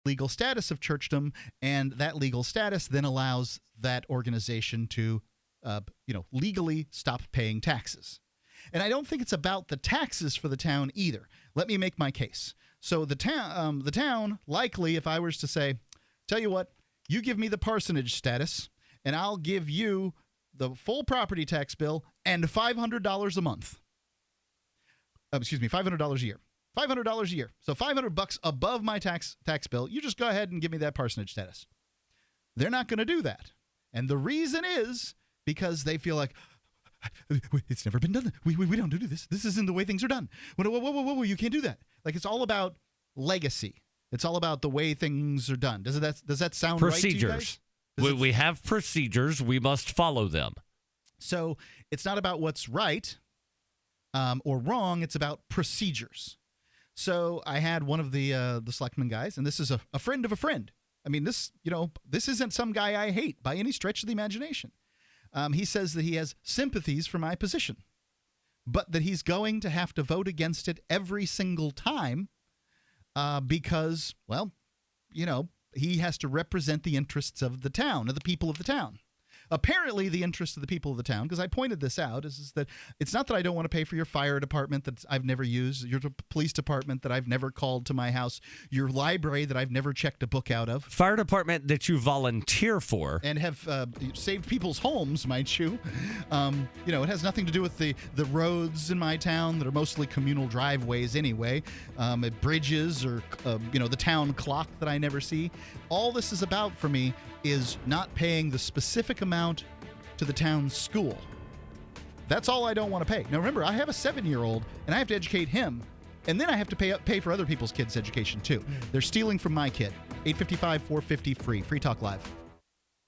legal status of churchdom, and that legal status then allows that organization to, legally stop paying taxes. And I don't think it's about the taxes for the town either. Let me make my case. So the town likely, if I was to say, tell you what, you give me the parsonage status, and I'll give you the full property tax bill and $500 a month. $500 a year. $500 a year. So $500 above my tax bill. You just go ahead and give me that parsonage status. They're not going to do that. And the reason is because they feel like, it's never been done. We don't do this. This isn't the way things are done. Whoa, you can't do that. Like, it's all about legacy. It's all about the way things are done. Does that sound right to you guys? We have procedures. We must follow them. So it's not about what's right or wrong. It's about procedures. So I had one of the selectmen guys, and this is a friend of a friend. I mean, this isn't some guy I hate by any stretch of the imagination. He says that he has sympathies for my position, but that he's going to have to vote against it every single time because, well, he has to represent the interests of the town, of the people of the town. Apparently, the interests of the people of the town, because I pointed this out, is that it's not that I don't want to pay for your fire department that I've never used, your police department that I've never called to my house, your library that I've never checked a book out of. Fire department that you volunteer for. And have saved people's homes, mind you. It has nothing to do with the roads in my town that are mostly communal driveways anyway, bridges or, the town clock that I never see. All this is about for me is not paying the specific amount to the town's school. That's all I don't want to pay. Now remember, I have a 7-year-old, and I have to educate him, and then I have to pay for other people's kids' education too. They're stealing from my kid. 855-450 free. Free Talk Live.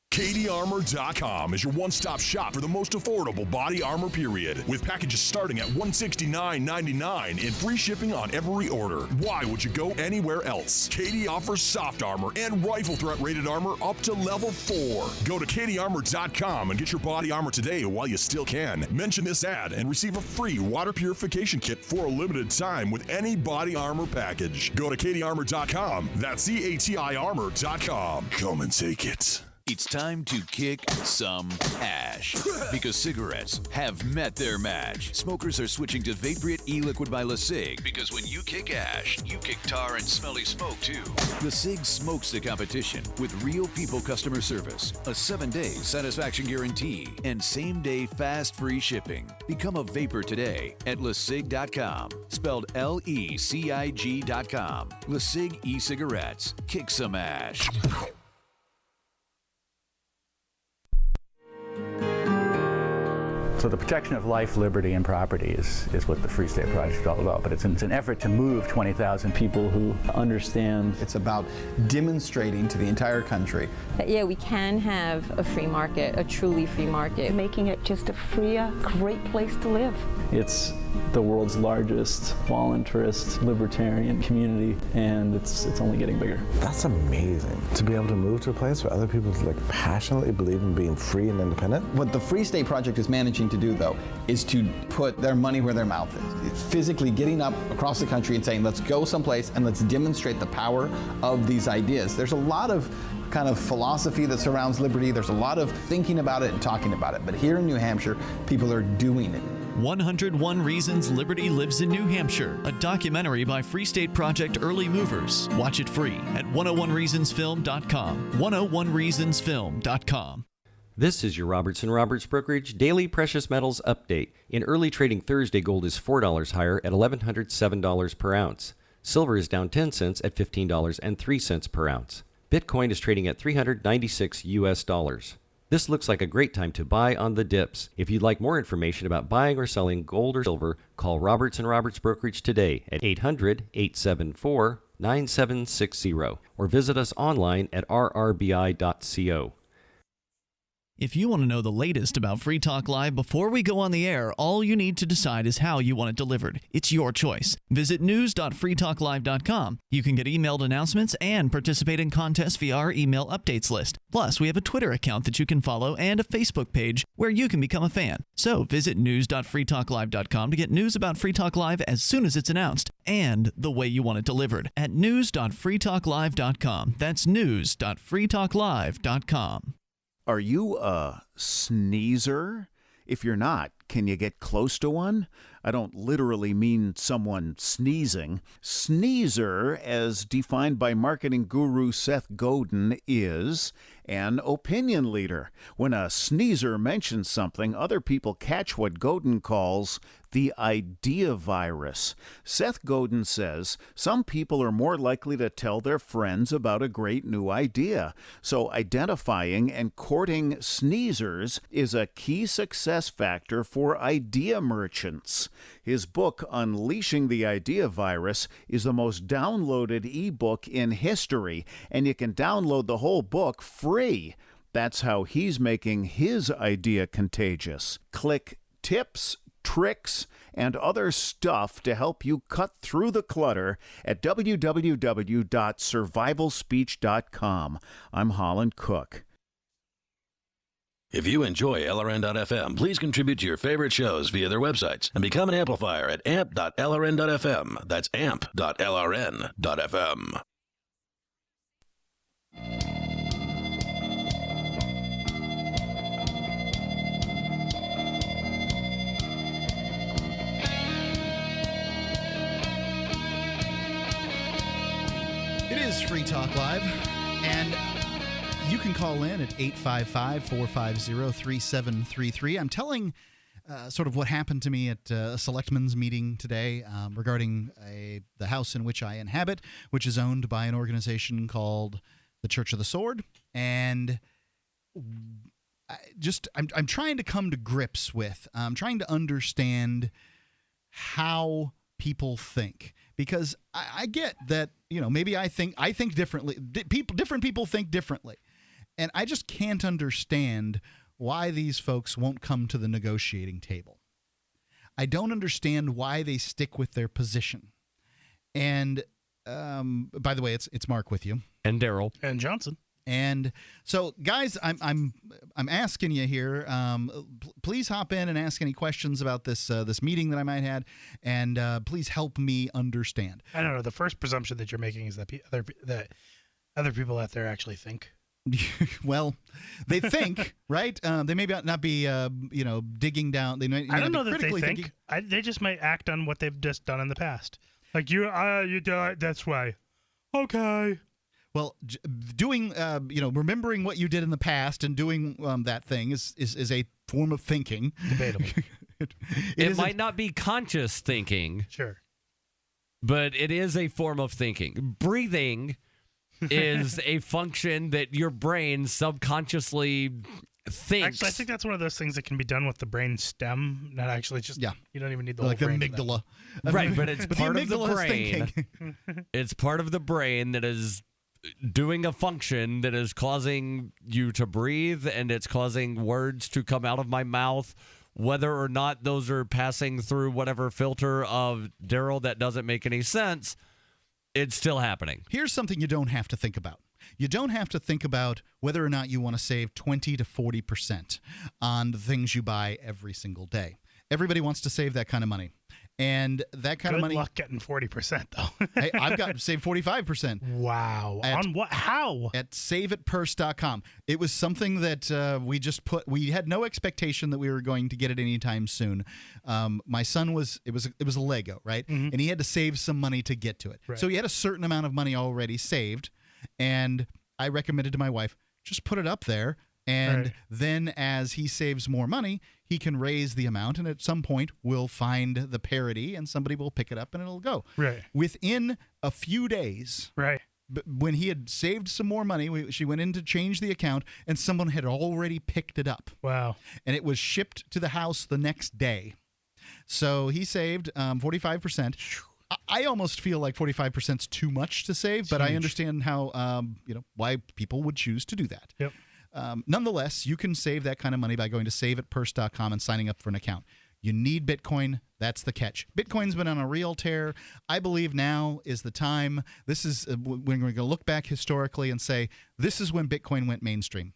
KDArmor.com is your one-stop shop for the most affordable body armor, period. With packages starting at $169.99 and free shipping on every order. Why would you go anywhere else? KD offers soft armor and rifle threat rated armor up to level 4. Go to KDArmor.com and get your body armor today while you still can. Mention this ad and receive a free water purification kit for a limited time with any body armor package. Go to KDArmor.com. That's CATI-armor.com. Come and take it. It's time to kick some ash because cigarettes have met their match. Smokers are switching to Vaporite e-liquid by LeSig because when you kick ash, you kick tar and smelly smoke too. LeSig smokes the competition with real people customer service, a 7-day satisfaction guarantee, and same-day fast free shipping. Become a vapor today at LeSig.com, spelled LECIG.com. LeSig e-cigarettes. Kick some ash. So the protection of life, liberty, and property is what the Free State Project is all about. But it's an effort to move 20,000 people who understand. It's about demonstrating to the entire country that, we can have a free market, a truly free market. Making it just a freer, great place to live. It's the world's largest voluntarist libertarian community, and it's only getting bigger. That's amazing, to be able to move to a place where other people passionately believe in being free and independent. What the Free State Project is managing to do, though, is to put their money where their mouth is. It's physically getting up across the country and saying, let's go someplace and let's demonstrate the power of these ideas. There's a lot of kind of philosophy that surrounds liberty. There's a lot of thinking about it and talking about it. But here in New Hampshire, people are doing it. 101 Reasons Liberty Lives in New Hampshire, a documentary by Free State Project Early Movers. Watch it free at 101reasonsfilm.com. 101reasonsfilm.com. This is your Robertson Roberts Brokerage Daily Precious Metals Update. In early trading Thursday, gold is $4 higher at $1,107 per ounce. Silver is down 10 cents at $15.03 per ounce. Bitcoin is trading at $396 US. This looks like a great time to buy on the dips. If you'd like more information about buying or selling gold or silver, call Robertson Roberts Brokerage today at 800-874-9760 or visit us online at rrbi.co. If you want to know the latest about Free Talk Live before we go on the air, all you need to decide is how you want it delivered. It's your choice. Visit news.freetalklive.com. You can get emailed announcements and participate in contests via our email updates list. Plus, we have a Twitter account that you can follow and a Facebook page where you can become a fan. So visit news.freetalklive.com to get news about Free Talk Live as soon as it's announced and the way you want it delivered at news.freetalklive.com. That's news.freetalklive.com. Are you a sneezer? If you're not, can you get close to one? I don't literally mean someone sneezing. Sneezer, as defined by marketing guru Seth Godin, is an opinion leader. When a sneezer mentions something, other people catch what Godin calls the idea virus. Seth Godin says some people are more likely to tell their friends about a great new idea. So identifying and courting sneezers is a key success factor for idea merchants. His book, Unleashing the Idea Virus, is the most downloaded ebook in history, and you can download the whole book free. That's how he's making his idea contagious. Click tips, tricks, and other stuff to help you cut through the clutter at www.survivalspeech.com. I'm Holland Cook. If you enjoy LRN.FM, please contribute to your favorite shows via their websites and become an amplifier at amp.lrn.fm. That's amp.lrn.fm. It is Free Talk Live, and you can call in at 855-450-3733. I'm telling sort of what happened to me at a selectmen's meeting today regarding the house in which I inhabit, which is owned by an organization called the Church of the Sword. And I'm trying to come to grips with, I'm trying to understand how people think. Because I get that, maybe I think differently. Different people think differently. And I just can't understand why these folks won't come to the negotiating table. I don't understand why they stick with their position. And by the way, it's Mark with you. And Darryl. And Johnson. And so, guys, I'm asking you here. Please hop in and ask any questions about this meeting that I might have, and please help me understand. I don't know. The first presumption that you're making is that other people out there actually think. Well, they think, right? They may not be, digging down. They may I don't know that they think. Thinking. They just might act on what they've just done in the past. Like you do it this way. Okay. Well, doing, remembering what you did in the past and doing that thing is a form of thinking. Debatable. It might not be conscious thinking. Sure. But it is a form of thinking. Breathing is a function that your brain subconsciously thinks. Actually, I think that's one of those things that can be done with the brain stem, not actually just, you don't even need the like whole brain. Like the amygdala. Right, but it's part of the brain. Thinking. It's part of the brain that is doing a function that is causing you to breathe, and it's causing words to come out of my mouth. Whether or not those are passing through whatever filter of Darryl that doesn't make any sense, it's still happening. Here's something you don't have to think about. You don't have to think about whether or not you want to save 20 to 40% on the things you buy every single day. Everybody wants to save that kind of money. And that kind of money. Good luck getting 40%, though. Hey, I've got to save 45%. Wow. On what? How? At saveitpurse.com. It was something that we had no expectation that we were going to get it anytime soon. My son it was a Lego, right? Mm-hmm. And he had to save some money to get to it. Right. So he had a certain amount of money already saved. And I recommended to my wife, just put it up there. And then as he saves more money, he can raise the amount. And at some point, we'll find the parity and somebody will pick it up and it'll go. Right. Within a few days, when he had saved some more money, she went in to change the account and someone had already picked it up. Wow. And it was shipped to the house the next day. So he saved 45%. I almost feel like 45% is too much to save, but I understand how, why people would choose to do that. Yep. nonetheless, you can save that kind of money by going to saveatpurse.com and signing up for an account. You need Bitcoin. That's the catch. Bitcoin's been on a real tear. I believe now is the time. This is when we're going to look back historically and say, this is when Bitcoin went mainstream.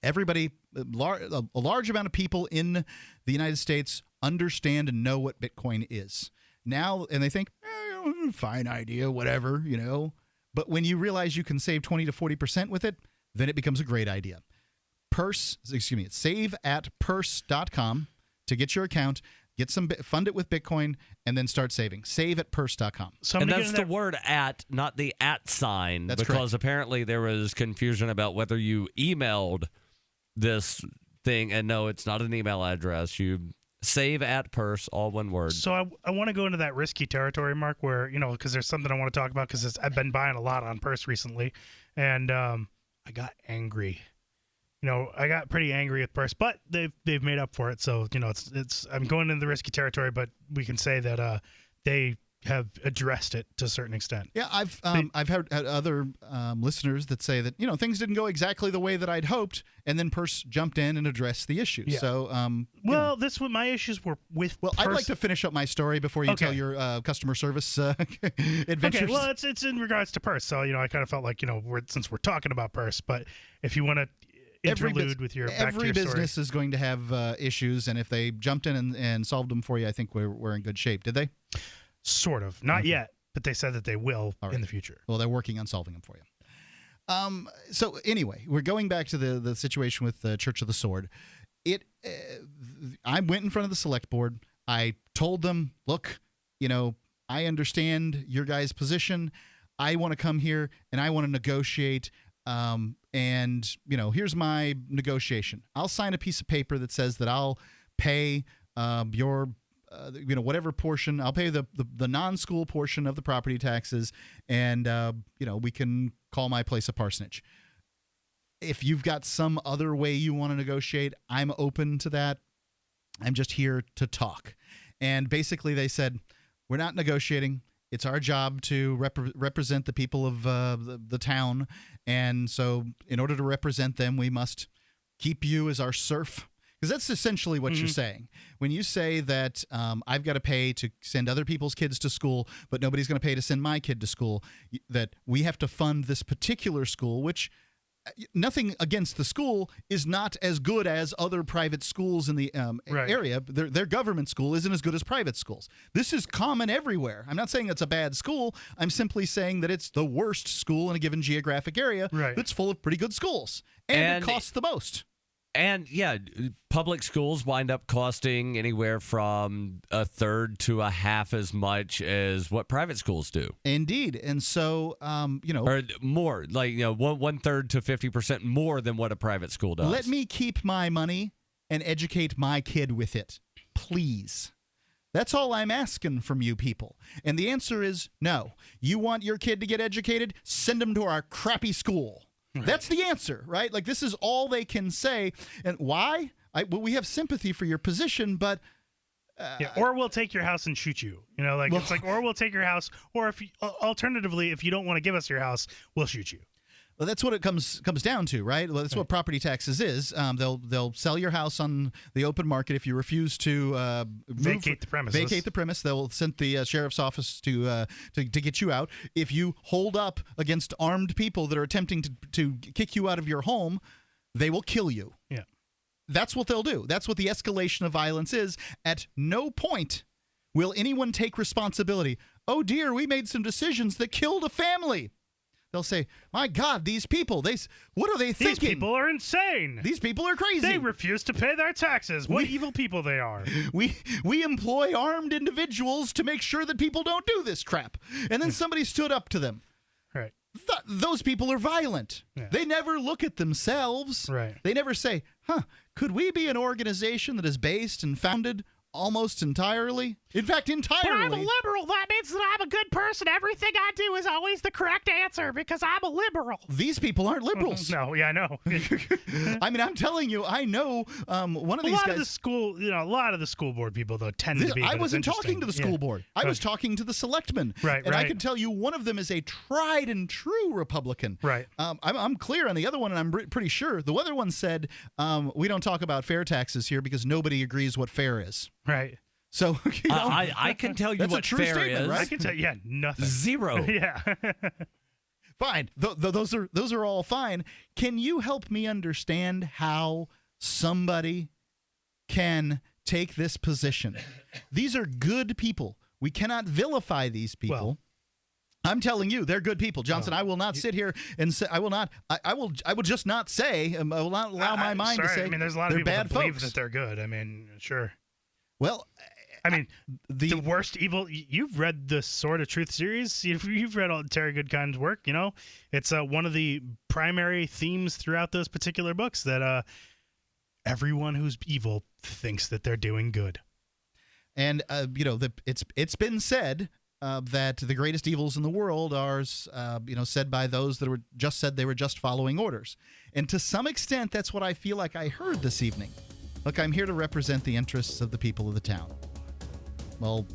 Everybody, a large amount of people in the United States understand and know what Bitcoin is. Now, and they think, fine idea, whatever, But when you realize you can save 20 to 40% with it, then it becomes a great idea. Saveatpurse.com to get your account, fund it with Bitcoin, and then start saving. Saveatpurse.com. And that's the word "at," not the @sign. That's because correct. Apparently there was confusion about whether you emailed this thing, and no, it's not an email address. You save at purse, all one word. So I want to go into that risky territory, Mark, where, because there's something I want to talk about, because I've been buying a lot on Purse recently, and I got angry. I got pretty angry at Purse, but they've made up for it. So, it's I'm going into the risky territory, but we can say that they have addressed it to a certain extent. Yeah, I've heard other listeners that say that things didn't go exactly the way that I'd hoped, and then Purse jumped in and addressed the issue. Yeah. So, my issues were with. Well, Purse. I'd like to finish up my story before you tell your customer service adventures. Okay, well, it's in regards to Purse, so I kind of felt like since we're talking about Purse, but if you want to interlude with your every business is going to have issues, and if they jumped in and solved them for you, I think we're in good shape. Did they? Sort of. Not yet, but they said that they will in the future. Well, they're working on solving them for you. So anyway, we're going back to the situation with the Church of the Sword. I went in front of the select board. I told them, look, I understand your guys' position. I want to come here and I want to negotiate. And here's my negotiation. I'll sign a piece of paper that says that I'll pay your whatever portion. I'll pay the non-school portion of the property taxes, and we can call my place a parsonage. If you've got some other way you want to negotiate, I'm open to that. I'm just here to talk. And basically they said, we're not negotiating. It's our job to represent the people of the town, and so in order to represent them, we must keep you as our serf. Because that's essentially what you're saying. When you say that I've got to pay to send other people's kids to school, but nobody's going to pay to send my kid to school, that we have to fund this particular school, which nothing against the school is not as good as other private schools in the area. Their government school isn't as good as private schools. This is common everywhere. I'm not saying it's a bad school. I'm simply saying that it's the worst school in a given geographic area that's full of pretty good schools. And it costs the most. And yeah, public schools wind up costing anywhere from a third to a half as much as what private schools do. Indeed. And so, or more, like, 1/3 to 50% more than what a private school does. Let me keep my money and educate my kid with it, please. That's all I'm asking from you people. And the answer is no. You want your kid to get educated? Send them to our crappy school. Right. That's the answer, right? Like, this is all they can say. And why? We have sympathy for your position, but... or we'll take your house and shoot you. It's like, or we'll take your house, or if alternatively, if you don't want to give us your house, we'll shoot you. Well, that's what it comes down to, right? Well, that's what property taxes is. They'll sell your house on the open market if you refuse to vacate the premises. Vacate the premise. They'll send the sheriff's office to get you out. If you hold up against armed people that are attempting to kick you out of your home, they will kill you. Yeah, that's what they'll do. That's what the escalation of violence is. At no point will anyone take responsibility. Oh dear, we made some decisions that killed a family. They'll say, my God, these people, what are they thinking? These people are insane. These people are crazy. They refuse to pay their taxes. What evil people they are. We employ armed individuals to make sure that people don't do this crap. And then somebody stood up to them. Right. Those people are violent. Yeah. They never look at themselves. Right. They never say, could we be an organization that is based and founded almost entirely In fact, entirely. But I'm a liberal. That means that I'm a good person. Everything I do is always the correct answer because I'm a liberal. These people aren't liberals. No, yeah, I know. I mean, I'm telling you, I know one of these guys. A lot of the school board people though tend to be. I wasn't talking to the school board. I was talking to the selectmen. Right, and I can tell you, one of them is a tried and true Republican. Right. I'm clear on the other one, and I'm pretty sure the other one said, "We don't talk about fair taxes here because nobody agrees what fair is." Right. So I can tell you what fair is. Right? I can tell you, nothing. Zero. Yeah. Fine. Those are all fine. Can you help me understand how somebody can take this position? These are good people. We cannot vilify these people. Well, I'm telling you, they're good people, Johnson. I will not sit here and say I will not. I will just not say. I will not allow my mind to say. I mean, there's a lot of people bad that believe folks. that they're good. I mean, sure. Well, I mean, the worst evil. You've read the Sword of Truth series. You've read all Terry Goodkind's work. You know, it's one of the primary themes throughout those particular books that everyone who's evil thinks that they're doing good. And it's been said that the greatest evils in the world are said by those that they were just following orders. And to some extent, that's what I feel like I heard this evening. Look, I'm here to represent the interests of the people of the town. Well,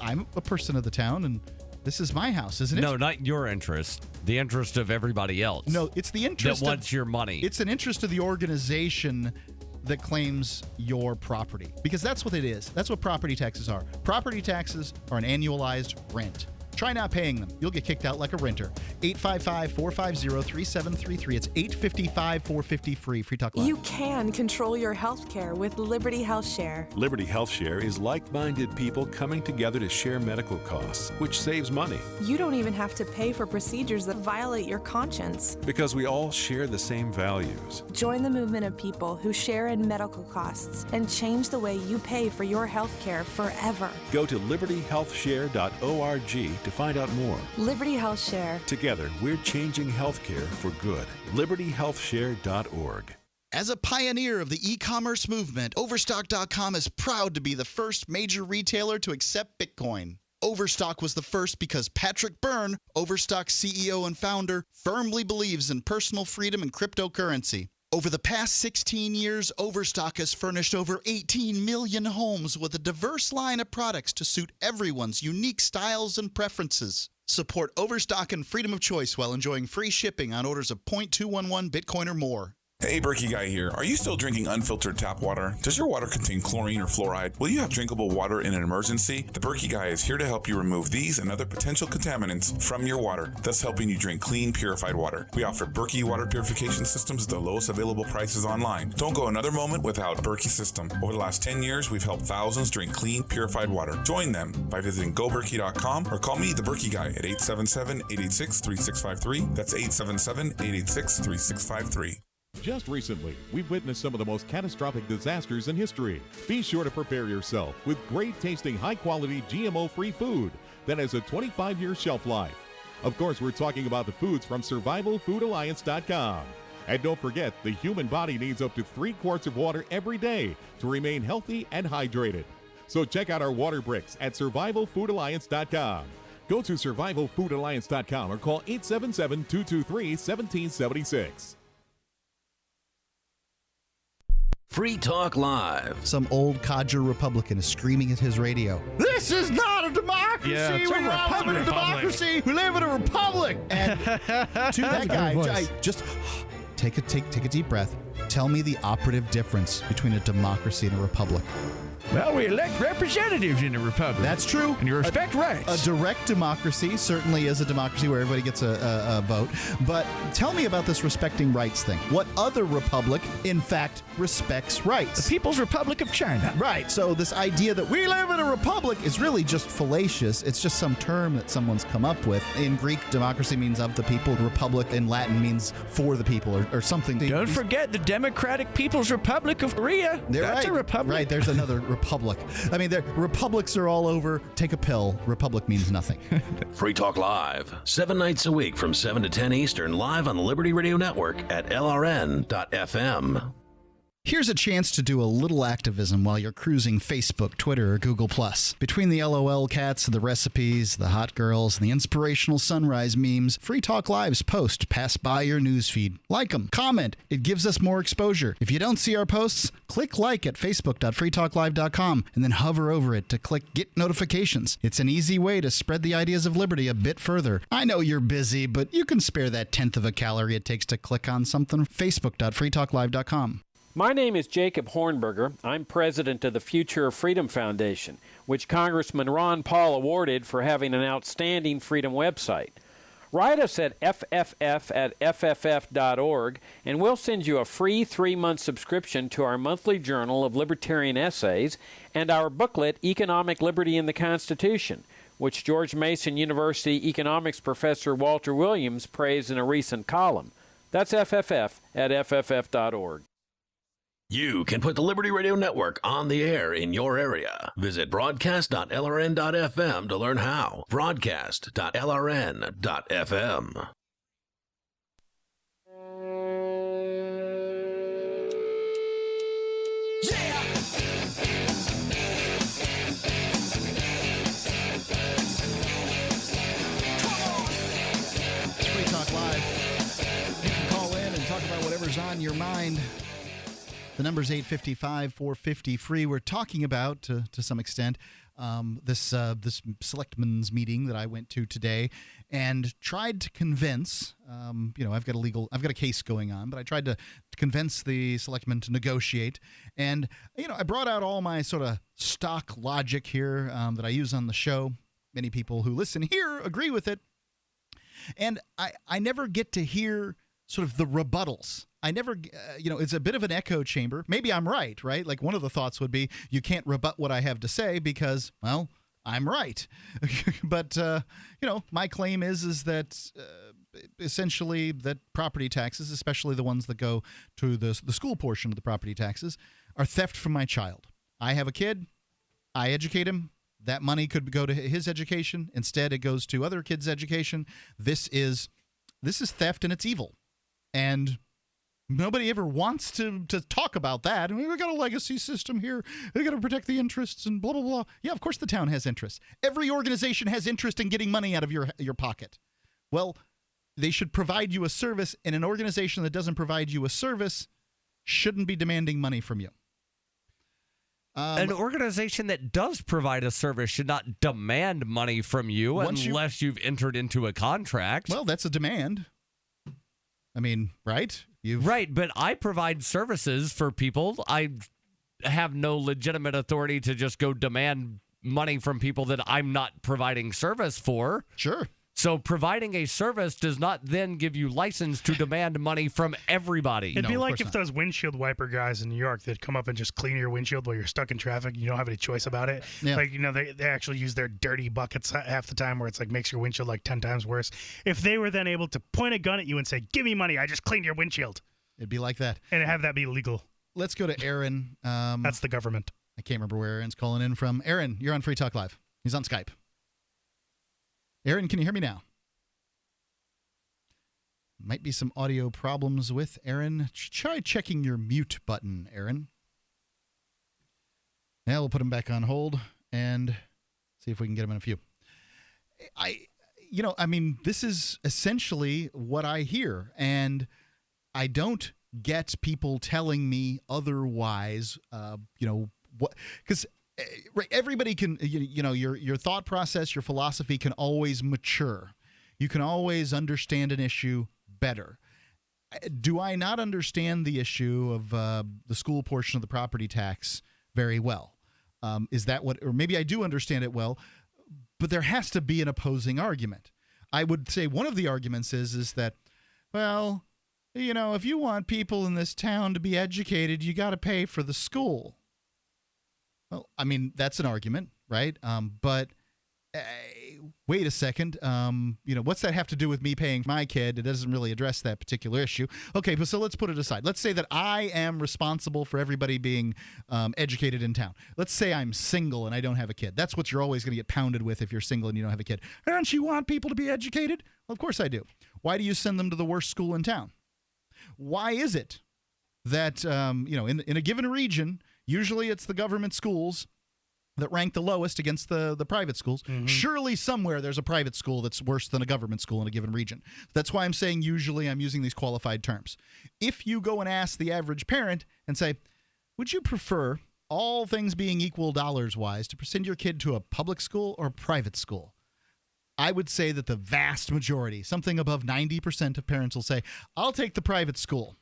I'm a person of the town, and this is my house, isn't it? No, not your interest. The interest of everybody else. No, it's the interest that wants your money. It's an interest of the organization that claims your property, because that's what it is. That's what property taxes are. Property taxes are an annualized rent. Try not paying them. You'll get kicked out like a renter. 855-450-3733. It's 855-450-FREE. Free Talk Live. You can control your health care with Liberty Health Share. Liberty Health Share is like-minded people coming together to share medical costs, which saves money. You don't even have to pay for procedures that violate your conscience. Because we all share the same values. Join the movement of people who share in medical costs and change the way you pay for your health care forever. Go to libertyhealthshare.org to find out more. Liberty Health Share. Together, we're changing healthcare for good. libertyhealthshare.org. As a pioneer of the e-commerce movement, Overstock.com is proud to be the first major retailer to accept Bitcoin. Overstock was the first because Patrick Byrne, Overstock's CEO and founder, firmly believes in personal freedom and cryptocurrency. Over the past 16 years, Overstock has furnished over 18 million homes with a diverse line of products to suit everyone's unique styles and preferences. Support Overstock and freedom of choice while enjoying free shipping on orders of 0.211 Bitcoin or more. Hey, Berkey Guy here. Are you still drinking unfiltered tap water? Does your water contain chlorine or fluoride? Will you have drinkable water in an emergency? The Berkey Guy is here to help you remove these and other potential contaminants from your water, thus helping you drink clean, purified water. We offer Berkey water purification systems at the lowest available prices online. Don't go another moment without a Berkey system. Over the last 10 years, we've helped thousands drink clean, purified water. Join them by visiting goberkey.com or call me, the Berkey Guy, at 877-886-3653. That's 877-886-3653. Just recently, we've witnessed some of the most catastrophic disasters in history. Be sure to prepare yourself with great-tasting, high-quality, GMO-free food that has a 25-year shelf life. Of course, we're talking about the foods from SurvivalFoodAlliance.com. And don't forget, the human body needs up to 3 quarts of water every day to remain healthy and hydrated. So check out our water bricks at SurvivalFoodAlliance.com. Go to SurvivalFoodAlliance.com or call 877-223-1776. Free Talk Live. Some old codger Republican is screaming at his radio. This is not a democracy. Yeah, we don't live in a democracy. We live in a republic. And to that guy, I just take a deep breath. Tell me the operative difference between a democracy and a republic. Well, we elect representatives in a republic. That's true. And you respect rights. A direct democracy certainly is a democracy where everybody gets a vote. But tell me about this respecting rights thing. What other republic, in fact, respects rights? The People's Republic of China. Right. So this idea that we live in a republic is really just fallacious. It's just some term that someone's come up with. In Greek, democracy means of the people. Republic in Latin means for the people or something. Don't forget the Democratic People's Republic of Korea. That's a republic. Right. There's another republic. I mean, republics are all over. Take a pill. Republic means nothing. Free Talk Live, 7 nights a week from 7 to 10 Eastern, live on the Liberty Radio Network at LRN.FM. Here's a chance to do a little activism while you're cruising Facebook, Twitter, or Google+. Between the LOL cats, the recipes, the hot girls, and the inspirational sunrise memes, Free Talk Live's posts pass by your newsfeed. Like them, comment. It gives us more exposure. If you don't see our posts, click like at facebook.freetalklive.com and then hover over it to click Get Notifications. It's an easy way to spread the ideas of liberty a bit further. I know you're busy, but you can spare that 1/10 of a calorie it takes to click on something. facebook.freetalklive.com. My name is Jacob Hornberger. I'm president of the Future of Freedom Foundation, which Congressman Ron Paul awarded for having an outstanding freedom website. Write us at fff@fff.org, and we'll send you a free 3-month subscription to our monthly journal of libertarian essays and our booklet, Economic Liberty in the Constitution, which George Mason University economics professor Walter Williams praised in a recent column. That's fff@fff.org. You can put the Liberty Radio Network on the air in your area. Visit broadcast.lrn.fm to learn how. Broadcast.lrn.fm. It's Free Talk Live. You can call in and talk about whatever's on your mind. The number's 855-450-FREE. We're talking about, to some extent, this selectmen's meeting that I went to today, and tried to convince. I've got a case going on, but I tried to convince the selectmen to negotiate. And I brought out all my sort of stock logic here that I use on the show. Many people who listen here agree with it, and I never get to hear sort of the rebuttals. I never, it's a bit of an echo chamber. Maybe I'm right? Like one of the thoughts would be, you can't rebut what I have to say because, well, I'm right. But, my claim is that essentially that property taxes, especially the ones that go to the school portion of the property taxes, are theft from my child. I have a kid. I educate him. That money could go to his education. Instead, it goes to other kids' education. This is theft, and it's evil. And nobody ever wants to talk about that. I mean, we got a legacy system here. We got to protect the interests and blah, blah, blah. Yeah, of course the town has interests. Every organization has interest in getting money out of your pocket. Well, they should provide you a service, and an organization that doesn't provide you a service shouldn't be demanding money from you. An organization that does provide a service should not demand money from you unless you've entered into a contract. Well, that's a demand. I mean, right? Right, but I provide services for people. I have no legitimate authority to just go demand money from people that I'm not providing service for. Sure. So providing a service does not then give you license to demand money from everybody. It'd be like if those windshield wiper guys in New York that come up and just clean your windshield while you're stuck in traffic. You don't have any choice about it. Yeah. Like, they actually use their dirty buckets half the time, where it's like makes your windshield like 10 times worse. If they were then able to point a gun at you and say, "Give me money, I just cleaned your windshield," it'd be like that, and have that be legal. Let's go to Aaron. That's the government. I can't remember where Aaron's calling in from. Aaron, you're on Free Talk Live. He's on Skype. Aaron, can you hear me now? Might be some audio problems with Aaron. Try checking your mute button, Aaron. Yeah, we'll put him back on hold and see if we can get him in a few. This is essentially what I hear, and I don't get people telling me otherwise. What? Because everybody can, your thought process, your philosophy can always mature. You can always understand an issue better. Do I not understand the issue of the school portion of the property tax very well? Is that what, or maybe I do understand it well, but there has to be an opposing argument. I would say one of the arguments is that, well, if you want people in this town to be educated, you got to pay for the school. Well, I mean, that's an argument, right? But wait a second. What's that have to do with me paying my kid? It doesn't really address that particular issue. Okay, but so let's put it aside. Let's say that I am responsible for everybody being educated in town. Let's say I'm single and I don't have a kid. That's what you're always going to get pounded with if you're single and you don't have a kid. Don't you want people to be educated? Well, of course I do. Why do you send them to the worst school in town? Why is it that, in a given region, usually it's the government schools that rank the lowest against the private schools. Mm-hmm. Surely somewhere there's a private school that's worse than a government school in a given region. That's why I'm saying usually I'm using these qualified terms. If you go and ask the average parent and say, would you prefer, all things being equal dollars-wise, to send your kid to a public school or a private school? I would say that the vast majority, something above 90% of parents will say, I'll take the private school.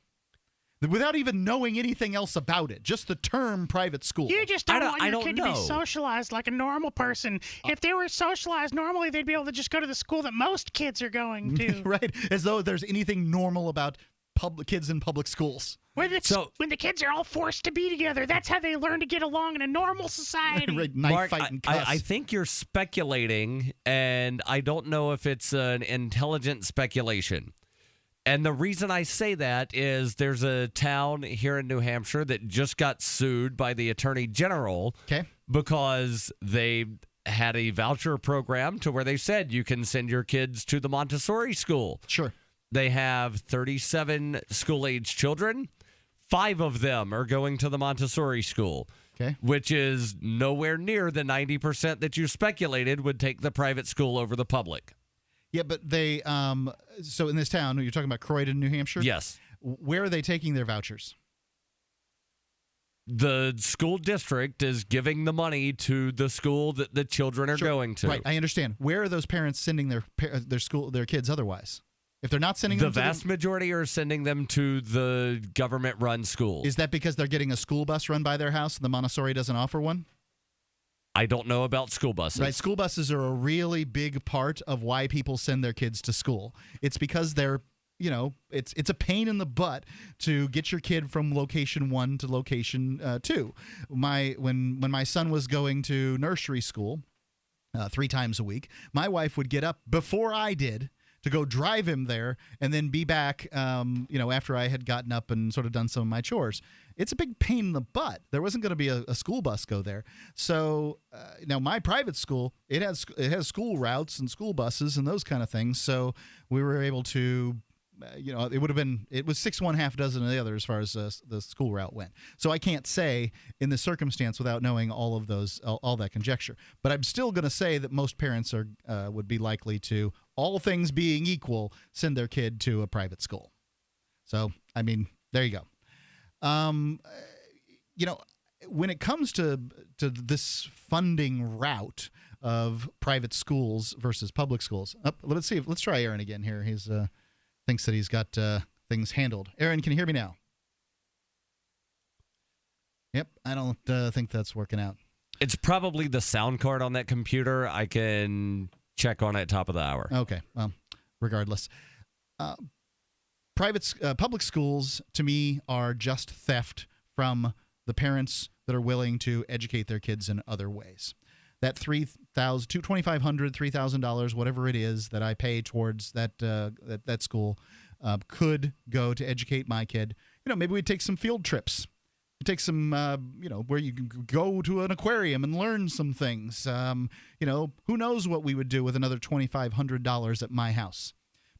Without even knowing anything else about it, just the term private school. You just don't want your kid to be socialized like a normal person. If they were socialized normally, they'd be able to just go to the school that most kids are going to. Right, as though there's anything normal about kids in public schools. When the kids are all forced to be together, that's how they learn to get along in a normal society. Right, Mark, I think you're speculating, and I don't know if it's an intelligent speculation. And the reason I say that is there's a town here in New Hampshire that just got sued by the Attorney General because they had a voucher program to where they said you can send your kids to the Montessori school. Sure. They have 37 school-age children. 5 of them are going to the Montessori school, which is nowhere near the 90% that you speculated would take the private school over the public. Yeah, but they, so in this town, you're talking about Croydon, New Hampshire? Yes. Where are they taking their vouchers? The school district is giving the money to the school that the children are going to. Right, I understand. Where are those parents sending their kids otherwise? If they're not sending them the vast majority are sending them to the government-run school. Is that because they're getting a school bus run by their house and the Montessori doesn't offer one? I don't know about school buses. Right, school buses are a really big part of why people send their kids to school. It's because they're, it's a pain in the butt to get your kid from location 1 to location 2. When my son was going to nursery school 3 times a week, my wife would get up before I did to go drive him there and then be back, after I had gotten up and sort of done some of my chores. It's a big pain in the butt. There wasn't going to be a school bus go there. So now my private school, it has school routes and school buses and those kind of things. So we were able to, it was 6 1/2 dozen of the other as far as the school route went. So I can't say in this circumstance without knowing all of those, all that conjecture. But I'm still going to say that most parents would be likely to, all things being equal, send their kid to a private school. So, I mean, there you go. When it comes to this funding route of private schools versus public schools, let's try Aaron again here. He's thinks that he's got things handled. Aaron, can you hear me now? Yep, I don't think that's working out. It's probably the sound card on that computer. I can check on it top of the hour. Okay, well, regardless. Public schools, to me, are just theft from the parents that are willing to educate their kids in other ways. That $2,500, $3,000, whatever it is that I pay towards that school could go to educate my kid. Maybe we'd take some field trips. Take some, where you can go to an aquarium and learn some things. Who knows what we would do with another $2,500 at my house.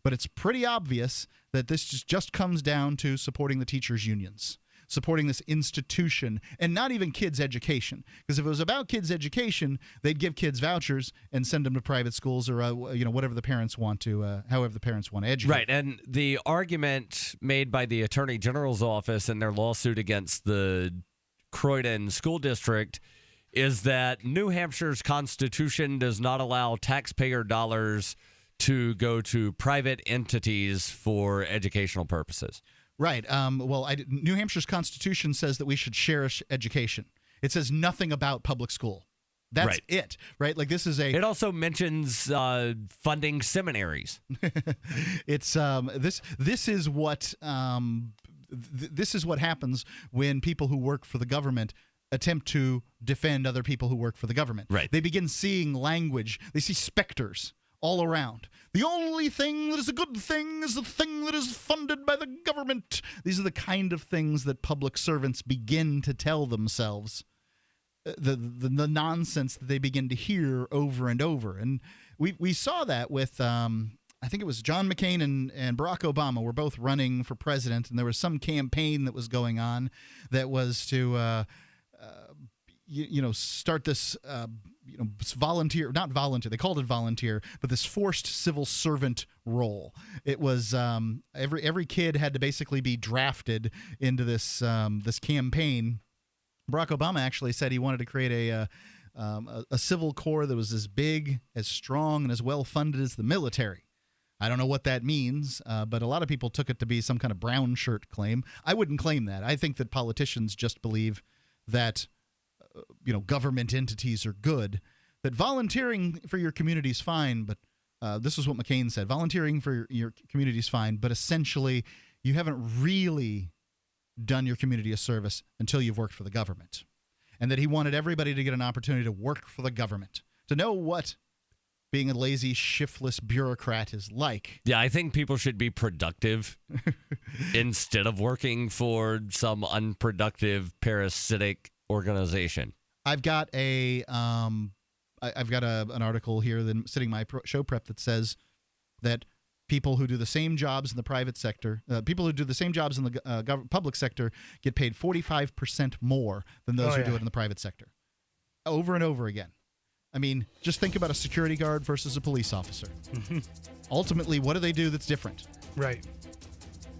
But it's pretty obvious that this just comes down to supporting the teachers' unions, supporting this institution, and not even kids' education. Because if it was about kids' education, they'd give kids vouchers and send them to private schools or whatever the parents want to, however the parents want to educate. Right, and the argument made by the Attorney General's office in their lawsuit against the Croydon School District is that New Hampshire's Constitution does not allow taxpayer dollars to go to private entities for educational purposes. Right. New Hampshire's Constitution says that we should share education. It says nothing about public school. That's it, right? Like this is It also mentions funding seminaries. It's this is what happens when people who work for the government attempt to defend other people who work for the government. Right. They begin seeing language. They see specters all around. The only thing that is a good thing is the thing that is funded by the government. These are the kind of things that public servants begin to tell themselves. The nonsense that they begin to hear over and over. And we saw that with I think it was John McCain and Barack Obama were both running for president, and there was some campaign that was going on that was to, start this, volunteer, not volunteer, they called it volunteer, but this forced civil servant role. It was every kid had to basically be drafted into this campaign. Barack Obama actually said he wanted to create a civil corps that was as big, as strong, and as well funded as the military. I don't know what that means, but a lot of people took it to be some kind of brown shirt claim. I wouldn't claim that. I think that politicians just believe that government entities are good, that volunteering for your community is fine, but this is what McCain said. Volunteering for your community is fine, but essentially you haven't really done your community a service until you've worked for the government. And that he wanted everybody to get an opportunity to work for the government, to know what being a lazy, shiftless bureaucrat is like. Yeah, I think people should be productive instead of working for some unproductive, parasitic organization. I've got an article here that sitting in my show prep that says that people who do the same jobs in the private sector, people who do the same jobs in the public sector get paid 45% more than those who do it in the private sector. Over and over again. I mean, just think about a security guard versus a police officer. Ultimately, what do they do that's different? Right.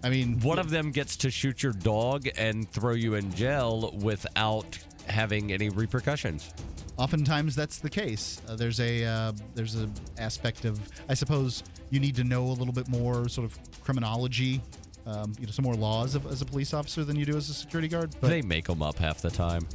I mean, one of them gets to shoot your dog and throw you in jail without having any repercussions. Oftentimes, that's the case. There's a aspect of, I suppose, you need to know a little bit more sort of criminology, some more laws as a police officer than you do as a security guard. But they make them up half the time.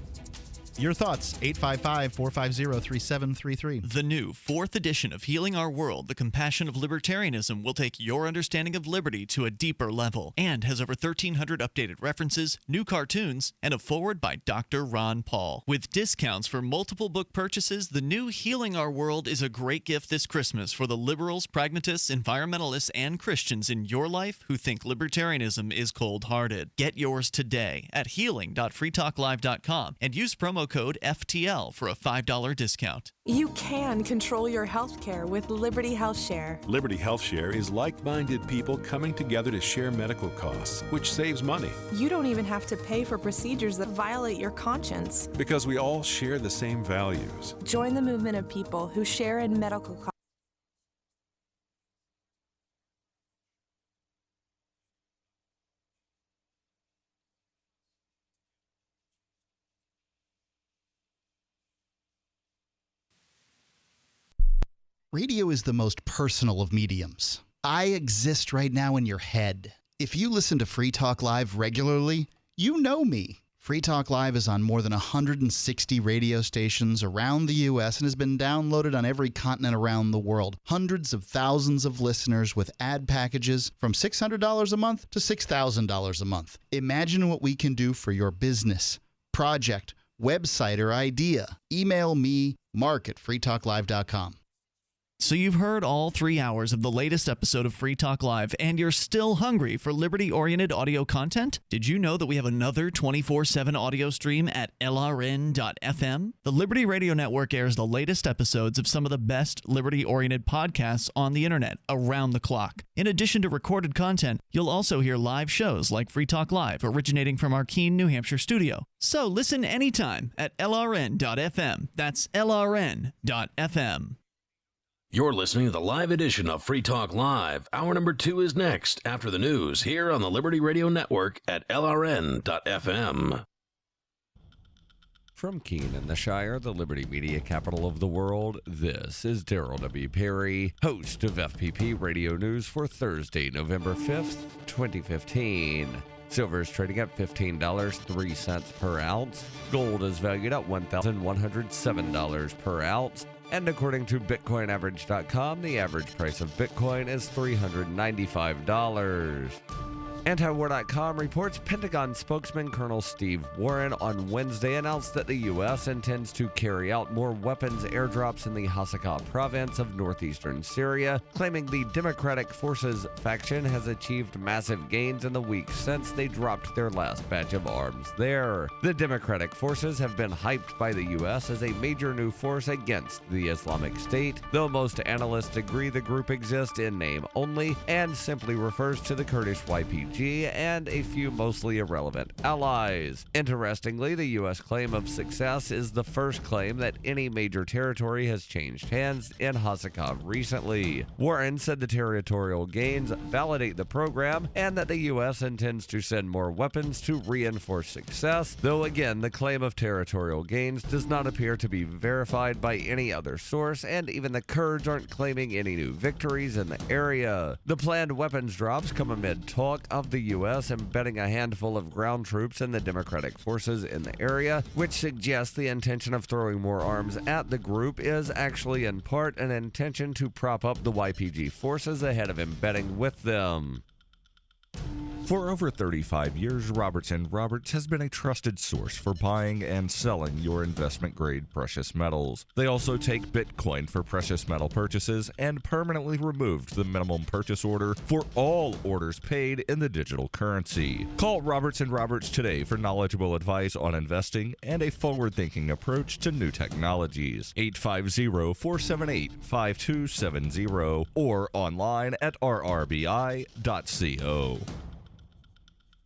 Your thoughts, 855-450-3733. The new 4th edition of Healing Our World, The Compassion of Libertarianism, will take your understanding of liberty to a deeper level and has over 1,300 updated references, new cartoons, and a foreword by Dr. Ron Paul. With discounts for multiple book purchases, the new Healing Our World is a great gift this Christmas for the liberals, pragmatists, environmentalists, and Christians in your life who think libertarianism is cold-hearted. Get yours today at healing.freetalklive.com and use promo code FTL for a $5 discount. You can control your health care with Liberty Health Share. Liberty Health Share is like-minded people coming together to share medical costs, which saves money. You don't even have to pay for procedures that violate your conscience. Because we all share the same values. Join the movement of people who share in medical costs. Radio is the most personal of mediums. I exist right now in your head. If you listen to Free Talk Live regularly, you know me. Free Talk Live is on more than 160 radio stations around the U.S. and has been downloaded on every continent around the world. Hundreds of thousands of listeners with ad packages from $600 a month to $6,000 a month. Imagine what we can do for your business, project, website, or idea. Email me, mark@freetalklive.com. So you've heard all 3 hours of the latest episode of Free Talk Live, and you're still hungry for liberty-oriented audio content? Did you know that we have another 24/7 audio stream at LRN.FM? The Liberty Radio Network airs the latest episodes of some of the best liberty-oriented podcasts on the internet around the clock. In addition to recorded content, you'll also hear live shows like Free Talk Live, originating from our Keene, New Hampshire studio. So listen anytime at LRN.FM. That's LRN.FM. You're listening to the live edition of Free Talk Live. Hour number 2 is next, after the news, here on the Liberty Radio Network at LRN.FM. From Keene in the Shire, the Liberty Media capital of the world, this is Darryl W. Perry, host of FPP Radio News for Thursday, November 5th, 2015. Silver is trading at $15.03 per ounce. Gold is valued at $1,107 per ounce. And according to BitcoinAverage.com, the average price of Bitcoin is $395. Antiwar.com reports Pentagon spokesman Colonel Steve Warren on Wednesday announced that the U.S. intends to carry out more weapons airdrops in the Hasakah province of northeastern Syria, claiming the Democratic Forces faction has achieved massive gains in the weeks since they dropped their last batch of arms there. The Democratic Forces have been hyped by the U.S. as a major new force against the Islamic State, though most analysts agree the group exists in name only and simply refers to the Kurdish YPG and a few mostly irrelevant allies. Interestingly, the U.S. claim of success is the first claim that any major territory has changed hands in Hasakah recently. Warren said the territorial gains validate the program and that the U.S. intends to send more weapons to reinforce success, though again, the claim of territorial gains does not appear to be verified by any other source, and even the Kurds aren't claiming any new victories in the area. The planned weapons drops come amid talk of the U.S. embedding a handful of ground troops in the Democratic forces in the area, which suggests the intention of throwing more arms at the group is actually in part an intention to prop up the YPG forces ahead of embedding with them. For over 35 years, Robertson Roberts has been a trusted source for buying and selling your investment-grade precious metals. They also take Bitcoin for precious metal purchases and permanently removed the minimum purchase order for all orders paid in the digital currency. Call Robertson Roberts today for knowledgeable advice on investing and a forward-thinking approach to new technologies. 850-478-5270 or online at rrbi.co.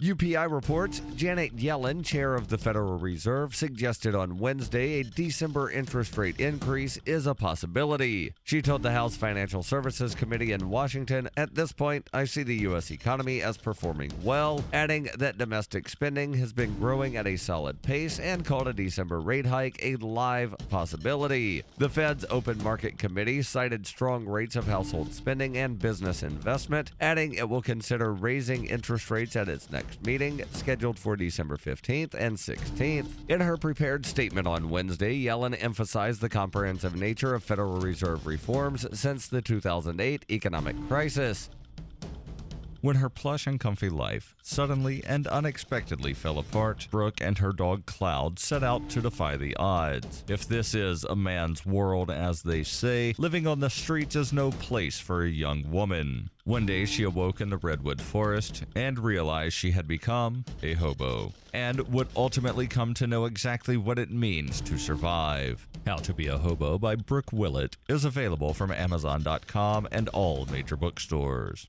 UPI reports Janet Yellen, chair of the Federal Reserve, suggested on Wednesday a December interest rate increase is a possibility. She told the House Financial Services Committee in Washington, "At this point, I see the U.S. economy as performing well," adding that domestic spending has been growing at a solid pace and called a December rate hike a live possibility. The Fed's Open Market Committee cited strong rates of household spending and business investment, adding it will consider raising interest rates at its next meeting, scheduled for December 15th and 16th. In her prepared statement on Wednesday, Yellen emphasized the comprehensive nature of Federal Reserve reforms since the 2008 economic crisis. When her plush and comfy life suddenly and unexpectedly fell apart, Brooke and her dog Cloud set out to defy the odds. If this is a man's world, as they say, living on the streets is no place for a young woman. One day she awoke in the redwood forest and realized she had become a hobo and would ultimately come to know exactly what it means to survive. How to Be a Hobo by Brooke Willett is available from Amazon.com and all major bookstores.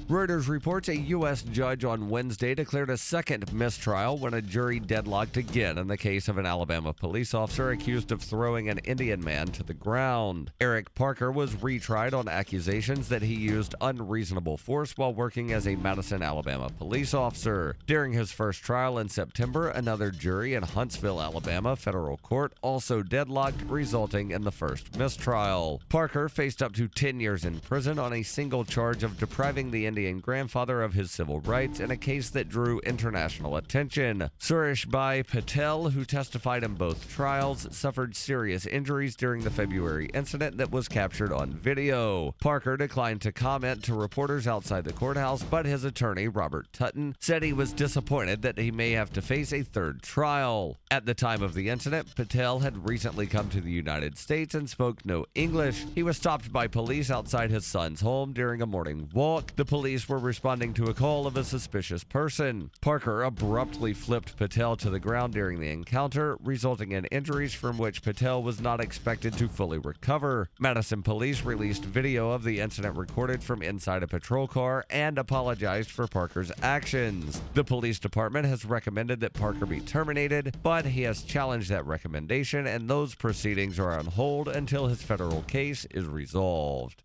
Reuters reports a U.S. judge on Wednesday declared a second mistrial when a jury deadlocked again in the case of an Alabama police officer accused of throwing an Indian man to the ground. Eric Parker was retried on accusations that he used unreasonable force while working as a Madison, Alabama police officer. During his first trial in September, another jury in Huntsville, Alabama federal court also deadlocked, resulting in the first mistrial. Parker faced up to 10 years in prison on a single charge of depriving the Indian grandfather of his civil rights in a case that drew international attention. Suresh Bhai Patel, who testified in both trials, suffered serious injuries during the February incident that was captured on video. Parker declined to comment to reporters outside the courthouse, but his attorney, Robert Tutton, said he was disappointed that he may have to face a third trial. At the time of the incident, Patel had recently come to the United States and spoke no English. He was stopped by police outside his son's home during a morning walk. The police were responding to a call of a suspicious person. Parker abruptly flipped Patel to the ground during the encounter, resulting in injuries from which Patel was not expected to fully recover. Madison police released video of the incident recorded from inside a patrol car and apologized for Parker's actions. The police department has recommended that Parker be terminated, but he has challenged that recommendation, and those proceedings are on hold until his federal case is resolved.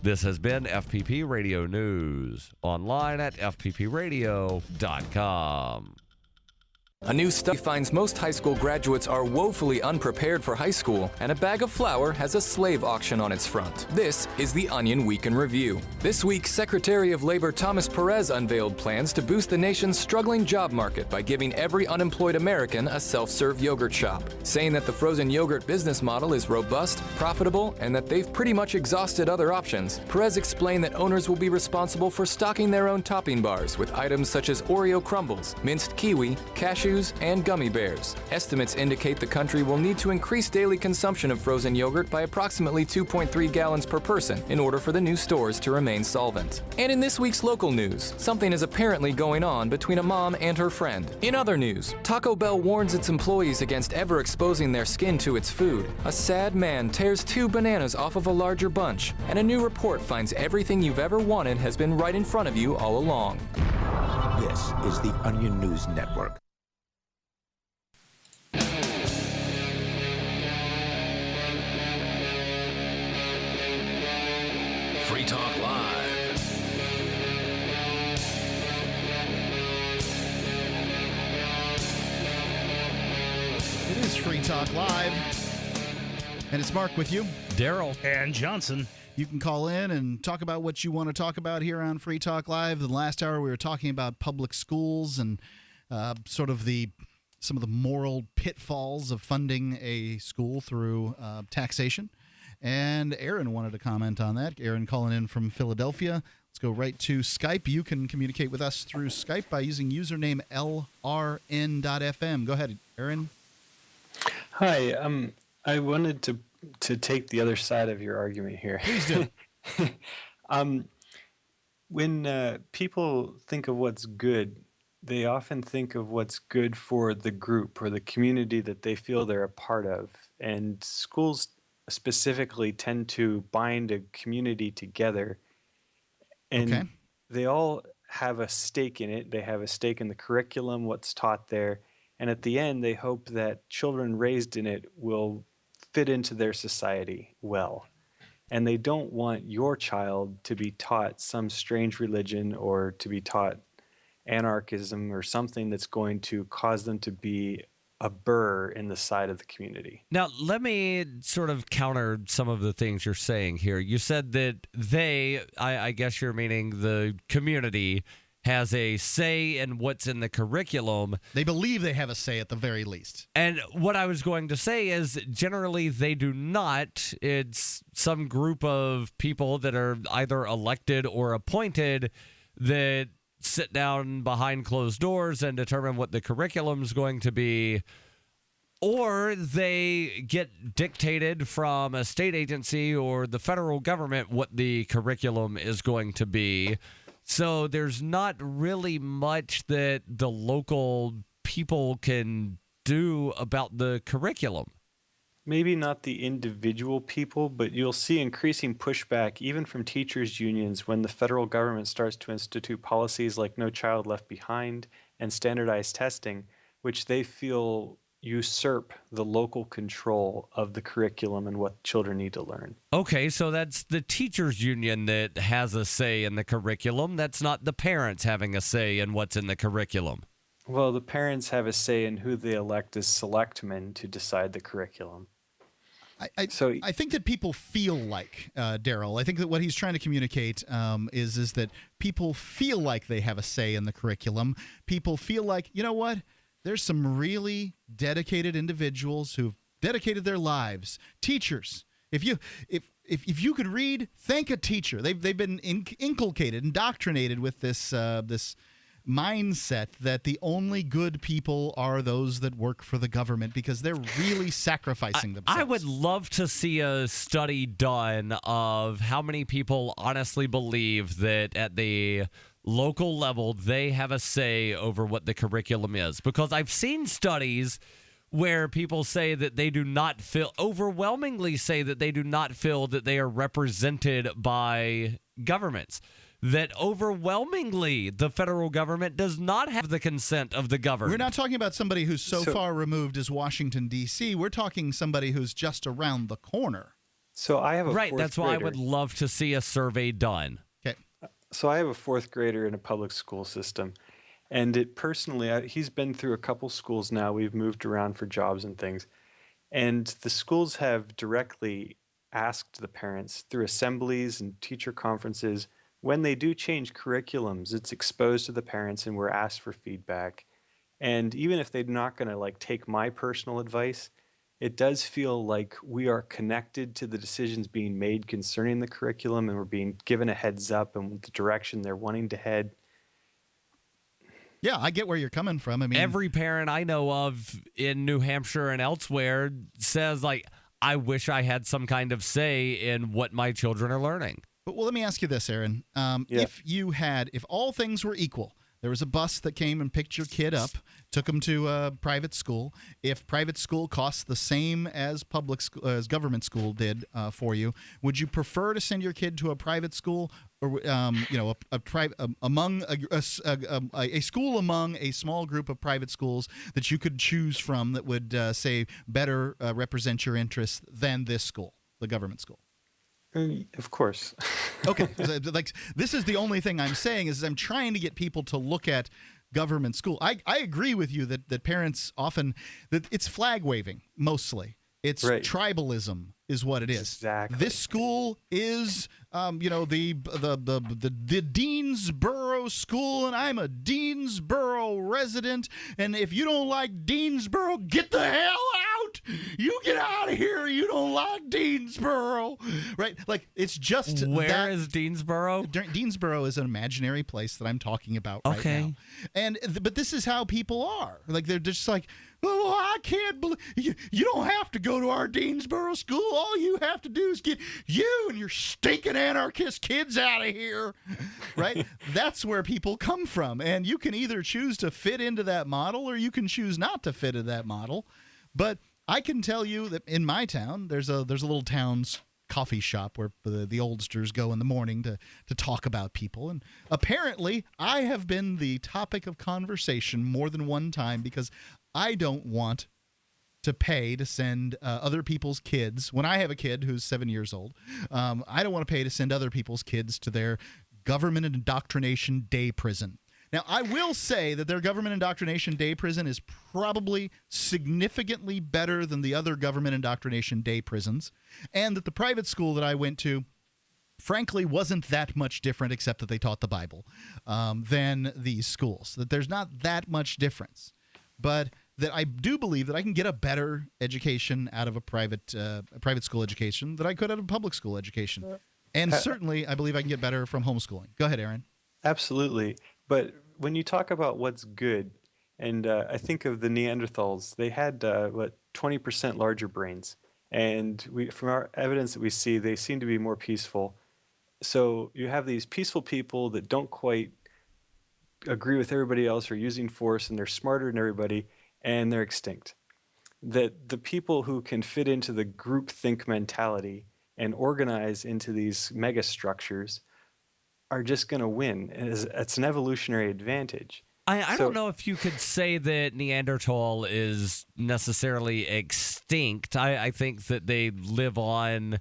This has been FPP Radio News, online at fppradio.com. A new study finds most high school graduates are woefully unprepared for high school, and a bag of flour has a slave auction on its front. This is the Onion Week in Review. This week, Secretary of Labor Thomas Perez unveiled plans to boost the nation's struggling job market by giving every unemployed American a self-serve yogurt shop, saying that the frozen yogurt business model is robust, profitable, and that they've pretty much exhausted other options. Perez explained that owners will be responsible for stocking their own topping bars with items such as Oreo crumbles, minced kiwi, cashews, and gummy bears. Estimates indicate the country will need to increase daily consumption of frozen yogurt by approximately 2.3 gallons per person in order for the new stores to remain solvent. And in this week's local news, something is apparently going on between a mom and her friend. In other news, Taco Bell warns its employees against ever exposing their skin to its food. A sad man tears 2 bananas off of a larger bunch, and a new report finds everything you've ever wanted has been right in front of you all along. This is the Onion News Network. Free Talk Live. It is Free Talk Live. And it's Mark with you. Darryl. And Johnson. You can call in and talk about what you want to talk about here on Free Talk Live. The last hour we were talking about public schools and sort of some of the moral pitfalls of funding a school through taxation. And Aaron wanted to comment on that. Aaron calling in from Philadelphia. Let's go right to Skype. You can communicate with us through Skype by using username LRN.FM. Go ahead, Aaron. Hi. I wanted to take the other side of your argument here. Please do. When people think of what's good, they often think of what's good for the group or the community that they feel they're a part of. And schools specifically tend to bind a community together. And they all have a stake in it. They have a stake in the curriculum, what's taught there. And at the end, they hope that children raised in it will fit into their society well. And they don't want your child to be taught some strange religion or to be taught anarchism or something that's going to cause them to be a burr in the side of the community. Now, let me sort of counter some of the things you're saying here. You said that I guess you're meaning the community, has a say in what's in the curriculum. They believe they have a say at the very least. And what I was going to say is generally they do not. It's some group of people that are either elected or appointed that sit down behind closed doors and determine what the curriculum is going to be, or they get dictated from a state agency or the federal government what the curriculum is going to be. So there's not really much that the local people can do about the curriculum. Maybe not the individual people, but you'll see increasing pushback even from teachers' unions when the federal government starts to institute policies like No Child Left Behind and standardized testing, which they feel usurp the local control of the curriculum and what children need to learn. Okay, so that's the teachers' union that has a say in the curriculum. That's not the parents having a say in what's in the curriculum. Well, the parents have a say in who they elect as selectmen to decide the curriculum. I think that people feel like, Darryl, I think that what he's trying to communicate is that people feel like they have a say in the curriculum. People feel like, you know what? There's some really dedicated individuals who've dedicated their lives. Teachers. If you could read, thank a teacher. They've been inculcated, indoctrinated with this mindset that the only good people are those that work for the government because they're really sacrificing themselves. I would love to see a study done of how many people honestly believe that at the local level they have a say over what the curriculum is, because I've seen studies where people say that they do not feel, overwhelmingly say that they do not feel that they are represented by governments. That overwhelmingly the federal government does not have the consent of the government. We're not talking about somebody who's so far removed as Washington, D.C. We're talking somebody who's just around the corner. So I have a right. That's why I would love to see a survey done. Okay. So I have a fourth grader in a public school system, And it personally, he's been through a couple schools now. We've moved around for jobs and things. And the schools have directly asked the parents through assemblies and teacher conferences, when they do change curriculums, it's exposed to the parents and we're asked for feedback. And even if they're not going to like take my personal advice, it does feel like we are connected to the decisions being made concerning the curriculum, and we're being given a heads up and the direction they're wanting to head. Yeah, I get where you're coming from. I mean, every parent I know of in New Hampshire and elsewhere says, like, I wish I had some kind of say in what my children are learning. But well, let me ask you this, Aaron. If all things were equal, there was a bus that came and picked your kid up, took him to a private school. If private school costs the same as as government school did for you, would you prefer to send your kid to a private school, or a school among a small group of private schools that you could choose from that would say better represent your interests than this school, the government school? Of course. Okay, like this is the only thing I'm saying is I'm trying to get people to look at government school. I agree with you that parents often that it's flag waving mostly. It's tribalism is what it is. Exactly. This school is the Deansboro school, and I'm a Deansboro resident, and if you don't like Deansboro, get the hell out. You get out of here. You don't like Deansboro. Right? Like, it's just Where is Deansboro? Deansboro is an imaginary place that I'm talking about right now. But this is how people are. Like, they're just like, oh, I can't believe you don't have to go to our Deansboro school. All you have to do is get you and your stinking anarchist kids out of here. Right? That's where people come from. And you can either choose to fit into that model or you can choose not to fit into that model. But I can tell you that in my town, there's a little town's coffee shop where the oldsters go in the morning to talk about people. And apparently, I have been the topic of conversation more than one time because I don't want to pay to send other people's kids. When I have a kid who's 7 years old, I don't want to pay to send other people's kids to their government indoctrination day prison. Now, I will say that their government indoctrination day prison is probably significantly better than the other government indoctrination day prisons, and that the private school that I went to, frankly, wasn't that much different, except that they taught the Bible, than these schools. That there's not that much difference. But that I do believe that I can get a better education out of a private school education than I could out of a public school education. And certainly, I believe I can get better from homeschooling. Go ahead, Aaron. Absolutely. But when you talk about what's good, and I think of the Neanderthals, they had, 20% larger brains. And from our evidence that we see, they seem to be more peaceful. So you have these peaceful people that don't quite agree with everybody else or using force, and they're smarter than everybody, and they're extinct. That the people who can fit into the groupthink mentality and organize into these mega structures are just going to win. It's an evolutionary advantage. I don't know if you could say that Neanderthal is necessarily extinct. I think that they live on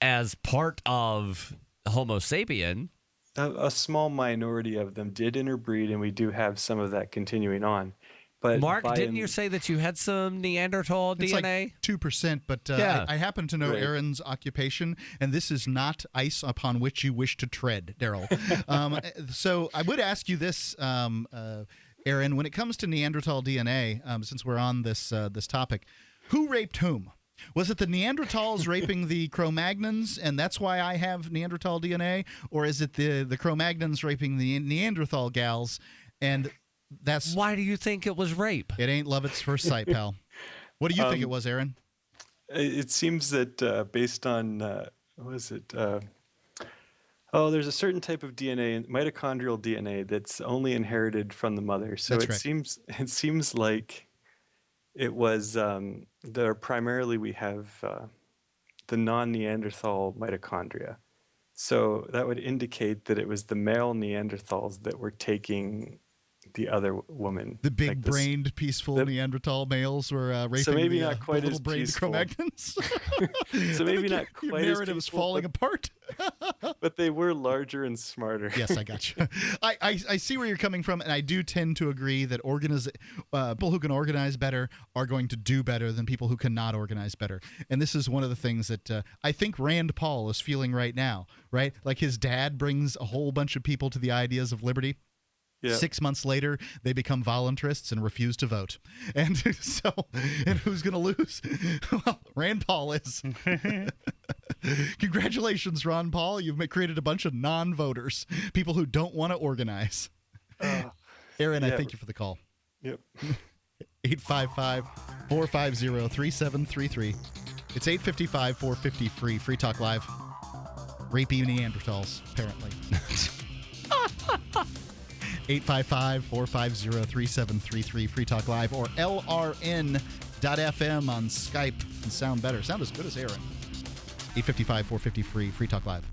as part of Homo sapien. A small minority of them did interbreed, and we do have some of that continuing on. But Mark, didn't you say that you had some Neanderthal it's DNA? Like 2%, but yeah. I happen to know Aaron's occupation, and this is not ice upon which you wish to tread, Darryl. So I would ask you this, Aaron, when it comes to Neanderthal DNA, since we're on this topic, who raped whom? Was it the Neanderthals raping the Cro-Magnons, and that's why I have Neanderthal DNA? Or is it the Cro-Magnons raping the Neanderthal gals, and that's... Why do you think it was rape? It ain't love at first sight, pal. What do you think it was, Aaron? It seems that based on, there's a certain type of DNA, mitochondrial DNA, that's only inherited from the mother. So it seems like it was, primarily we have the non-Neanderthal mitochondria. So that would indicate that it was the male Neanderthals that were taking the other woman. The big-brained, peaceful Neanderthal males were raping so maybe the, not quite the little-brained as peaceful. Cro-Magnons. So maybe not Your quite as narrative is peaceful, falling apart. But they were larger and smarter. Yes, I got you. I see where you're coming from, and I do tend to agree that people who can organize better are going to do better than people who cannot organize better. And this is one of the things that I think Rand Paul is feeling right now, right? Like his dad brings a whole bunch of people to the ideas of liberty. Yeah. 6 months later, they become voluntarists and refuse to vote. And so, and who's going to lose? Well, Rand Paul is. Congratulations, Ron Paul. You've created a bunch of non-voters, people who don't want to organize. Aaron, I thank you for the call. Yep. 855-450-3733. It's 855-450-FREE. Free Talk Live. Rapey Neanderthals, apparently. 855-450-3733. Free Talk Live or LRN.FM on Skype and sound better. Sound as good as Aaron. 855-450-FREE. Free Talk Live.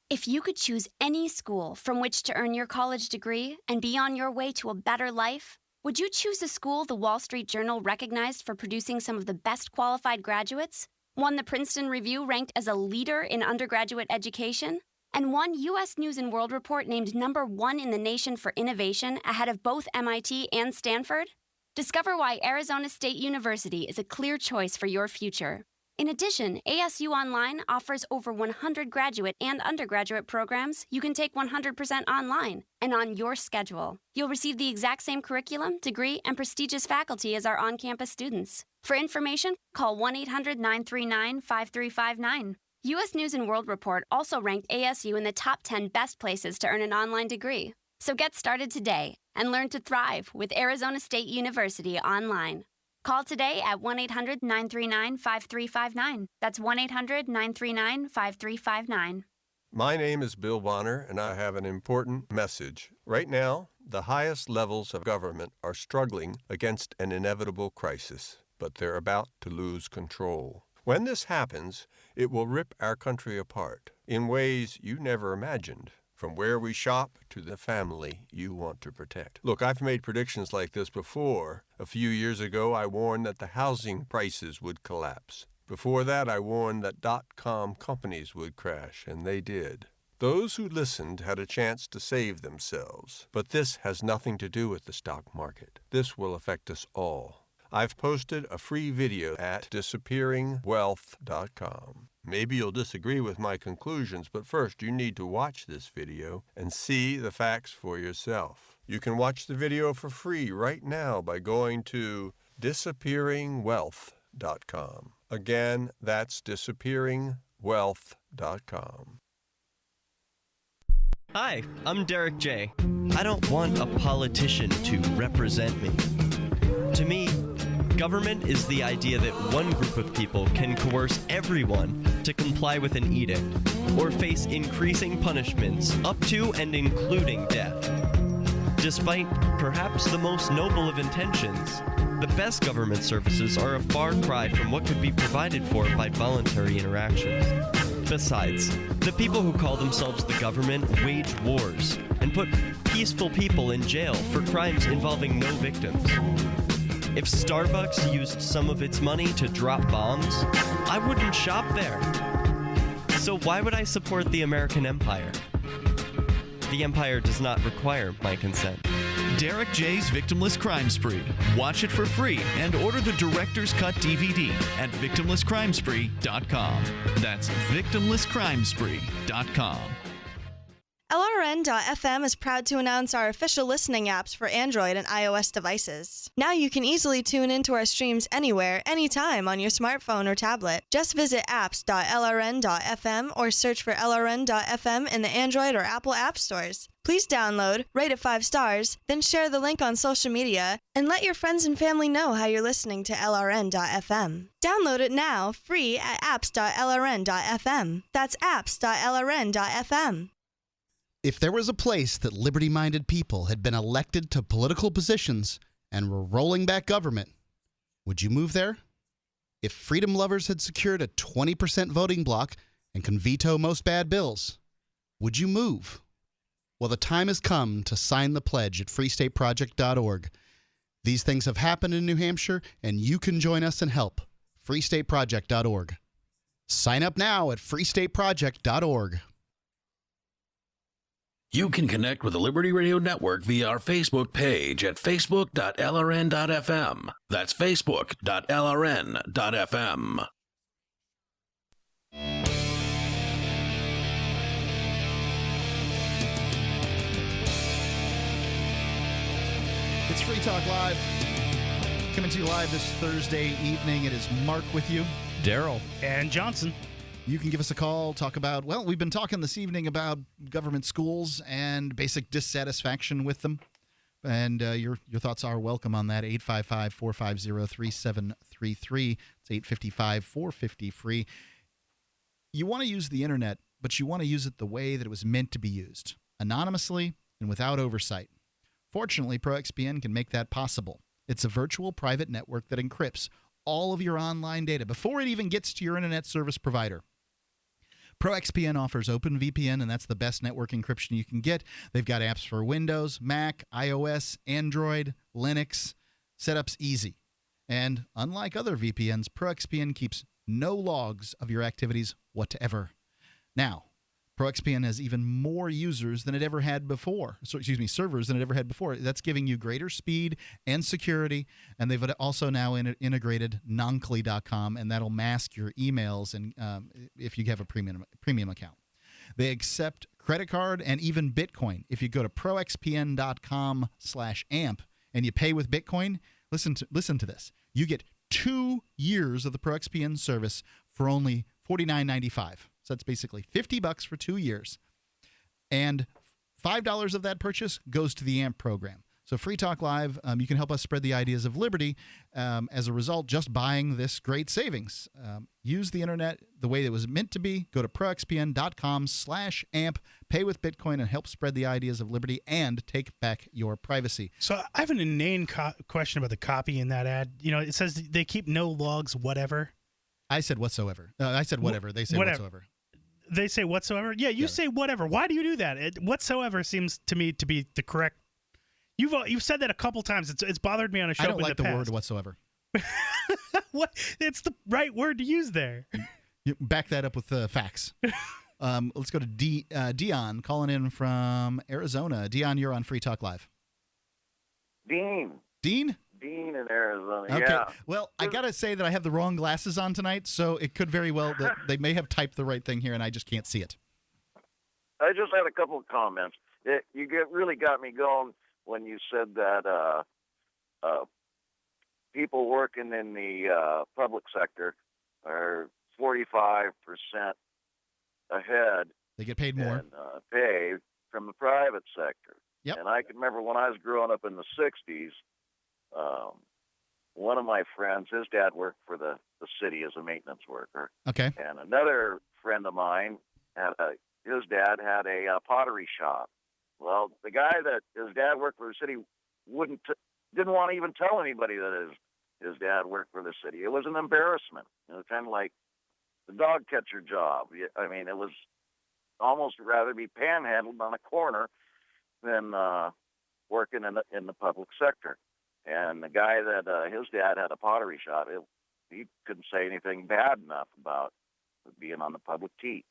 If you could choose any school from which to earn your college degree and be on your way to a better life, would you choose a school the Wall Street Journal recognized for producing some of the best qualified graduates? One the Princeton Review ranked as a leader in undergraduate education? And one U.S. News & World Report named #1 in the nation for innovation ahead of both MIT and Stanford? Discover why Arizona State University is a clear choice for your future. In addition, ASU Online offers over 100 graduate and undergraduate programs you can take 100% online and on your schedule. You'll receive the exact same curriculum, degree, and prestigious faculty as our on-campus students. For information, call 1-800-939-5359. U.S. News & World Report also ranked ASU in the top 10 best places to earn an online degree. So get started today and learn to thrive with Arizona State University Online. Call today at 1-800-939-5359. That's 1-800-939-5359. My name is Bill Bonner, and I have an important message. Right now, the highest levels of government are struggling against an inevitable crisis, but they're about to lose control. When this happens, it will rip our country apart in ways you never imagined. From where we shop to the family you want to protect. Look, I've made predictions like this before. A few years ago, I warned that the housing prices would collapse. Before that, I warned that .com companies would crash, and they did. Those who listened had a chance to save themselves. But this has nothing to do with the stock market. This will affect us all. I've posted a free video at disappearingwealth.com. Maybe you'll disagree with my conclusions, but first you need to watch this video and see the facts for yourself. You can watch the video for free right now by going to disappearingwealth.com. Again, that's disappearingwealth.com. Hi, I'm Derek J. I don't want a politician to represent me. To me, government is the idea that one group of people can coerce everyone to comply with an edict or face increasing punishments up to and including death. Despite perhaps the most noble of intentions, the best government services are a far cry from what could be provided for by voluntary interactions. Besides, the people who call themselves the government wage wars and put peaceful people in jail for crimes involving no victims. If Starbucks used some of its money to drop bombs, I wouldn't shop there. So why would I support the American empire? The empire does not require my consent. Derek J's Victimless Crime Spree. Watch it for free and order the Director's Cut DVD at victimlesscrimespree.com. That's victimlesscrimespree.com. LRN.FM is proud to announce our official listening apps for Android and iOS devices. Now you can easily tune into our streams anywhere, anytime on your smartphone or tablet. Just visit apps.lrn.fm or search for LRN.FM in the Android or Apple app stores. Please download, rate it 5 stars, then share the link on social media, and let your friends and family know how you're listening to LRN.FM. Download it now, free at apps.lrn.fm. That's apps.lrn.fm. If there was a place that liberty-minded people had been elected to political positions and were rolling back government, would you move there? If freedom lovers had secured a 20% voting bloc and can veto most bad bills. Would you move? Well, the time has come to sign the pledge at freestateproject.org. These things have happened in New Hampshire, and you can join us and help. freestateproject.org. Sign up now at freestateproject.org. You can connect with the Liberty Radio Network via our Facebook page at facebook.lrn.fm. That's facebook.lrn.fm. It's Free Talk Live. Coming to you live this Thursday evening. It is Mark with you. Darryl. And Johnson. You can give us a call, talk about, well, we've been talking this evening about government schools and basic dissatisfaction with them. And your thoughts are welcome on that. 855-450-3733. It's 855-450-FREE. You want to use the internet, but you want to use it the way that it was meant to be used, anonymously and without oversight. Fortunately, ProXPN can make that possible. It's a virtual private network that encrypts all of your online data before it even gets to your internet service provider. ProXPN offers OpenVPN, and that's the best network encryption you can get. They've got apps for Windows, Mac, iOS, Android, Linux. Setup's easy. And unlike other VPNs, ProXPN keeps no logs of your activities whatever. Now, ProXPN has even more users than it ever had before. Servers than it ever had before. That's giving you greater speed and security. And they've also now integrated noncli.com, and that'll mask your emails and if you have a premium account. They accept credit card and even Bitcoin. If you go to proxpn.com/amp and you pay with Bitcoin, listen to this. You get 2 years of the ProXPN service for only $49.95. So that's basically $50 for 2 years. And $5 of that purchase goes to the AMP program. So Free Talk Live, you can help us spread the ideas of liberty as a result just buying this great savings. Use the internet the way it was meant to be. Go to proxpn.com/amp, pay with Bitcoin, and help spread the ideas of liberty and take back your privacy. So I have an inane question about the copy in that ad. You know, it says they keep no logs, whatever. I said whatsoever. I said whatever. They say whatsoever. They say whatsoever? Yeah, you say whatever. Why do you do that? Whatsoever seems to me to be the correct. You've said that a couple times. It's bothered me on a show. I don't in like the word whatsoever. What? It's the right word to use there. You back that up with facts. Let's go to Dion calling in from Arizona. Dion, you're on Free Talk Live. Dean in Arizona. Okay. Yeah. Well, I got to say that I have the wrong glasses on tonight, so it could very well that they may have typed the right thing here, and I just can't see it. I just had a couple of comments. Really got me going when you said that people working in the public sector are 45% ahead. They get paid more. In pay from the private sector. Yep. And I can remember when I was growing up in the 60s, one of my friends, his dad worked for the city as a maintenance worker. Okay. And another friend of mine, his dad had a pottery shop. Well, the guy that his dad worked for the city didn't want to even tell anybody that his dad worked for the city. It was an embarrassment. It was kind of like the dog catcher job. I mean, it was almost rather be panhandled on a corner than working in the public sector. And the guy that his dad had a pottery shop, he couldn't say anything bad enough about being on the public tee.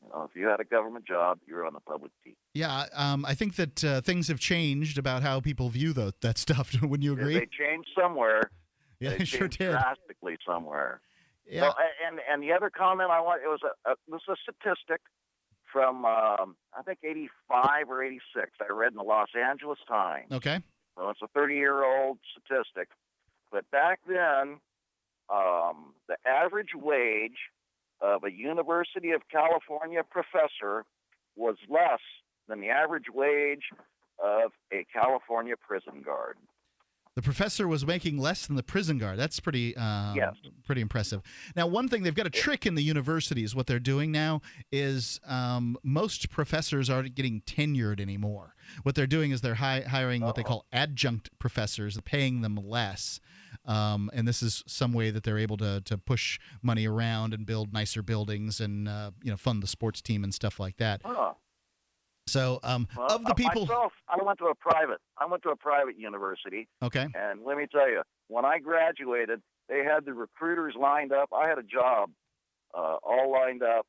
You know, if you had a government job, you were on the public tee. Yeah, I think that things have changed about how people view that stuff. Wouldn't you agree? They changed somewhere. Yeah, they sure changed did. Drastically somewhere. Yeah. So, and the other comment I want, it was a statistic from I think 85 or 86. I read in the Los Angeles Times. Okay. So it's a 30-year-old statistic. But back then, the average wage of a University of California professor was less than the average wage of a California prison guard. The professor was making less than the prison guard. That's pretty pretty impressive. Now, one thing, they've got a trick in the universities. What they're doing now is most professors aren't getting tenured anymore. What they're doing is they're hiring what they call adjunct professors, paying them less. And this is some way that they're able to push money around and build nicer buildings and fund the sports team and stuff like that. Huh. So of the people, myself, I went to a private university. Okay. And let me tell you, when I graduated, they had the recruiters lined up. I had a job all lined up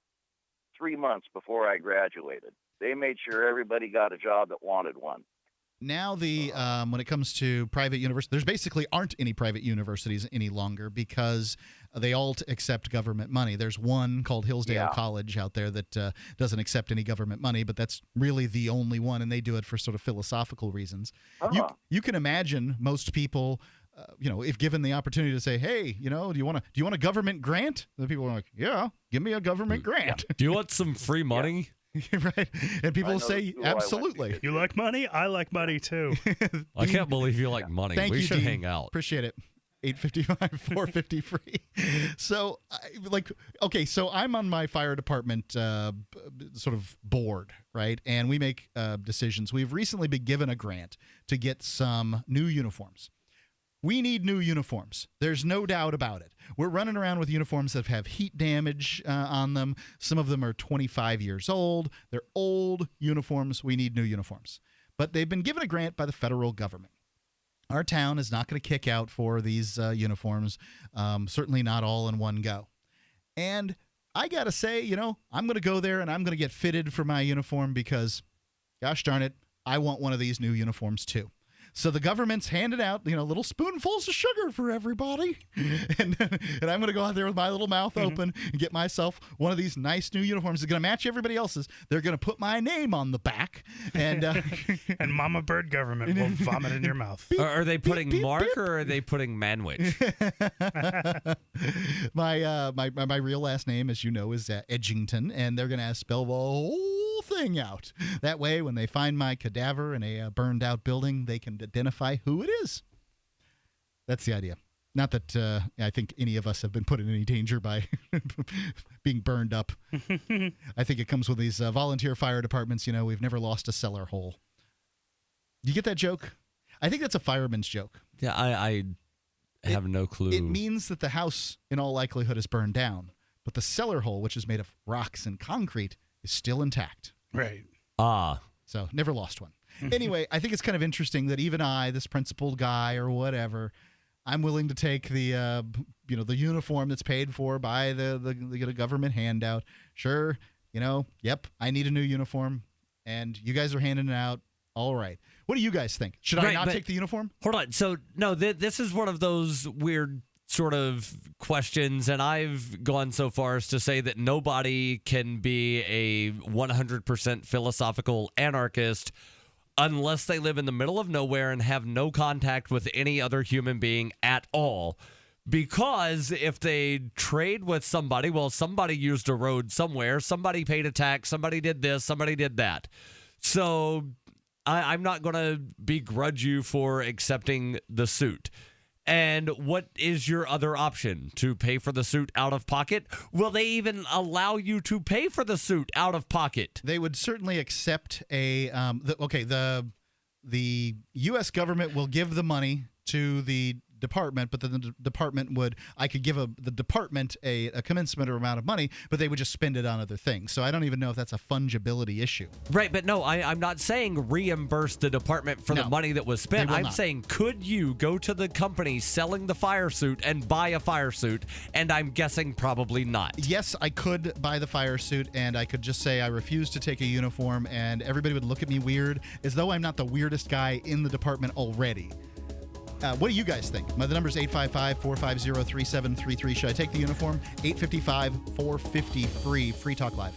3 months before I graduated. They made sure everybody got a job that wanted one. Now when it comes to private universities, there's basically aren't any private universities any longer because they all accept government money. There's one called Hillsdale College out there that doesn't accept any government money, but that's really the only one, and they do it for sort of philosophical reasons. You can imagine most people, if given the opportunity to say, hey, do you want a government grant? The people are like, yeah, give me a government grant. Do you want some free money? Right, and people say absolutely. You like money? I like money too. I can't believe you like money. Thank we you, should Dean. hang out. Appreciate it. 855 450 free. So, so I'm on my fire department sort of board, right? And we make decisions. We've recently been given a grant to get some new uniforms. We need new uniforms. There's no doubt about it. We're running around with uniforms that have heat damage on them. Some of them are 25 years old. They're old uniforms. We need new uniforms. But they've been given a grant by the federal government. Our town is not going to kick out for these uniforms, certainly not all in one go. And I got to say, I'm going to go there and I'm going to get fitted for my uniform because, gosh darn it, I want one of these new uniforms too. So the government's handed out, little spoonfuls of sugar for everybody. And I'm going to go out there with my little mouth open and get myself one of these nice new uniforms. It's going to match everybody else's. They're going to put my name on the back. And and Mama Bird government will vomit in your mouth. Are they putting Mark or are they putting Manwich? My real last name, as you know, is Edgington. And they're going to spell the whole thing out. That way, when they find my cadaver in a burned out building, they can identify who it is. That's the idea. Not that I think any of us have been put in any danger by being burned up. I think it comes with these volunteer fire departments. We've never lost a cellar hole. You get that joke? I think that's a fireman's joke. Yeah, I have no clue. It means that the house, in all likelihood, is burned down, but the cellar hole, which is made of rocks and concrete, is still intact. Right. So never lost one. Anyway, I think it's kind of interesting that even I, this principled guy or whatever, I'm willing to take the the uniform that's paid for by the government handout. Sure, yep, I need a new uniform, and you guys are handing it out. All right. What do you guys think? Should I not take the uniform? Hold on. So no, this is one of those weird sort of questions, and I've gone so far as to say that nobody can be a 100% philosophical anarchist unless they live in the middle of nowhere and have no contact with any other human being at all. Because if they trade with somebody, well, somebody used a road somewhere, somebody paid a tax, somebody did this, somebody did that. So I'm not going to begrudge you for accepting the suit. And what is your other option? To pay for the suit out of pocket? Will they even allow you to pay for the suit out of pocket? They would certainly accept the U.S. government will give the money to the department, but then the department I could give the department a commensurate amount of money, but they would just spend it on other things. So I don't even know if that's a fungibility issue. Right, but no, I'm not saying reimburse the department for the money that was spent. I'm saying, could you go to the company selling the fire suit and buy a fire suit? And I'm guessing probably not. Yes, I could buy the fire suit, and I could just say I refuse to take a uniform, and everybody would look at me weird, as though I'm not the weirdest guy in the department already. What do you guys think? The number's 855-450-3733. Should I take the uniform? 855-450-FREE. Free Talk Live.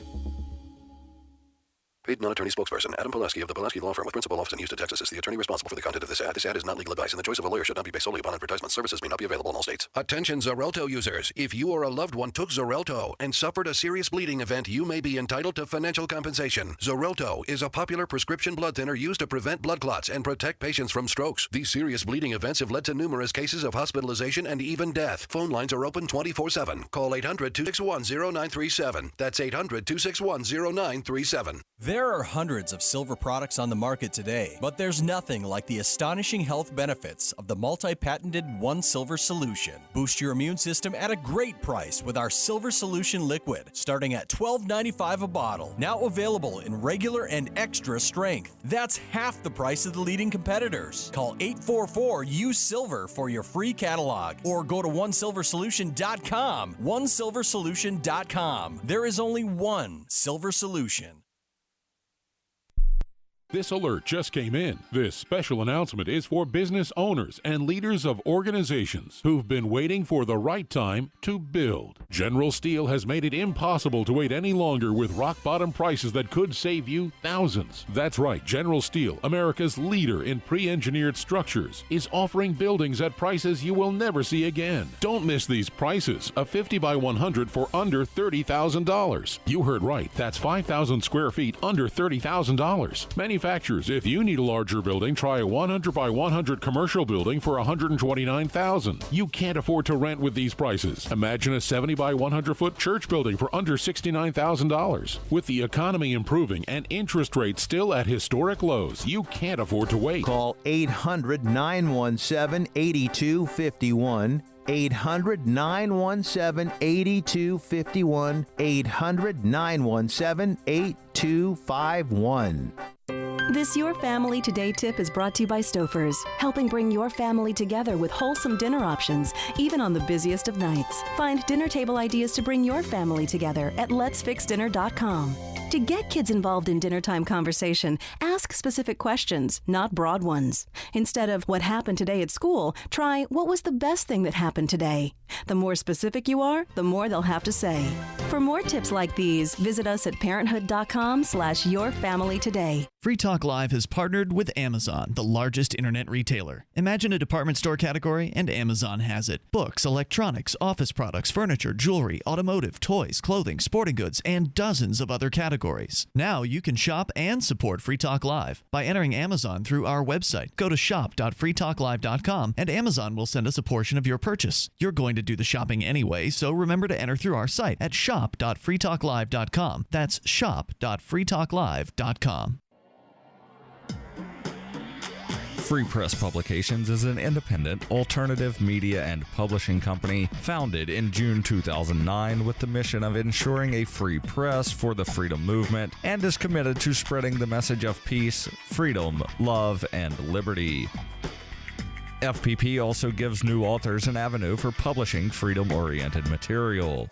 Paid non-attorney spokesperson Adam Pulaski of the Pulaski Law Firm with principal office in Houston, Texas is the attorney responsible for the content of this ad. This ad is not legal advice, and the choice of a lawyer should not be based solely upon advertisement. Services may not be available in all states. Attention Xarelto users. If you or a loved one took Xarelto and suffered a serious bleeding event, you may be entitled to financial compensation. Xarelto is a popular prescription blood thinner used to prevent blood clots and protect patients from strokes. These serious bleeding events have led to numerous cases of hospitalization and even death. Phone lines are open 24/7. Call 800-261-0937. That's 800-261-0937. There are hundreds of silver products on the market today, but there's nothing like the astonishing health benefits of the multi-patented One Silver Solution. Boost your immune system at a great price with our Silver Solution Liquid, starting at $12.95 a bottle. Now available in regular and extra strength. That's half the price of the leading competitors. Call 844-USILVER for your free catalog, or go to onesilversolution.com. onesilversolution.com. There is only one Silver Solution. This alert just came in. This special announcement is for business owners and leaders of organizations who've been waiting for the right time to build. General Steel has made it impossible to wait any longer with rock-bottom prices that could save you thousands. That's right, General Steel, America's leader in pre-engineered structures, is offering buildings at prices you will never see again. Don't miss these prices. A 50 by 100 for under $30,000. You heard right. That's 5,000 square feet under $30,000. Manufacturers, if you need a larger building, try a 100 by 100 commercial building for $129,000. You can't afford to rent with these prices. Imagine a 70 by 100 foot church building for under $69,000. With the economy improving and interest rates still at historic lows, you can't afford to wait. Call 800-917-8251. 800-917-8251. 800-917-8251. This Your Family Today tip is brought to you by Stouffer's, helping bring your family together with wholesome dinner options, even on the busiest of nights. Find dinner table ideas to bring your family together at letsfixdinner.com. To get kids involved in dinnertime conversation, ask specific questions, not broad ones. Instead of what happened today at school, try what was the best thing that happened today. The more specific you are, the more they'll have to say. For more tips like these, visit us at parenthood.com/yourfamilytoday. Free Talk Live has partnered with Amazon, the largest internet retailer. Imagine a department store category, and Amazon has it. Books, electronics, office products, furniture, jewelry, automotive, toys, clothing, sporting goods, and dozens of other categories. Now you can shop and support Free Talk Live by entering Amazon through our website. Go to shop.freetalklive.com, and Amazon will send us a portion of your purchase. You're going to do the shopping anyway, so remember to enter through our site at shop.freetalklive.com. That's shop.freetalklive.com. Free Press Publications is an independent, alternative media and publishing company founded in June 2009 with the mission of ensuring a free press for the freedom movement, and is committed to spreading the message of peace, freedom, love, and liberty. FPP also gives new authors an avenue for publishing freedom-oriented material.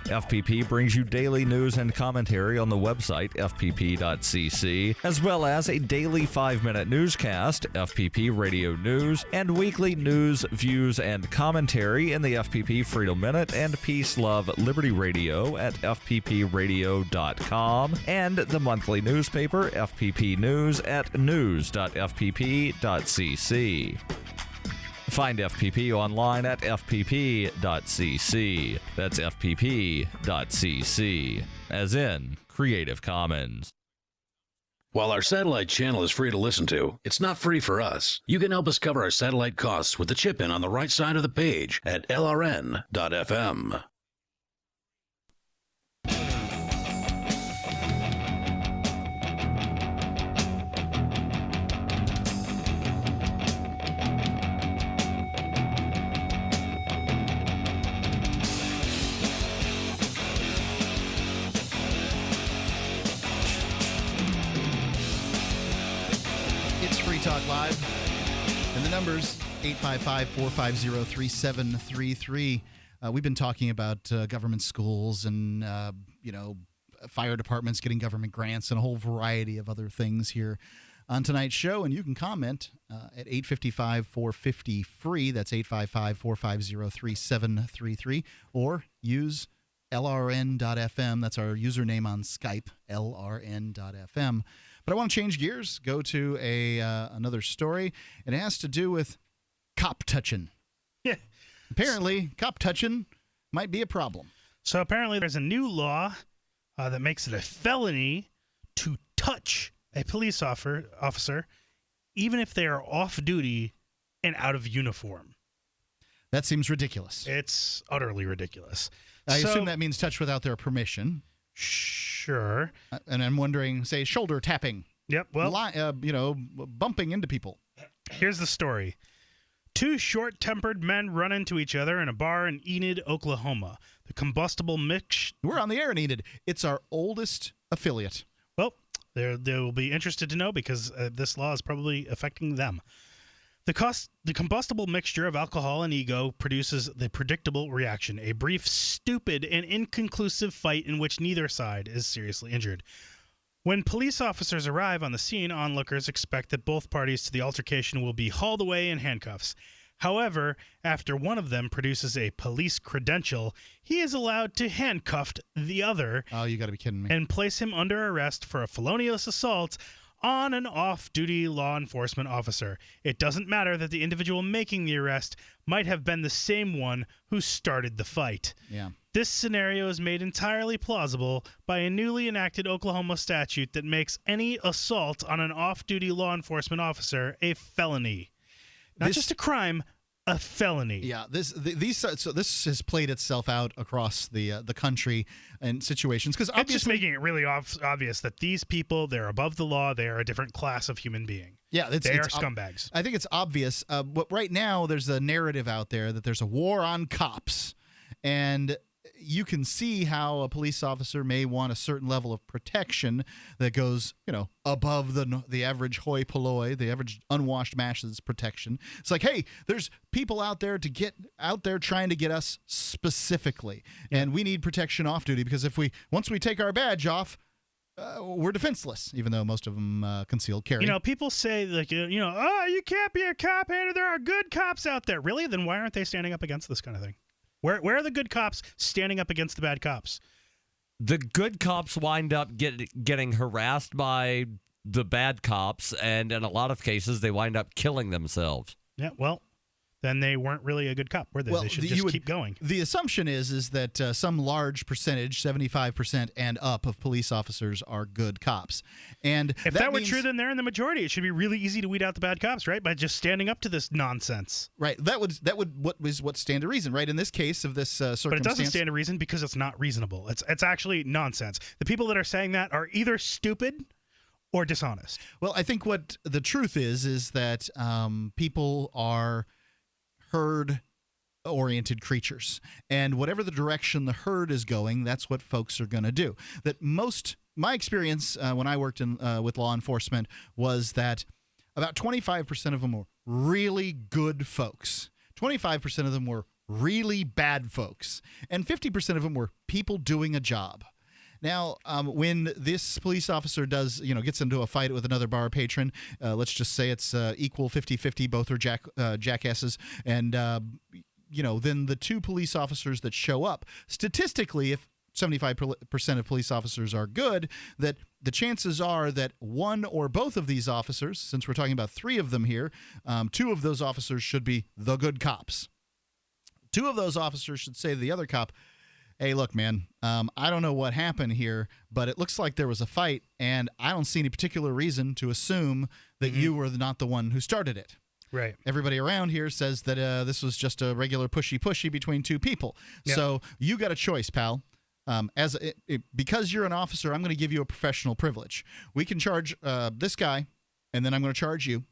FPP brings you daily news and commentary on the website fpp.cc, as well as a daily 5-minute newscast, FPP Radio News, and weekly news, views, and commentary in the FPP Freedom Minute and Peace, Love, Liberty Radio at fppradio.com, and the monthly newspaper FPP News at news.fpp.cc. Find FPP online at fpp.cc. That's fpp.cc, as in Creative Commons. While our satellite channel is free to listen to, it's not free for us. You can help us cover our satellite costs with the chip-in on the right side of the page at lrn.fm. Talk Live, and the numbers 855-450-3733. We've been talking about government schools and fire departments getting government grants and a whole variety of other things here on tonight's show, and you can comment at 855-450-FREE. That's 855-450-3733, or use LRN.FM. That's our username on Skype, LRN.FM. But I want to change gears, go to another story. It has to do with cop touching. Yeah. Apparently, cop touching might be a problem. So apparently there's a new law that makes it a felony to touch a police officer, even if they are off duty and out of uniform. That seems ridiculous. It's utterly ridiculous. I assume that means touch without their permission. Shh. Sure. And I'm wondering, say, shoulder tapping. Yep. Well, bumping into people. Here's the story. 2 short-tempered men run into each other in a bar in Enid, Oklahoma. The combustible mix... We're on the air in Enid. It's our oldest affiliate. Well, they will be interested to know because this law is probably affecting them. The combustible mixture of alcohol and ego produces the predictable reaction, a brief, stupid, and inconclusive fight in which neither side is seriously injured. When police officers arrive on the scene, onlookers expect that both parties to the altercation will be hauled away in handcuffs. However, after one of them produces a police credential, he is allowed to handcuff the other. Oh, you got to be kidding me. And place him under arrest for a felonious assault on an off-duty law enforcement officer. It doesn't matter that the individual making the arrest might have been the same one who started the fight. Yeah. This scenario is made entirely plausible by a newly enacted Oklahoma statute that makes any assault on an off-duty law enforcement officer a felony. Not just a crime, a felony. Yeah, this has played itself out across the country in situations because it's just making it really obvious that these people, they're above the law. They are a different class of human being. Yeah, they are scumbags. I think it's obvious. But right now, there's a narrative out there that there's a war on cops, and you can see how a police officer may want a certain level of protection that goes, above the average hoi polloi, the average unwashed masses protection. It's like, hey, there's people out there trying to get us specifically, and we need protection off duty because once we take our badge off, we're defenseless, even though most of them concealed carry. People say oh, you can't be a cop, and there are good cops out there. Really? Then why aren't they standing up against this kind of thing? Where are the good cops standing up against the bad cops? The good cops wind up getting harassed by the bad cops, and in a lot of cases, they wind up killing themselves. Yeah, well, then they weren't really a good cop, were they? They should just keep going. The assumption is that some large percentage, 75% and up, of police officers are good cops. And if that were true, then they're in the majority. It should be really easy to weed out the bad cops, right? By just standing up to this nonsense. Right. That would what stand to reason, right? In this case of this circumstance. But it doesn't stand to reason because it's not reasonable. It's actually nonsense. The people that are saying that are either stupid or dishonest. Well, I think what the truth is that people are herd-oriented creatures, and whatever the direction the herd is going, that's what folks are going to do. My experience when I worked with law enforcement was that about 25% of them were really good folks, 25% of them were really bad folks, and 50% of them were people doing a job. Now, when this police officer gets into a fight with another bar patron, let's just say it's equal 50-50, both are jackasses, and then the 2 police officers that show up, statistically, if 75% of police officers are good, that the chances are that one or both of these officers, since we're talking about 3 of them here, 2 of those officers should be the good cops. 2 of those officers should say to the other cop, hey, look, man, I don't know what happened here, but it looks like there was a fight, and I don't see any particular reason to assume that you were not the one who started it. Right. Everybody around here says that this was just a regular pushy between 2 people. Yep. So you got a choice, pal. Because you're an officer, I'm going to give you a professional privilege. We can charge this guy, and then I'm going to charge you.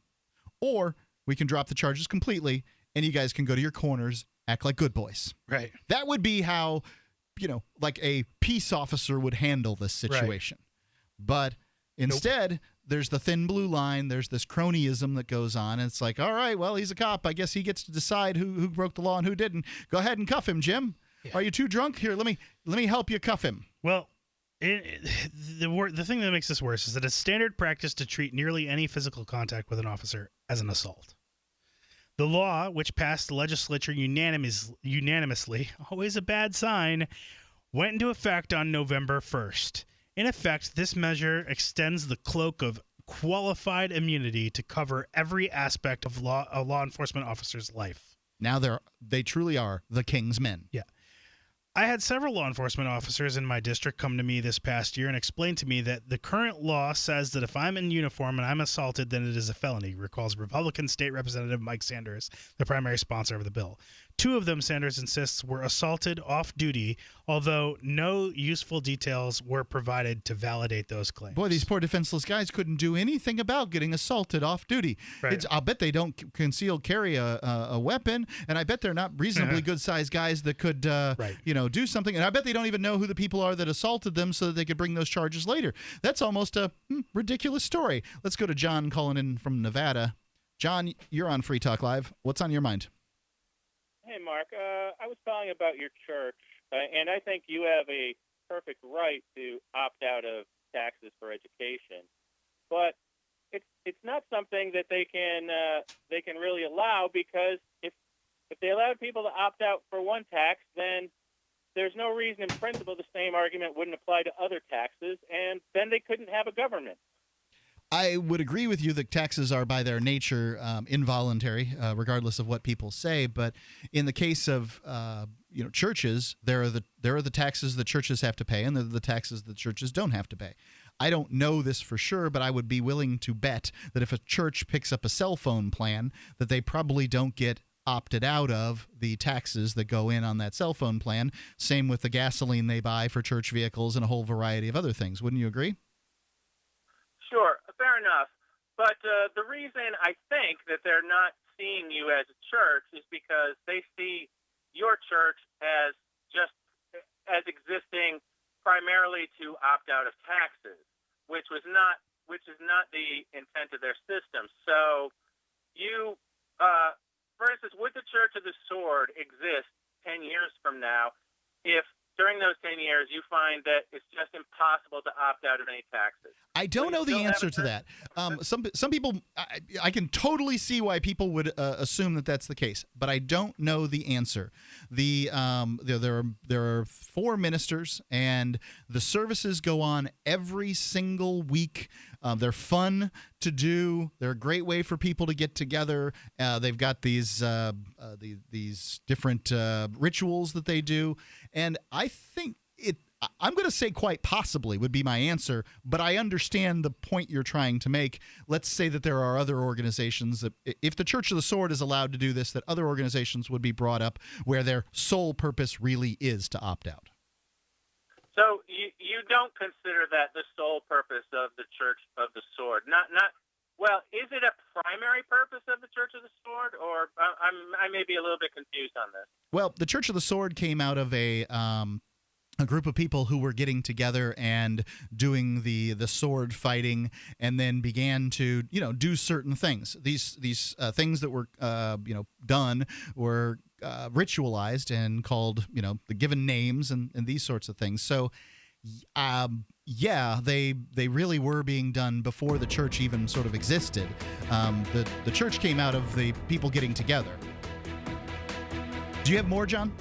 Or we can drop the charges completely, and you guys can go to your corners, act like good boys. Right. That would be how like a peace officer would handle this situation. Right. But instead, there's the thin blue line. There's this cronyism that goes on. And it's like, all right, well, he's a cop. I guess he gets to decide who broke the law and who didn't. Go ahead and cuff him, Jim. Yeah. Are you too drunk? Here, let me help you cuff him. Well, the thing that makes this worse is that it's standard practice to treat nearly any physical contact with an officer as an assault. The law, which passed the legislature unanimously, always a bad sign, went into effect on November 1st. In effect, this measure extends the cloak of qualified immunity to cover every aspect of a law enforcement officer's life. Now they truly are the king's men. Yeah. I had several law enforcement officers in my district come to me this past year and explain to me that the current law says that if I'm in uniform and I'm assaulted, then it is a felony, recalls Republican State Representative Mike Sanders, the primary sponsor of the bill. 2 of them, Sanders insists, were assaulted off-duty, although no useful details were provided to validate those claims. Boy, these poor defenseless guys couldn't do anything about getting assaulted off-duty. Right. I'll bet they don't concealed carry a weapon, and I bet they're not reasonably good-sized guys that could, do something. And I bet they don't even know who the people are that assaulted them so that they could bring those charges later. That's almost a ridiculous story. Let's go to John calling in from Nevada. John, you're on Free Talk Live. What's on your mind? Hey, Mark. I was calling about your church, and I think you have a perfect right to opt out of taxes for education. But it's not something that they can really allow, because if they allowed people to opt out for one tax, then there's no reason in principle the same argument wouldn't apply to other taxes, and then they couldn't have a government. I would agree with you that taxes are by their nature involuntary, regardless of what people say. But in the case of churches, there are the taxes the churches have to pay, and there are the taxes the churches don't have to pay. I don't know this for sure, but I would be willing to bet that if a church picks up a cell phone plan, that they probably don't get opted out of the taxes that go in on that cell phone plan. Same with the gasoline they buy for church vehicles and a whole variety of other things. Wouldn't you agree? Sure, fair enough. But the reason I think that they're not seeing you as a church is because they see your church as just as existing primarily to opt out of taxes, which is not the intent of their system. So you, for instance, would the Church of the Sword exist 10 years from now if during those 10 years you find that it's just impossible to opt out of any taxes? I don't know the answer to that. Some people, I can totally see why people would assume that that's the case, but I don't know the answer. There are 4 ministers, and the services go on every single week. They're fun to do. They're a great way for people to get together. They've got these different rituals that they do, and I think I'm going to say quite possibly would be my answer, but I understand the point you're trying to make. Let's say that there are other organizations that, if the Church of the Sword is allowed to do this, that other organizations would be brought up where their sole purpose really is to opt out. So you don't consider that the sole purpose of the Church of the Sword? Well, is it a primary purpose of the Church of the Sword, or I may be a little bit confused on this? Well, the Church of the Sword came out of a group of people who were getting together and doing the sword fighting, and then began to do certain things. These things that were done were ritualized and called the given names and these sorts of things. So they really were being done before the church even sort of existed. The church came out of the people getting together. Do you have more, John?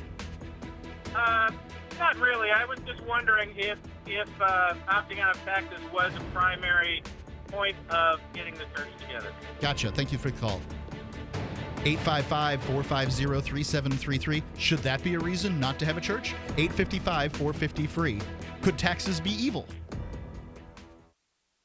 Not really. I was just wondering if opting out of taxes was a primary point of getting the church together. Gotcha. Thank you for the call. 855-450-3733. Should that be a reason not to have a church? 855-450-FREE. Could taxes be evil?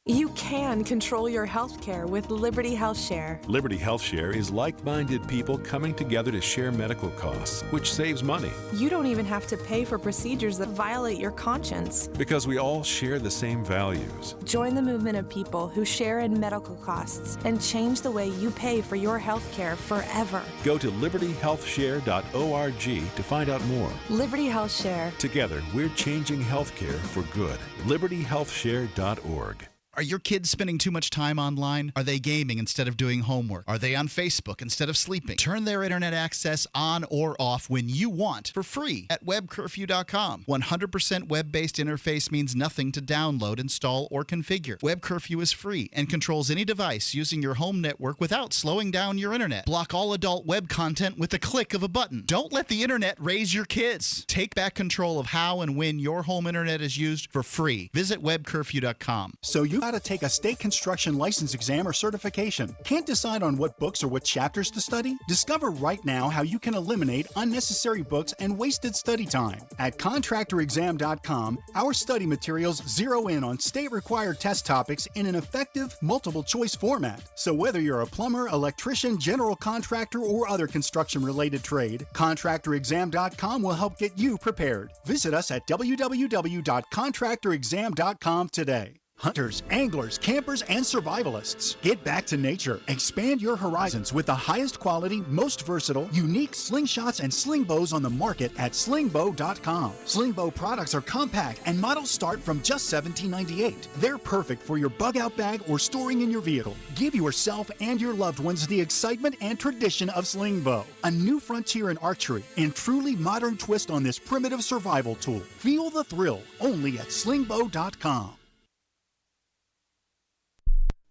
You can control your health care with Liberty Health Share. Liberty Health Share is like-minded people coming together to share medical costs, which saves money. You don't even have to pay for procedures that violate your conscience. Because we all share the same values. Join the movement of people who share in medical costs and change the way you pay for your health care forever. Go to libertyhealthshare.org to find out more. Liberty Health Share. Together, we're changing healthcare for good. libertyhealthshare.org. Are your kids spending too much time online? Are they gaming instead of doing homework? Are they on Facebook instead of sleeping? Turn their internet access on or off when you want for free at webcurfew.com. 100% web-based interface means nothing to download, install, or configure. Web Curfew is free and controls any device using your home network without slowing down your internet. Block all adult web content with the click of a button. Don't let the internet raise your kids. Take back control of how and when your home internet is used for free. Visit webcurfew.com. So you've gotta take a state construction license exam or certification? Can't decide on what books or what chapters to study? Discover right now how you can eliminate unnecessary books and wasted study time. At contractorexam.com, our study materials zero in on state-required test topics in an effective, multiple-choice format. So whether you're a plumber, electrician, general contractor, or other construction-related trade, contractorexam.com will help get you prepared. Visit us at www.contractorexam.com today. Hunters, anglers, campers, and survivalists. Get back to nature. Expand your horizons with the highest quality, most versatile, unique slingshots and sling bows on the market at slingbow.com. Slingbow products are compact and models start from just $17.98. They're perfect for your bug-out bag or storing in your vehicle. Give yourself and your loved ones the excitement and tradition of Slingbow, a new frontier in archery and truly modern twist on this primitive survival tool. Feel the thrill only at slingbow.com.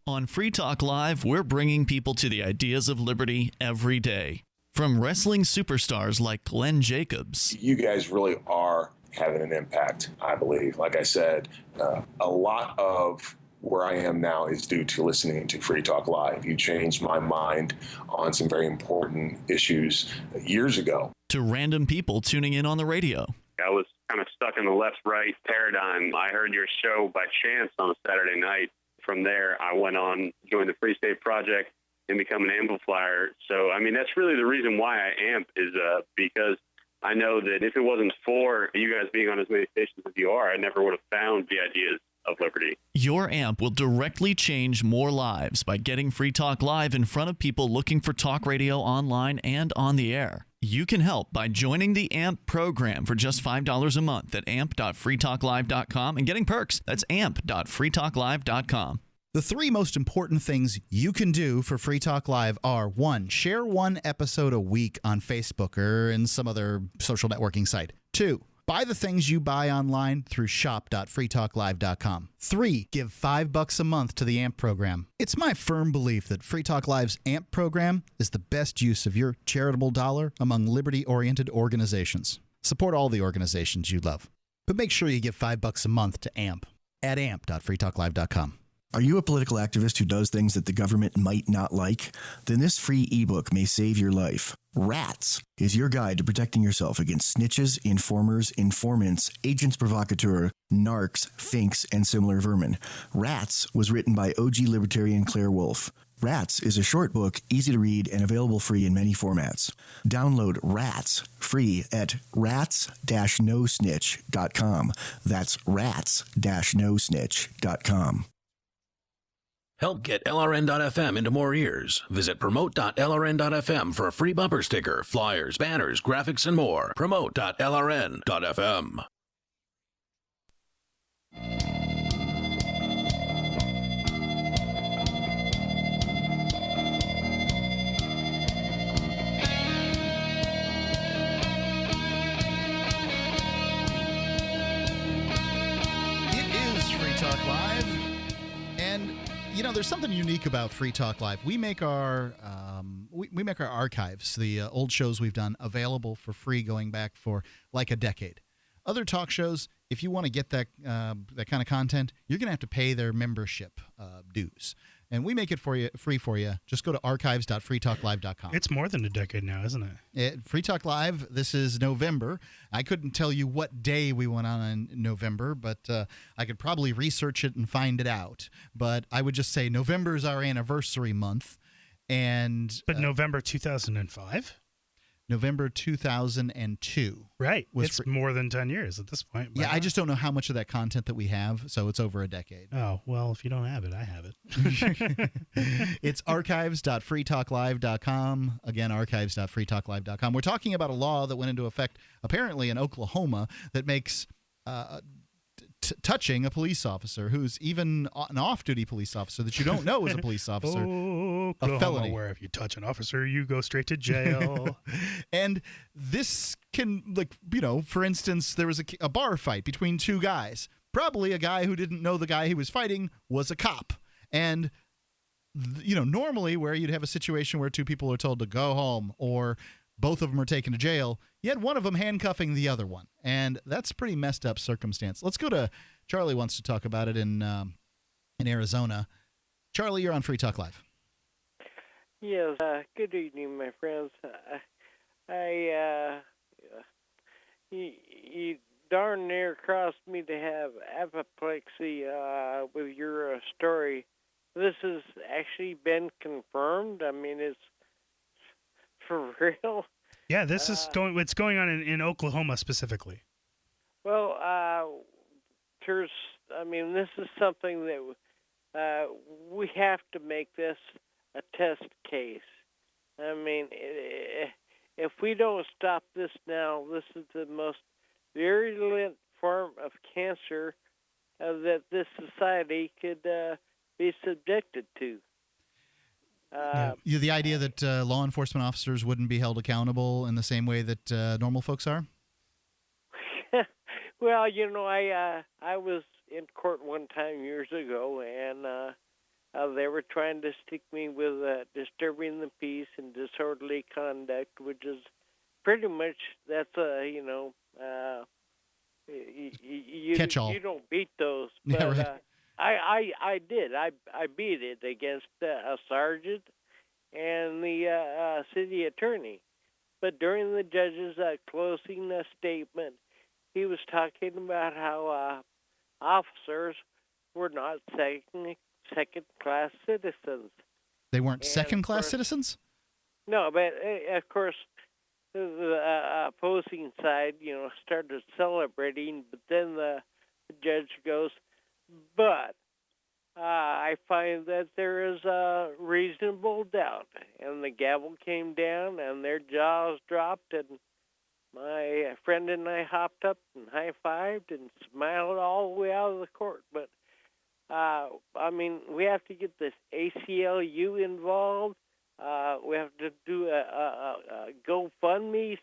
On Free Talk Live, we're bringing people to the ideas of liberty every day. From wrestling superstars like Glenn Jacobs. You guys really are having an impact, I believe. Like I said, a lot of where I am now is due to listening to Free Talk Live. You changed my mind on some very important issues years ago. To random people tuning in on the radio. I was kind of stuck in the left-right paradigm. I heard your show by chance on a Saturday night. From there, I went on, joined the Free State Project, and become an amplifier. So, I mean, that's really the reason why I amp is because I know that if it wasn't for you guys being on as many stations as you are, I never would have found the ideas of liberty. Your amp will directly change more lives by getting Free Talk Live in front of people looking for talk radio online and on the air. You can help by joining the AMP program for just $5 a month at amp.freetalklive.com and getting perks. That's amp.freetalklive.com. The three most important things you can do for Free Talk Live are: 1, share one episode a week on Facebook or in some other social networking site. 2, buy the things you buy online through shop.freetalklive.com. 3, give $5 a month to the AMP program. It's my firm belief that Free Talk Live's AMP program is the best use of your charitable dollar among liberty-oriented organizations. Support all the organizations you love, but make sure you give $5 a month to AMP at amp.freetalklive.com. Are you a political activist who does things that the government might not like? Then this free ebook may save your life. Rats is your guide to protecting yourself against snitches, informers, informants, agents provocateur, narcs, finks, and similar vermin. Rats was written by OG libertarian Claire Wolfe. Rats is a short book, easy to read, and available free in many formats. Download Rats free at rats-nosnitch.com. That's rats-nosnitch.com. Help get LRN.FM into more ears. Visit promote.lrn.fm for a free bumper sticker, flyers, banners, graphics, and more. Promote.lrn.fm. It is Free Talk Live, and you know, there's something unique about Free Talk Live. We make our we make our archives, the old shows we've done, available for free going back for like a decade. Other talk shows, if you want to get that that kind of content, you're going to have to pay their membership dues. And we make it for you, free for you. Just go to archives.freetalklive.com. It's more than a decade now, isn't it? Free Talk Live, this is November. I couldn't tell you what day we went on in November, but I could probably research it and find it out. But I would just say November is our anniversary month. But November 2005? November 2002. Right. It's more than 10 years at this point. Yeah, I just don't know how much of that content that we have, so it's over a decade. Oh, well, if you don't have it, I have it. It's archives.freetalklive.com. Again, archives.freetalklive.com. We're talking about a law that went into effect apparently in Oklahoma that makes touching a police officer who's even an off-duty police officer that you don't know is a police officer Oklahoma, a felony. Where if you touch an officer, you go straight to jail. And this can, like, you know, for instance, there was a bar fight between two guys. Probably a guy who didn't know the guy he was fighting was a cop. And, you know, normally where you'd have a situation where two people are told to go home or both of them are taken to jail, you had one of them handcuffing the other one. And that's a pretty messed up circumstance. Let's go to Charlie wants to talk about it in in Arizona. Charlie, you're on Free Talk Live. Yes, good evening, my friends. You darn near crossed me to have apoplexy with your story. This has actually been confirmed. I mean, it's for real. Yeah, this is it's going on in Oklahoma specifically. Well, this is something that we have to make this a test case. I mean, if we don't stop this now, this is the most virulent form of cancer that this society could be subjected to. The idea that law enforcement officers wouldn't be held accountable in the same way that normal folks are? Well, I was in court one time years ago, and they were trying to stick me with disturbing the peace and disorderly conduct, which is pretty much catch-all. You don't beat those, but Yeah, right. I did. I beat it against a sergeant and the city attorney. But during the judge's closing statement, he was talking about how officers were not second-class citizens. They weren't second-class citizens? No, but of course, the opposing side, started celebrating. But then the judge goes, "But I find that there is a reasonable doubt." And the gavel came down, and their jaws dropped, and my friend and I hopped up and high-fived and smiled all the way out of the court. But, we have to get this ACLU involved. We have to do a GoFundMe.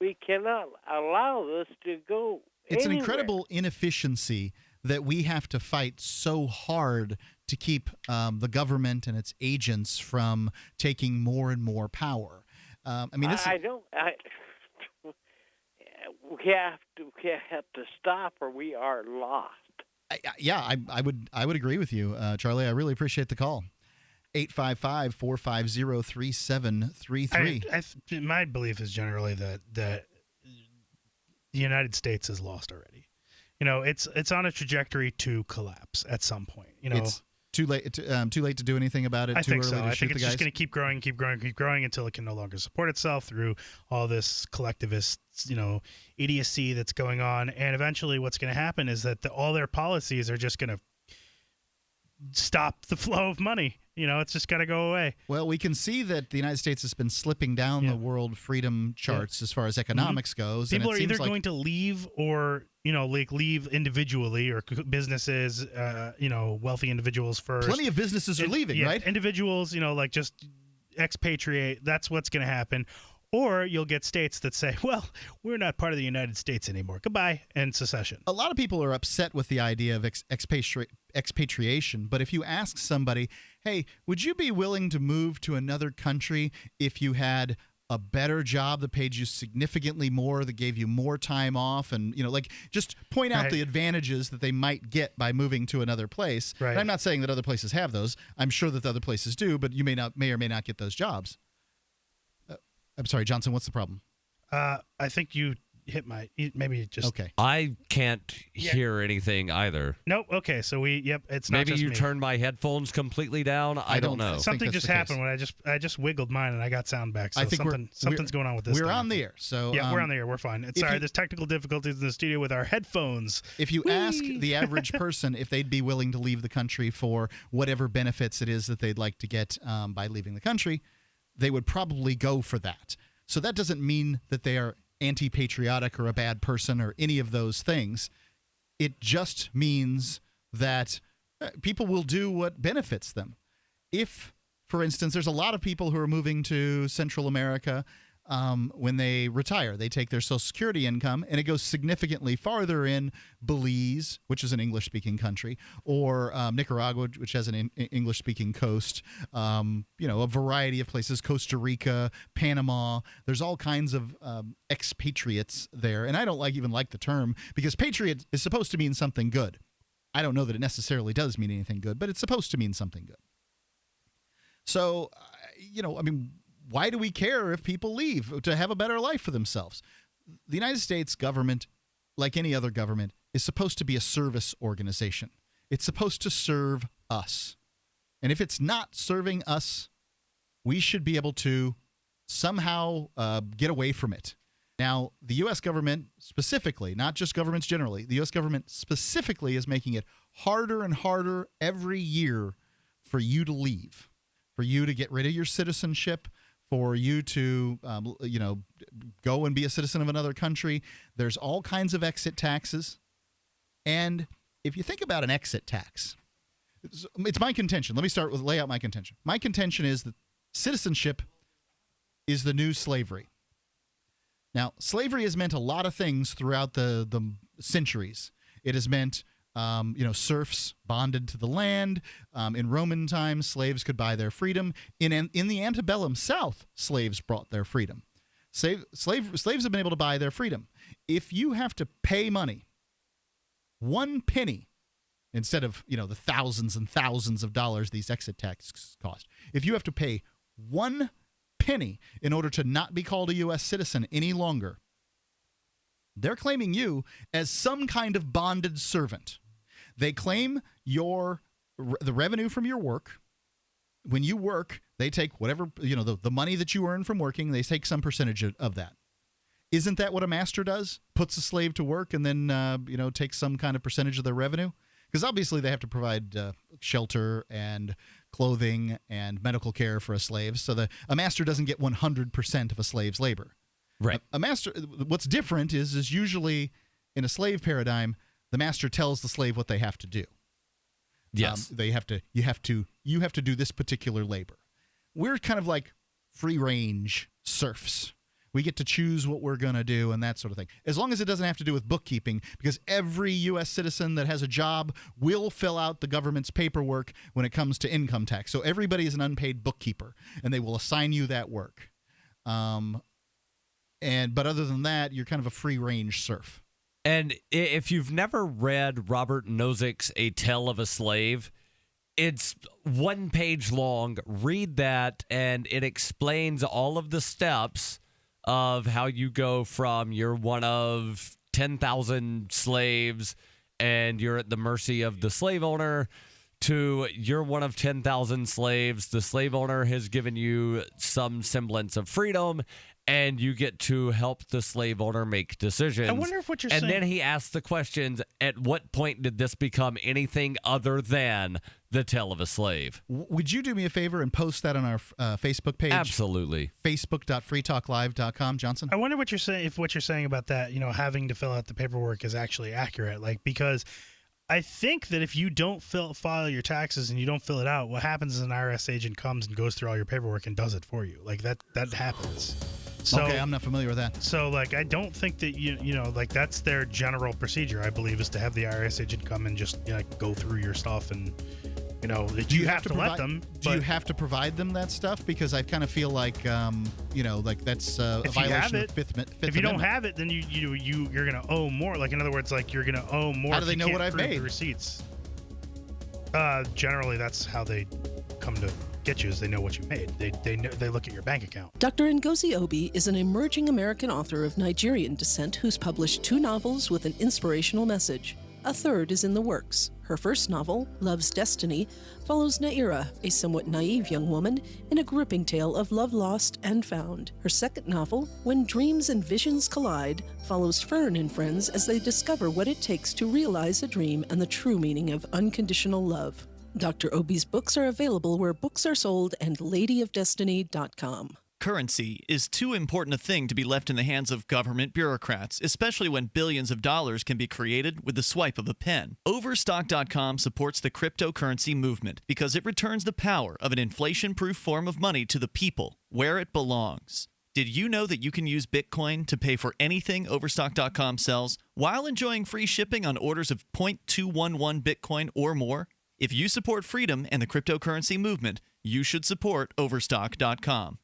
We cannot allow this to go It's anywhere. an incredible inefficiency that we have to fight so hard to keep the government and its agents from taking more and more power. We have to stop, or we are lost. I would agree with you, Charlie. I really appreciate the call. 855-450-3733. My belief is generally that the United States is lost already. It's on a trajectory to collapse at some point. It's too late to do anything about it. I think too early so. to I shoot think it's the just guys? going to keep growing until it can no longer support itself through all this collectivist, idiocy that's going on. And eventually what's going to happen is that all their policies are just going to stop the flow of money. It's just got to go away. Well, we can see that the United States has been slipping down the world freedom charts as far as economics goes. People and are either going to leave or, leave individually, or businesses, wealthy individuals first. Plenty of businesses are leaving, right? Individuals, just expatriate. That's what's going to happen. Or you'll get states that say, well, we're not part of the United States anymore. Goodbye, and secession. A lot of people are upset with the idea of expatriation, but if you ask somebody, hey, would you be willing to move to another country if you had a better job that paid you significantly more, that gave you more time off, and just point out the advantages that they might get by moving to another place. Right. And I'm not saying that other places have those. I'm sure that the other places do, but you may or may not get those jobs. I'm sorry, Johnson, what's the problem? I think you hit maybe just... Okay. I can't hear anything either. Nope. Okay. So it's not Maybe just you me. turned my headphones completely down. I don't know. Something just happened when I just wiggled mine and I got sound back. So I think something's going on with this. We're on the air. So yeah, we're on the air. We're fine. Sorry, there's technical difficulties in the studio with our headphones. If you ask the average person if they'd be willing to leave the country for whatever benefits it is that they'd like to get by leaving the country, they would probably go for that. So that doesn't mean that they are anti-patriotic or a bad person or any of those things. It just means that people will do what benefits them. If, for instance, there's a lot of people who are moving to Central America when they retire. They take their Social Security income, and it goes significantly farther in Belize, which is an English-speaking country, or Nicaragua, which has an English-speaking coast, a variety of places, Costa Rica, Panama. There's all kinds of expatriates there, and I don't even like the term because patriot is supposed to mean something good. I don't know that it necessarily does mean anything good, but it's supposed to mean something good. So, why do we care if people leave to have a better life for themselves? The United States government, like any other government, is supposed to be a service organization. It's supposed to serve us. And if it's not serving us, we should be able to somehow get away from it. Now, the U.S. government specifically, not just governments generally, the U.S. government specifically is making it harder and harder every year for you to leave, for you to get rid of your citizenship, for you to, go and be a citizen of another country. There's all kinds of exit taxes. And if you think about an exit tax, it's my contention. Let me lay out my contention. My contention is that citizenship is the new slavery. Now, slavery has meant a lot of things throughout the centuries. It has meant, serfs bonded to the land. In Roman times, slaves could buy their freedom. In the antebellum South, slaves brought their freedom. Slaves have been able to buy their freedom. If you have to pay money, 1 penny, instead of, the thousands and thousands of dollars these exit taxes cost, if you have to pay 1 penny in order to not be called a U.S. citizen any longer, they're claiming you as some kind of bonded servant. They claim the revenue from your work. When you work, they take whatever, the money that you earn from working, they take some percentage of that. Isn't that what a master does? Puts a slave to work and then, takes some kind of percentage of their revenue? Because obviously they have to provide shelter and clothing and medical care for a slave. So a master doesn't get 100% of a slave's labor. Right. A master. What's different is usually in a slave paradigm, the master tells the slave what they have to do. Yes. You have to do this particular labor. We're kind of like free range serfs. We get to choose what we're going to do and that sort of thing. As long as it doesn't have to do with bookkeeping, because every U.S. citizen that has a job will fill out the government's paperwork when it comes to income tax. So everybody is an unpaid bookkeeper, and they will assign you that work. But other than that, you're kind of a free-range serf. And if you've never read Robert Nozick's A Tale of a Slave, it's 1 page long. Read that, and it explains all of the steps of how you go from you're one of 10,000 slaves and you're at the mercy of the slave owner to you're one of 10,000 slaves. The slave owner has given you some semblance of freedom and you get to help the slave owner make decisions. I wonder if what you're saying... And then he asks the questions, at what point did this become anything other than the tale of a slave? Would you do me a favor and post that on our Facebook page? Absolutely. Facebook.freetalklive.com, Johnson? I wonder what you're saying, if what you're saying about that, having to fill out the paperwork is actually accurate. Because I think that if you don't file your taxes and you don't fill it out, what happens is an IRS agent comes and goes through all your paperwork and does it for you. That happens. So, okay, I'm not familiar with that. So, I don't think that, that's their general procedure, I believe, is to have the IRS agent come and just, go through your stuff and, you have to let them. Do you have to provide them that stuff? Because I kind of feel like, that's a violation of Fifth Amendment. If you don't have it, then you're going to owe more. In other words, you're going to owe more. How do they know what I've made? The receipts. Generally, that's how they come to get you, is they know what you made. They look at your bank account. Dr. Ngozi Obi is an emerging American author of Nigerian descent who's published 2 novels with an inspirational message. A third is in the works. Her first novel, Love's Destiny, follows Naira, a somewhat naive young woman, in a gripping tale of love lost and found. Her second novel, When Dreams and Visions Collide, follows Fern and friends as they discover what it takes to realize a dream and the true meaning of unconditional love. Dr. Obi's books are available where books are sold and ladyofdestiny.com. Currency is too important a thing to be left in the hands of government bureaucrats, especially when billions of dollars can be created with the swipe of a pen. Overstock.com supports the cryptocurrency movement because it returns the power of an inflation-proof form of money to the people, where it belongs. Did you know that you can use Bitcoin to pay for anything Overstock.com sells while enjoying free shipping on orders of 0.211 Bitcoin or more? If you support freedom and the cryptocurrency movement, you should support Overstock.com.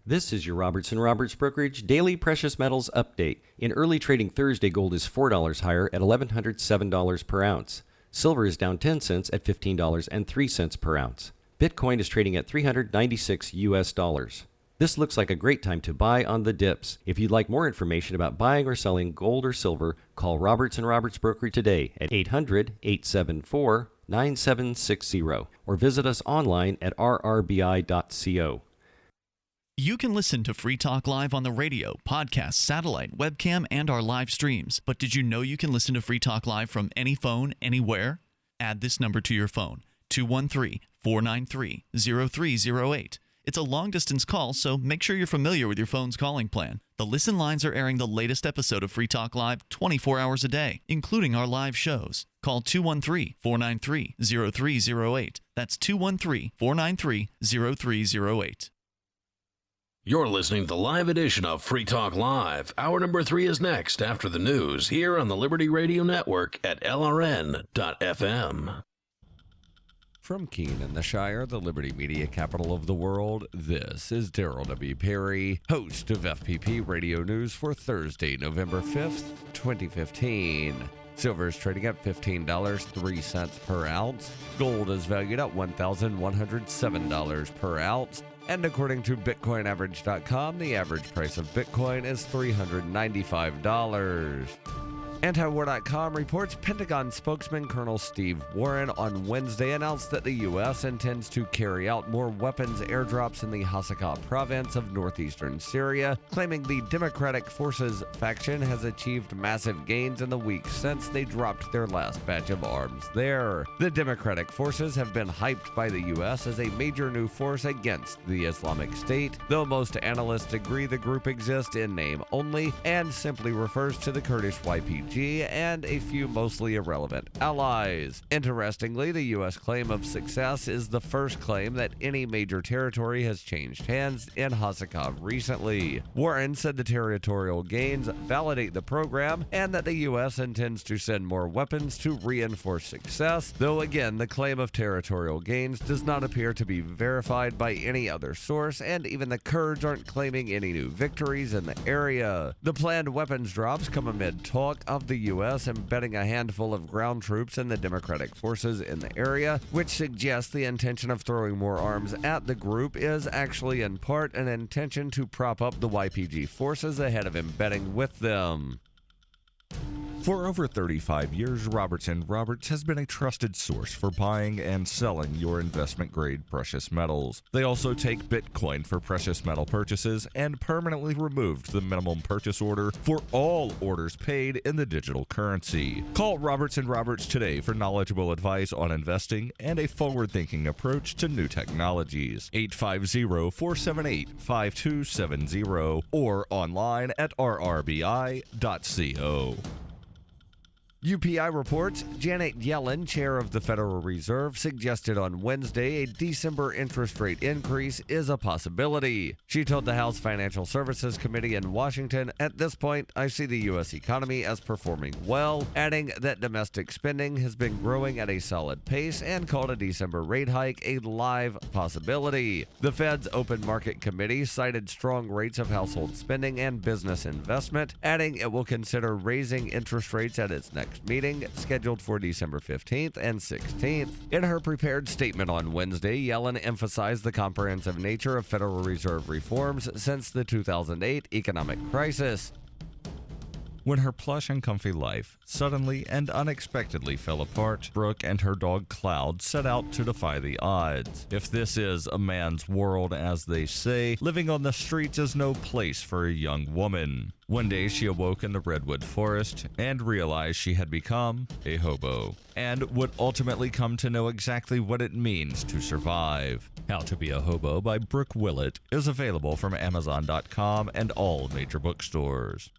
This is your Robertson Roberts Brokerage Daily Precious Metals Update. In early trading Thursday, gold is $4 higher at $1,107 per ounce. Silver is down 10 cents at $15.03 per ounce. Bitcoin is trading at $396 US. This looks like a great time to buy on the dips. If you'd like more information about buying or selling gold or silver, call Robertson Roberts Brokerage today at 800-874-9760 or visit us online at rrbi.co. You can listen to Free Talk Live on the radio, podcast, satellite, webcam, and our live streams. But did you know you can listen to Free Talk Live from any phone, anywhere? Add this number to your phone, 213-493-0308. It's a long-distance call, so make sure you're familiar with your phone's calling plan. The listen lines are airing the latest episode of Free Talk Live 24 hours a day, including our live shows. Call 213-493-0308. That's 213-493-0308. You're listening to the live edition of Free Talk Live. Hour number 3 is next after the news here on the Liberty Radio Network at LRN.FM. From Keene in the Shire, the Liberty Media capital of the world, this is Darryl W. Perry, host of FPP Radio News for Thursday, November 5th, 2015. Silver is trading at $15.03 per ounce. Gold is valued at $1,107 per ounce. And according to BitcoinAverage.com, the average price of Bitcoin is $395. Antiwar.com reports Pentagon spokesman Colonel Steve Warren on Wednesday announced that the U.S. intends to carry out more weapons airdrops in the Hasakah province of northeastern Syria, claiming the Democratic Forces faction has achieved massive gains in the weeks since they dropped their last batch of arms there. The Democratic Forces have been hyped by the U.S. as a major new force against the Islamic State, though most analysts agree the group exists in name only and simply refers to the Kurdish YPG and a few mostly irrelevant allies. Interestingly, the U.S. claim of success is the first claim that any major territory has changed hands in Hasakah recently. Warren said the territorial gains validate the program and that the U.S. intends to send more weapons to reinforce success, though again, the claim of territorial gains does not appear to be verified by any other source, and even the Kurds aren't claiming any new victories in the area. The planned weapons drops come amid talk of the U.S. embedding a handful of ground troops in the Democratic forces in the area, which suggests the intention of throwing more arms at the group is actually in part an intention to prop up the YPG forces ahead of embedding with them. For over 35 years, Robertson Roberts has been a trusted source for buying and selling your investment-grade precious metals. They also take Bitcoin for precious metal purchases and permanently removed the minimum purchase order for all orders paid in the digital currency. Call Robertson Roberts today for knowledgeable advice on investing and a forward-thinking approach to new technologies. 850-478-5270 or online at rrbi.co. UPI reports Janet Yellen, chair of the Federal Reserve, suggested on Wednesday a December interest rate increase is a possibility. She told the House Financial Services Committee in Washington, "At this point, I see the U.S. economy as performing well," adding that domestic spending has been growing at a solid pace and called a December rate hike a live possibility. The Fed's Open Market Committee cited strong rates of household spending and business investment, adding it will consider raising interest rates at its next meeting, scheduled for December 15th and 16th. In her prepared statement on Wednesday, Yellen emphasized the comprehensive nature of Federal Reserve reforms since the 2008 economic crisis. When her plush and comfy life suddenly and unexpectedly fell apart, Brooke and her dog Cloud set out to defy the odds. If this is a man's world, as they say, living on the streets is no place for a young woman. One day she awoke in the redwood forest and realized she had become a hobo, and would ultimately come to know exactly what it means to survive. How to Be a Hobo by Brooke Willett is available from Amazon.com and all major bookstores.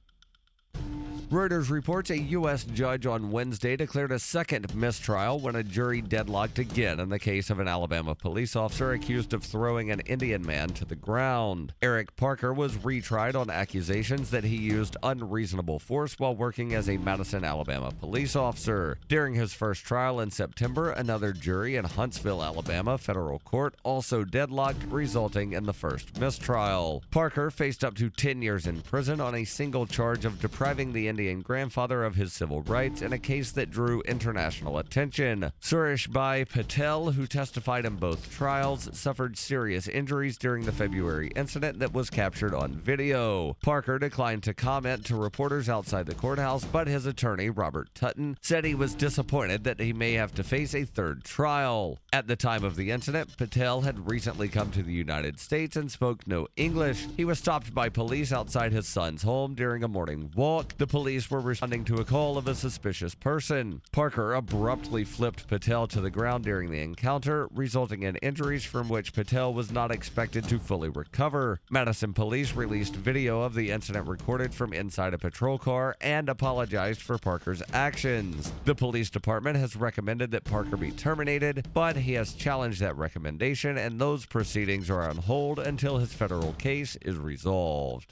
Reuters reports a U.S. judge on Wednesday declared a second mistrial when a jury deadlocked again in the case of an Alabama police officer accused of throwing an Indian man to the ground. Eric Parker was retried on accusations that he used unreasonable force while working as a Madison, Alabama police officer. During his first trial in September, another jury in Huntsville, Alabama federal court also deadlocked, resulting in the first mistrial. Parker faced up to 10 years in prison on a single charge of depriving the Indian grandfather of his civil rights in a case that drew international attention. Suresh Bhai Patel, who testified in both trials, suffered serious injuries during the February incident that was captured on video. Parker declined to comment to reporters outside the courthouse, but his attorney, Robert Tutton, said he was disappointed that he may have to face a third trial. At the time of the incident, Patel had recently come to the United States and spoke no English. He was stopped by police outside his son's home during a morning walk. The police were responding to a call of a suspicious person. Parker abruptly flipped Patel to the ground during the encounter, resulting in injuries from which Patel was not expected to fully recover. Madison police released video of the incident recorded from inside a patrol car and apologized for Parker's actions. The police department has recommended that Parker be terminated, but he has challenged that recommendation, and those proceedings are on hold until his federal case is resolved.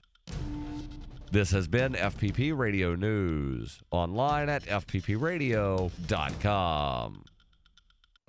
This has been FPP Radio News, online at fppradio.com.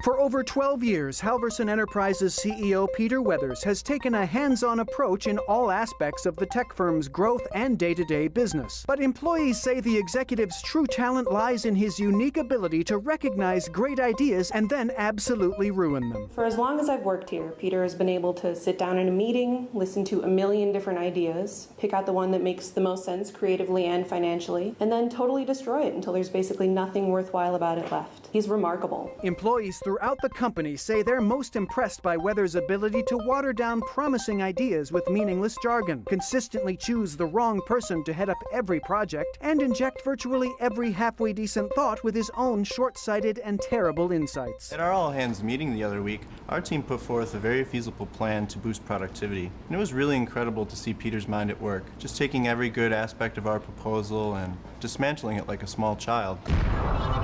For over 12 years, Halverson Enterprises CEO Peter Weathers has taken a hands-on approach in all aspects of the tech firm's growth and day-to-day business. But employees say the executive's true talent lies in his unique ability to recognize great ideas and then absolutely ruin them. For as long as I've worked here, Peter has been able to sit down in a meeting, listen to a million different ideas, pick out the one that makes the most sense creatively and financially, and then totally destroy it until there's basically nothing worthwhile about it left. He's remarkable. Employees throughout the company say they're most impressed by Weathers' ability to water down promising ideas with meaningless jargon, consistently choose the wrong person to head up every project, and inject virtually every halfway decent thought with his own short-sighted and terrible insights. At our all-hands meeting the other week, our team put forth a very feasible plan to boost productivity, and it was really incredible to see Peter's mind at work, just taking every good aspect of our proposal and dismantling it like a small child.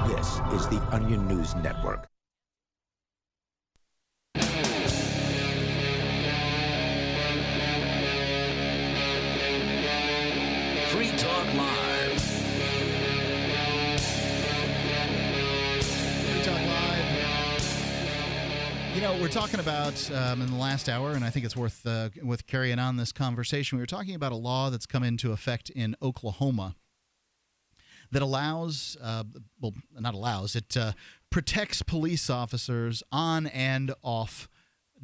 This is the Onion News Network. Free Talk Live. Free Talk Live. You know, we're talking about in the last hour, and I think it's worth carrying on this conversation. We were talking about a law that's come into effect in Oklahoma that allows, well, not allows, it protects police officers on and off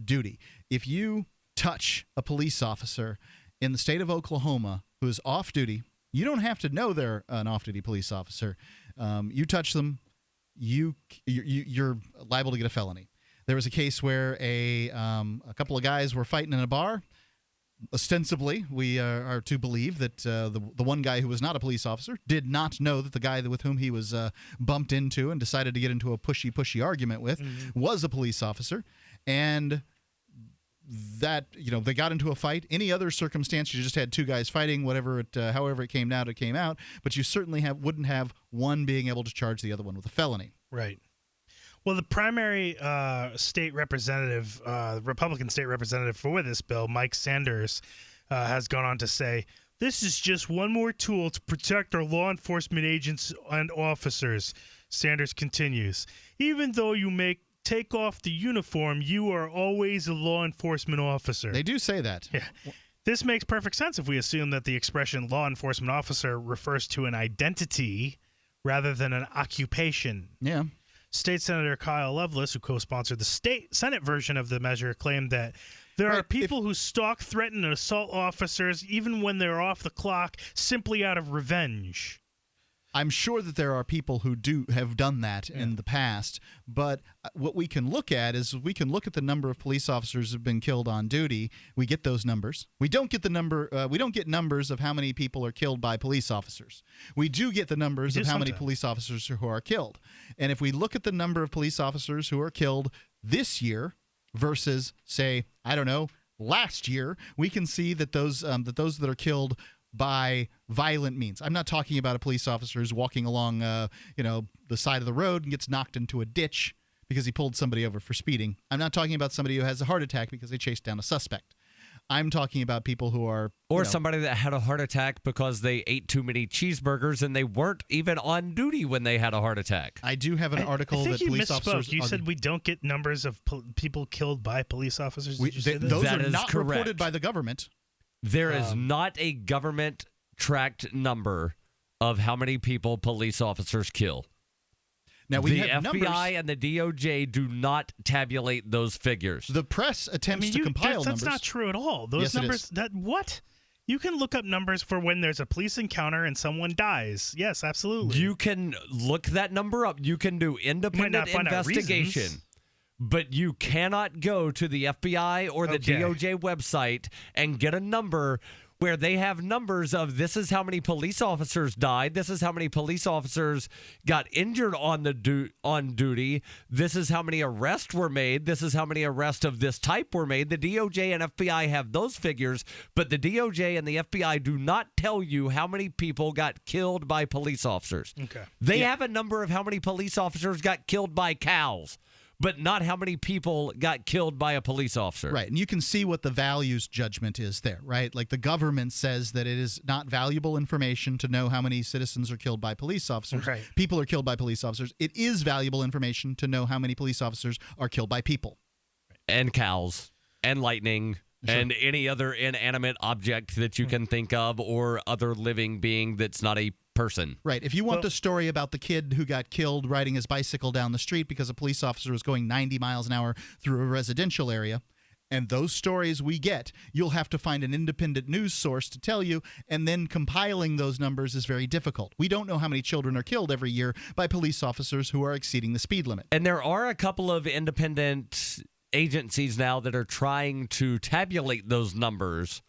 duty. If you touch a police officer in the state of Oklahoma who is off duty, you don't have to know they're an off-duty police officer. You touch them, you're liable to get a felony. There was a case where a couple of guys were fighting in a bar. Ostensibly, we are to believe that the one guy who was not a police officer did not know that the guy with whom he was bumped into and decided to get into a pushy argument with was a police officer, and that, you know, they got into a fight. Any other circumstance, you just had two guys fighting, however it came out, but you certainly wouldn't have one being able to charge the other one with a felony. Right. Well, the primary state representative, Republican state representative for this bill, Mike Sanders, has gone on to say, "This is just one more tool to protect our law enforcement agents and officers." Sanders continues, "Even though you take off the uniform, you are always a law enforcement officer." They do say that. Yeah. This makes perfect sense if we assume that the expression law enforcement officer refers to an identity rather than an occupation. Yeah. State Senator Kyle Loveless, who co-sponsored the Senate version of the measure, claimed that there are people who stalk, threaten, and assault officers even when they're off the clock simply out of revenge. I'm sure that there are people who have done that in the past, but what we can look at is the number of police officers who have been killed on duty. We get those numbers. We don't get we don't get numbers of how many people are killed by police officers. We do get the numbers of how many police officers who are killed. And if we look at the number of police officers who are killed this year versus, say, I don't know, last year, we can see that those that are killed by violent means. I'm not talking about a police officer who's walking along, the side of the road and gets knocked into a ditch because he pulled somebody over for speeding. I'm not talking about somebody who has a heart attack because they chased down a suspect. I'm talking about people who are... somebody that had a heart attack because they ate too many cheeseburgers and they weren't even on duty when they had a heart attack. I do have an article that police officers... You said we don't get numbers of people killed by police officers. Did you say this? Those That are is not correct. reported by the government. There is not a government-tracked number of how many people police officers kill. Now, we the have FBI numbers. and the DOJ do not tabulate those figures. The press attempts to compile that's numbers. That's not true at all. Those Yes, it numbers, is. what? You can look up numbers for when there's a police encounter and someone dies. Yes, absolutely. You can look that number up. You can do independent find out investigation. reasons. But you cannot go to the FBI or the DOJ website and get a number where they have numbers of this is how many police officers died, this is how many police officers got injured on duty, this is how many arrests were made, this is how many arrests of this type were made. The DOJ and FBI have those figures, but the DOJ and the FBI do not tell you how many people got killed by police officers. Okay. They have a number of how many police officers got killed by cows, but not how many people got killed by a police officer. Right, and you can see what the values judgment is there, right? Like the government says that it is not valuable information to know how many citizens are killed by police officers. Right. People are killed by police officers. It is valuable information to know how many police officers are killed by people. And cows, and lightning, and any other inanimate object that you can think of, or other living being that's not a person. Right. If you want the story about the kid who got killed riding his bicycle down the street because a police officer was going 90 miles an hour through a residential area, and those stories we get, you'll have to find an independent news source to tell you, and then compiling those numbers is very difficult. We don't know how many children are killed every year by police officers who are exceeding the speed limit. And there are a couple of independent agencies now that are trying to tabulate those numbers,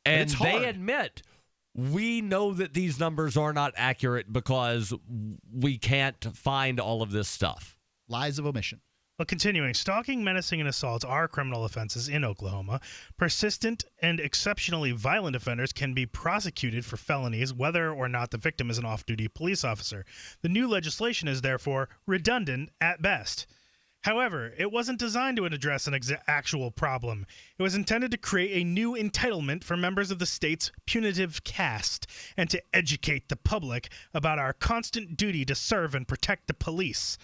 and they admit we know that these numbers are not accurate because we can't find all of this stuff. Lies of omission. Well, continuing, stalking, menacing, and assault are criminal offenses in Oklahoma. Persistent and exceptionally violent offenders can be prosecuted for felonies whether or not the victim is an off-duty police officer. The new legislation is therefore redundant at best. However, it wasn't designed to address an actual problem. It was intended to create a new entitlement for members of the state's punitive caste and to educate the public about our constant duty to serve and protect the police.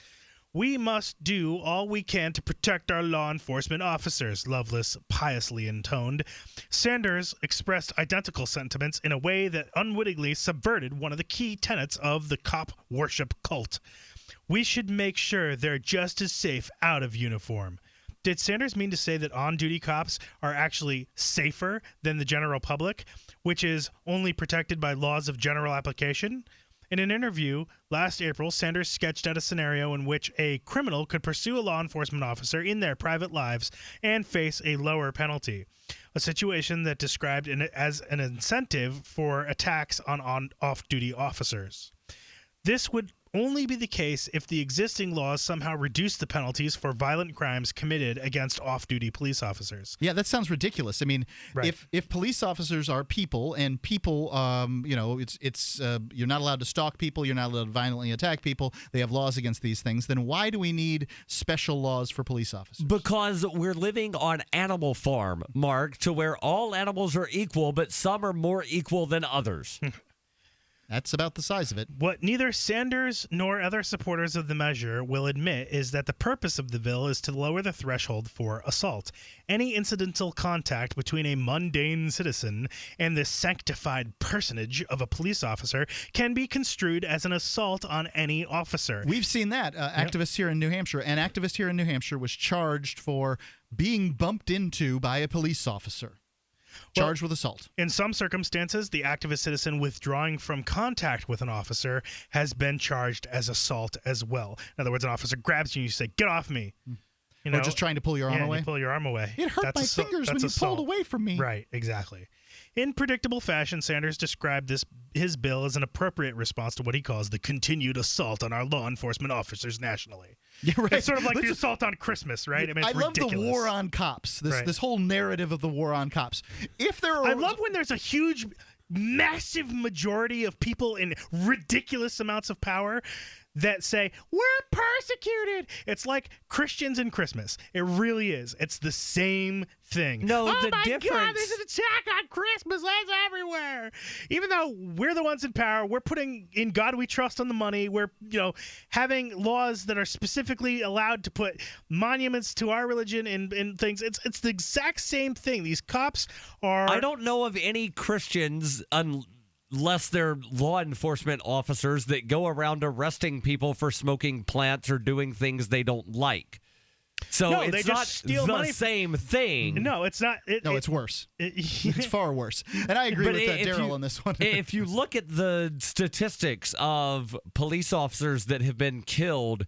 We must do all we can to protect our law enforcement officers, Lovelace piously intoned. Sanders expressed identical sentiments in a way that unwittingly subverted one of the key tenets of the cop worship cult. We should make sure they're just as safe out of uniform. Did Sanders mean to say that on-duty cops are actually safer than the general public, which is only protected by laws of general application? In an interview last April, Sanders sketched out a scenario in which a criminal could pursue a law enforcement officer in their private lives and face a lower penalty, a situation that described as an incentive for attacks on off-duty officers. This would only be the case if the existing laws somehow reduce the penalties for violent crimes committed against off-duty police officers. Yeah, that sounds ridiculous. I mean, Right. if police officers are people, and people, you're not allowed to stalk people, you're not allowed to violently attack people, they have laws against these things, then why do we need special laws for police officers? Because we're living on Animal Farm, Mark, to where all animals are equal, but some are more equal than others. That's about the size of it. What neither Sanders nor other supporters of the measure will admit is that the purpose of the bill is to lower the threshold for assault. Any incidental contact between a mundane citizen and the sanctified personage of a police officer can be construed as an assault on any officer. We've seen that. Activists here in New Hampshire. An activist here in New Hampshire was charged for being bumped into by a police officer. Charged with assault. In some circumstances, the activist citizen withdrawing from contact with an officer has been charged as assault as well. In other words, an officer grabs you and you say, "Get off me." Or just trying to pull your arm away? You pull your arm away. It hurt my fingers when you pulled away from me. Right, exactly. In predictable fashion, Sanders described his bill as an appropriate response to what he calls the continued assault on our law enforcement officers nationally. Yeah, right. It's sort of like the assault on Christmas, right? I mean, it's love ridiculous. the war on cops. This whole narrative of the war on cops. If there are, I love when there's a huge massive majority of people in ridiculous amounts of power that say, we're persecuted. It's like Christians and Christmas. It really is. It's the same thing. No, oh the my difference... God, there's an attack on Christmas. That's everywhere. Even though we're the ones in power, we're putting in God we trust on the money. We're, having laws that are specifically allowed to put monuments to our religion in things. It's the exact same thing. These cops are... I don't know of any Christians, unless they're law enforcement officers, that go around arresting people for smoking plants or doing things they don't like. So no, it's they not just steal the money same thing. No, it's not. It's worse. It's far worse. And I agree with Darryl on this one. If you look at the statistics of police officers that have been killed,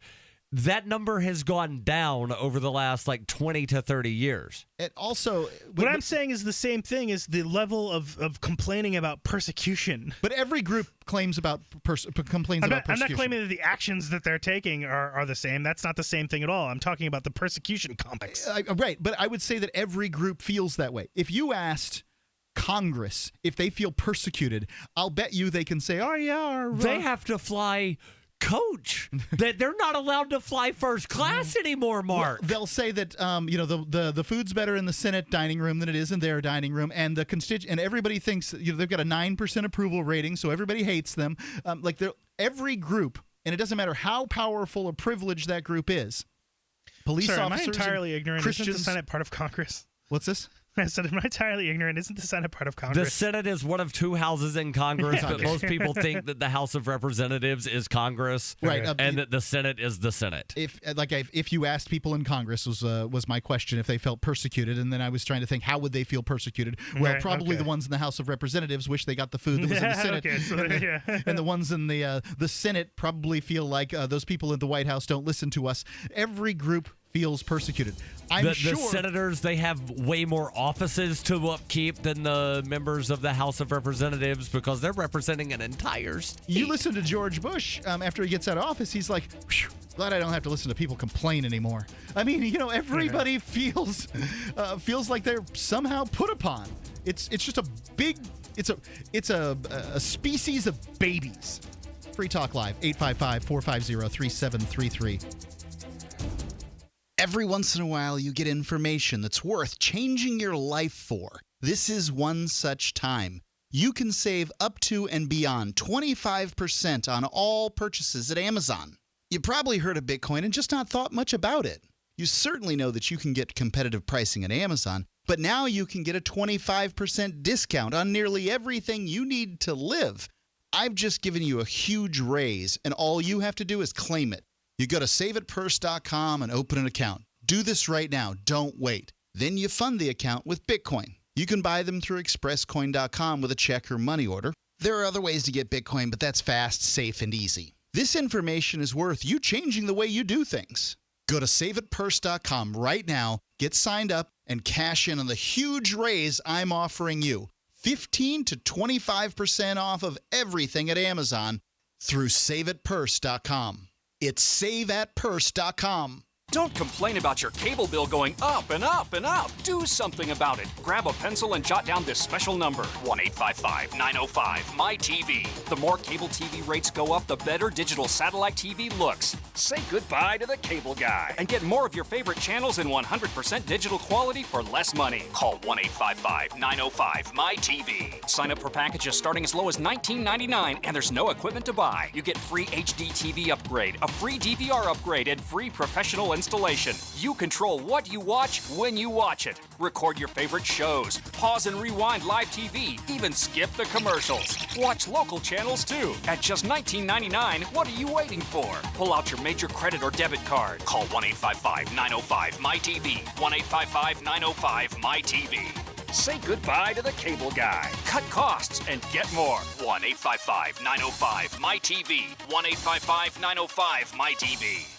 that number has gone down over the last 20 to 30 years. It also... What I'm saying is the same thing as the level of complaining about persecution. But every group complains about persecution. I'm not claiming that the actions that they're taking are the same. That's not the same thing at all. I'm talking about the persecution complex. Right, but I would say that every group feels that way. If you asked Congress if they feel persecuted, I'll bet you they can say, oh, yeah. They have to fly... coach that they're not allowed to fly first class anymore, Mark. Well, they'll say that the food's better in the Senate dining room than it is in their dining room, and and everybody thinks they've got a 9% approval rating, so everybody hates them. Every group, and it doesn't matter how powerful or privileged that group is. Police officers, am I entirely ignorant? Christians, Isn't the Senate part of Congress? What's this? I said, am I entirely ignorant? Isn't the Senate part of Congress? The Senate is one of two houses in Congress, but most people think that the House of Representatives is Congress, right? And that the Senate is the Senate. If you asked people in Congress was my question if they felt persecuted, and then I was trying to think how would they feel persecuted? Well, right, probably the ones in the House of Representatives wish they got the food that was in the Senate, and the ones in the Senate probably feel like those people in the White House don't listen to us. Every group feels persecuted. The senators, they have way more offices to upkeep than the members of the House of Representatives because they're representing an entire state. You listen to George Bush after he gets out of office, he's like, glad I don't have to listen to people complain anymore. I mean, everybody feels like they're somehow put upon. It's just a big, it's a species of babies. Free Talk Live, 855-450-3733. Every once in a while, you get information that's worth changing your life for. This is one such time. You can save up to and beyond 25% on all purchases at Amazon. You probably heard of Bitcoin and just not thought much about it. You certainly know that you can get competitive pricing at Amazon, but now you can get a 25% discount on nearly everything you need to live. I've just given you a huge raise, and all you have to do is claim it. You go to saveitpurse.com and open an account. Do this right now. Don't wait. Then you fund the account with Bitcoin. You can buy them through expresscoin.com with a check or money order. There are other ways to get Bitcoin, but that's fast, safe, and easy. This information is worth you changing the way you do things. Go to saveitpurse.com right now, get signed up, and cash in on the huge raise I'm offering you. 15 to 25% off of everything at Amazon through saveitpurse.com. It's saveatpurse.com. Don't complain about your cable bill going up and up and up. Do something about it. Grab a pencil and jot down this special number, 1-855-905-MY-TV. The more cable TV rates go up, the better digital satellite TV looks. Say goodbye to the cable guy and get more of your favorite channels in 100% digital quality for less money. Call 1-855-905-MY-TV. Sign up for packages starting as low as $19.99, and there's no equipment to buy. You get free HD TV upgrade, a free DVR upgrade, and free professional installation. You control what you watch when you watch it. Record your favorite shows, pause and rewind live TV, even skip the commercials. Watch local channels too. At just $19.99, what are you waiting for? Pull out your major credit or debit card. Call 1-855-905-MY-TV. 1-855-905-MY-TV. Say goodbye to the cable guy. Cut costs and get more. 1-855-905-MY-TV. 1-855-905-MY-TV.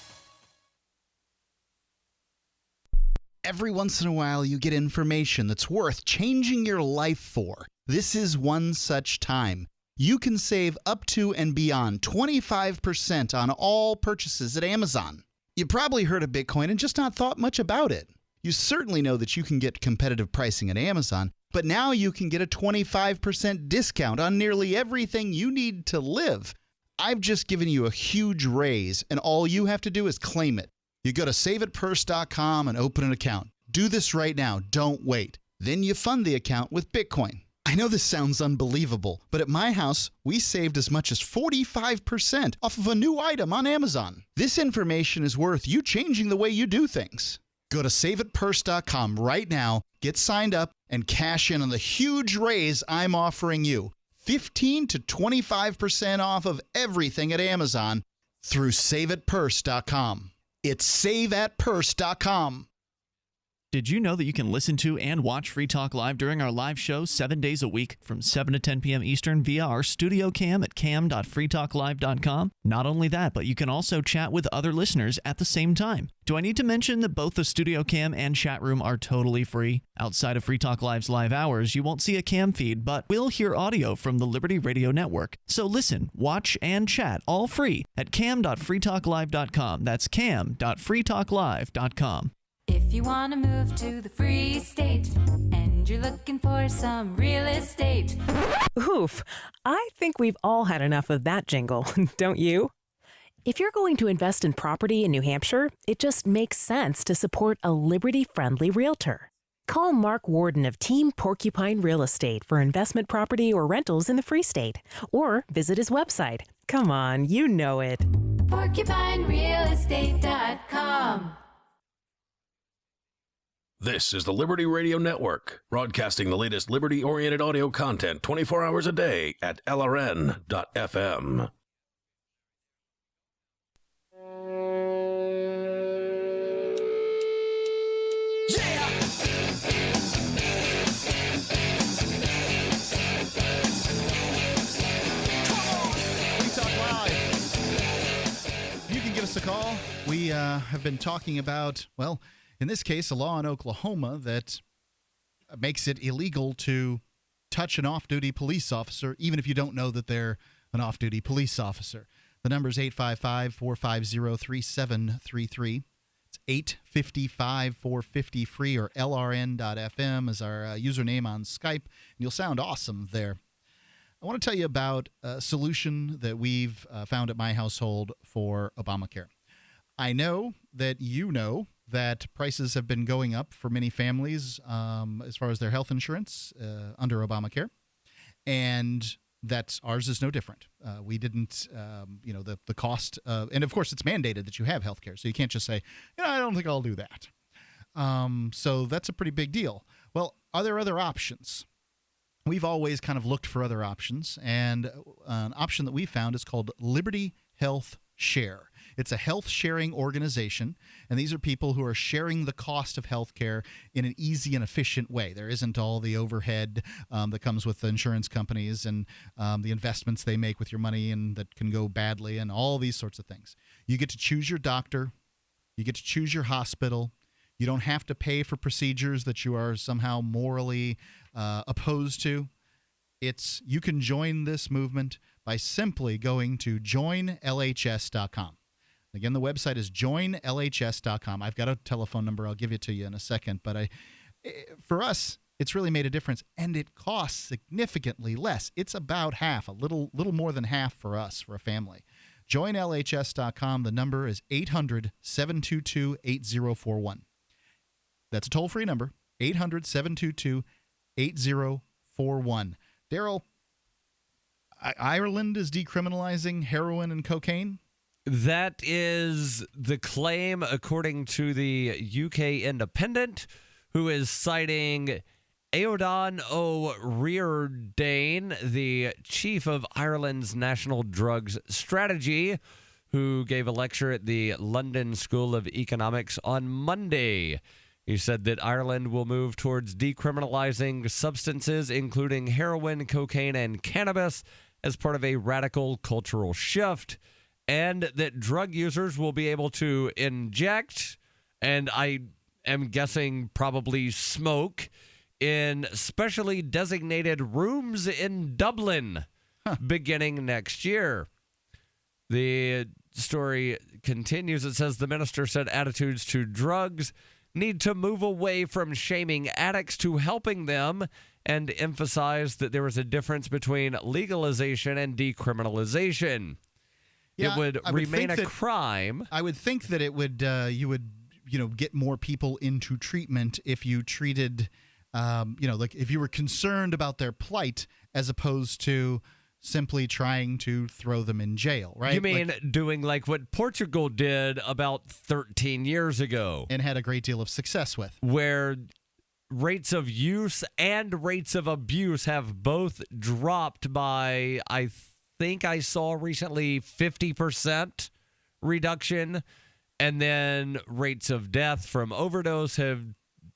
Every once in a while, you get information that's worth changing your life for. This is one such time. You can save up to and beyond 25% on all purchases at Amazon. You probably heard of Bitcoin and just not thought much about it. You certainly know that you can get competitive pricing at Amazon, but But now you can get a 25% discount on nearly everything you need to live. I've just given you a huge raise, and all you have to do is claim it. You go to saveitpurse.com and open an account. Do this right now. Don't wait. Then you fund the account with Bitcoin. I know this sounds unbelievable, but at my house, we saved as much as 45% off of a new item on Amazon. This information is worth you changing the way you do things. Go to saveitpurse.com right now, get signed up, and cash in on the huge raise I'm offering you. 15 to 25% off of everything at Amazon through saveitpurse.com. It's saveatpurse.com. Did you know that you can listen to and watch Free Talk Live during our live show 7 days a week from 7 to 10 p.m. Eastern via our studio cam at cam.freetalklive.com? Not only that, but you can also chat with other listeners at the same time. Do I need to mention that both the studio cam and chat room are totally free? Outside of Free Talk Live's live hours, you won't see a cam feed, but we'll hear audio from the Liberty Radio Network. So listen, watch, and chat all free at cam.freetalklive.com. That's cam.freetalklive.com. If you want to move to the free state and you're looking for some real estate. Oof, I think we've all had enough of that jingle, don't you? If you're going to invest in property in New Hampshire, it just makes sense to support a Liberty-friendly realtor. Call Mark Warden of Team Porcupine Real Estate for investment property or rentals in the Free State, or visit his website. Come on, you know it. PorcupineRealEstate.com. This is the Liberty Radio Network, broadcasting the latest liberty-oriented audio content 24 hours a day at LRN.FM. You can give us a call. We have been talking about, well, in this case, a law in Oklahoma that makes it illegal to touch an off-duty police officer, even if you don't know that they're an off-duty police officer. The number is 855-450-3733. It's 855-450-FREE, or LRN.FM is our username on Skype, and you'll sound awesome there. I want to tell you about a solution that we've found at my household for Obamacare. I know that you know that prices have been going up for many families as far as their health insurance under Obamacare, and that's ours is no different. We didn't, the cost, and of course it's mandated that you have health care, so you can't just say, I don't think I'll do that. So that's a pretty big deal. Well, are there other options? We've always kind of looked for other options, and an option that we found is called Liberty Health Share. It's a health-sharing organization, and these are people who are sharing the cost of health care in an easy and efficient way. There isn't all the overhead that comes with the insurance companies and the investments they make with your money and that can go badly and all these sorts of things. You get to choose your doctor. You get to choose your hospital. You don't have to pay for procedures that you are somehow morally opposed to. You can join this movement by simply going to joinlhs.com. Again, the website is joinlhs.com. I've got a telephone number. I'll give it to you in a second. But for us, it's really made a difference, and it costs significantly less. It's about half, a little more than half for us, for a family. Joinlhs.com. The number is 800-722-8041. That's a toll-free number, 800-722-8041. Darryl, Ireland is decriminalizing heroin and cocaine? That is the claim, according to the UK Independent, who is citing Eodan O'Riordan, the chief of Ireland's National Drugs Strategy, who gave a lecture at the London School of Economics on Monday. He said that Ireland will move towards decriminalizing substances, including heroin, cocaine, and cannabis, as part of a radical cultural shift, and that drug users will be able to inject, and I am guessing probably smoke, in specially designated rooms in Dublin beginning next year. The story continues. It says the minister said attitudes to drugs need to move away from shaming addicts to helping them and emphasize that there is a difference between legalization and decriminalization. Yeah, it would I would remain think a that- crime. I would think that it would you would get more people into treatment if you treated like if you were concerned about their plight as opposed to simply trying to throw them in jail, right? You mean doing like what Portugal did about 13 years ago and had a great deal of success with, where rates of use and rates of abuse have both dropped by, I think I saw recently, 50% reduction, and then rates of death from overdose have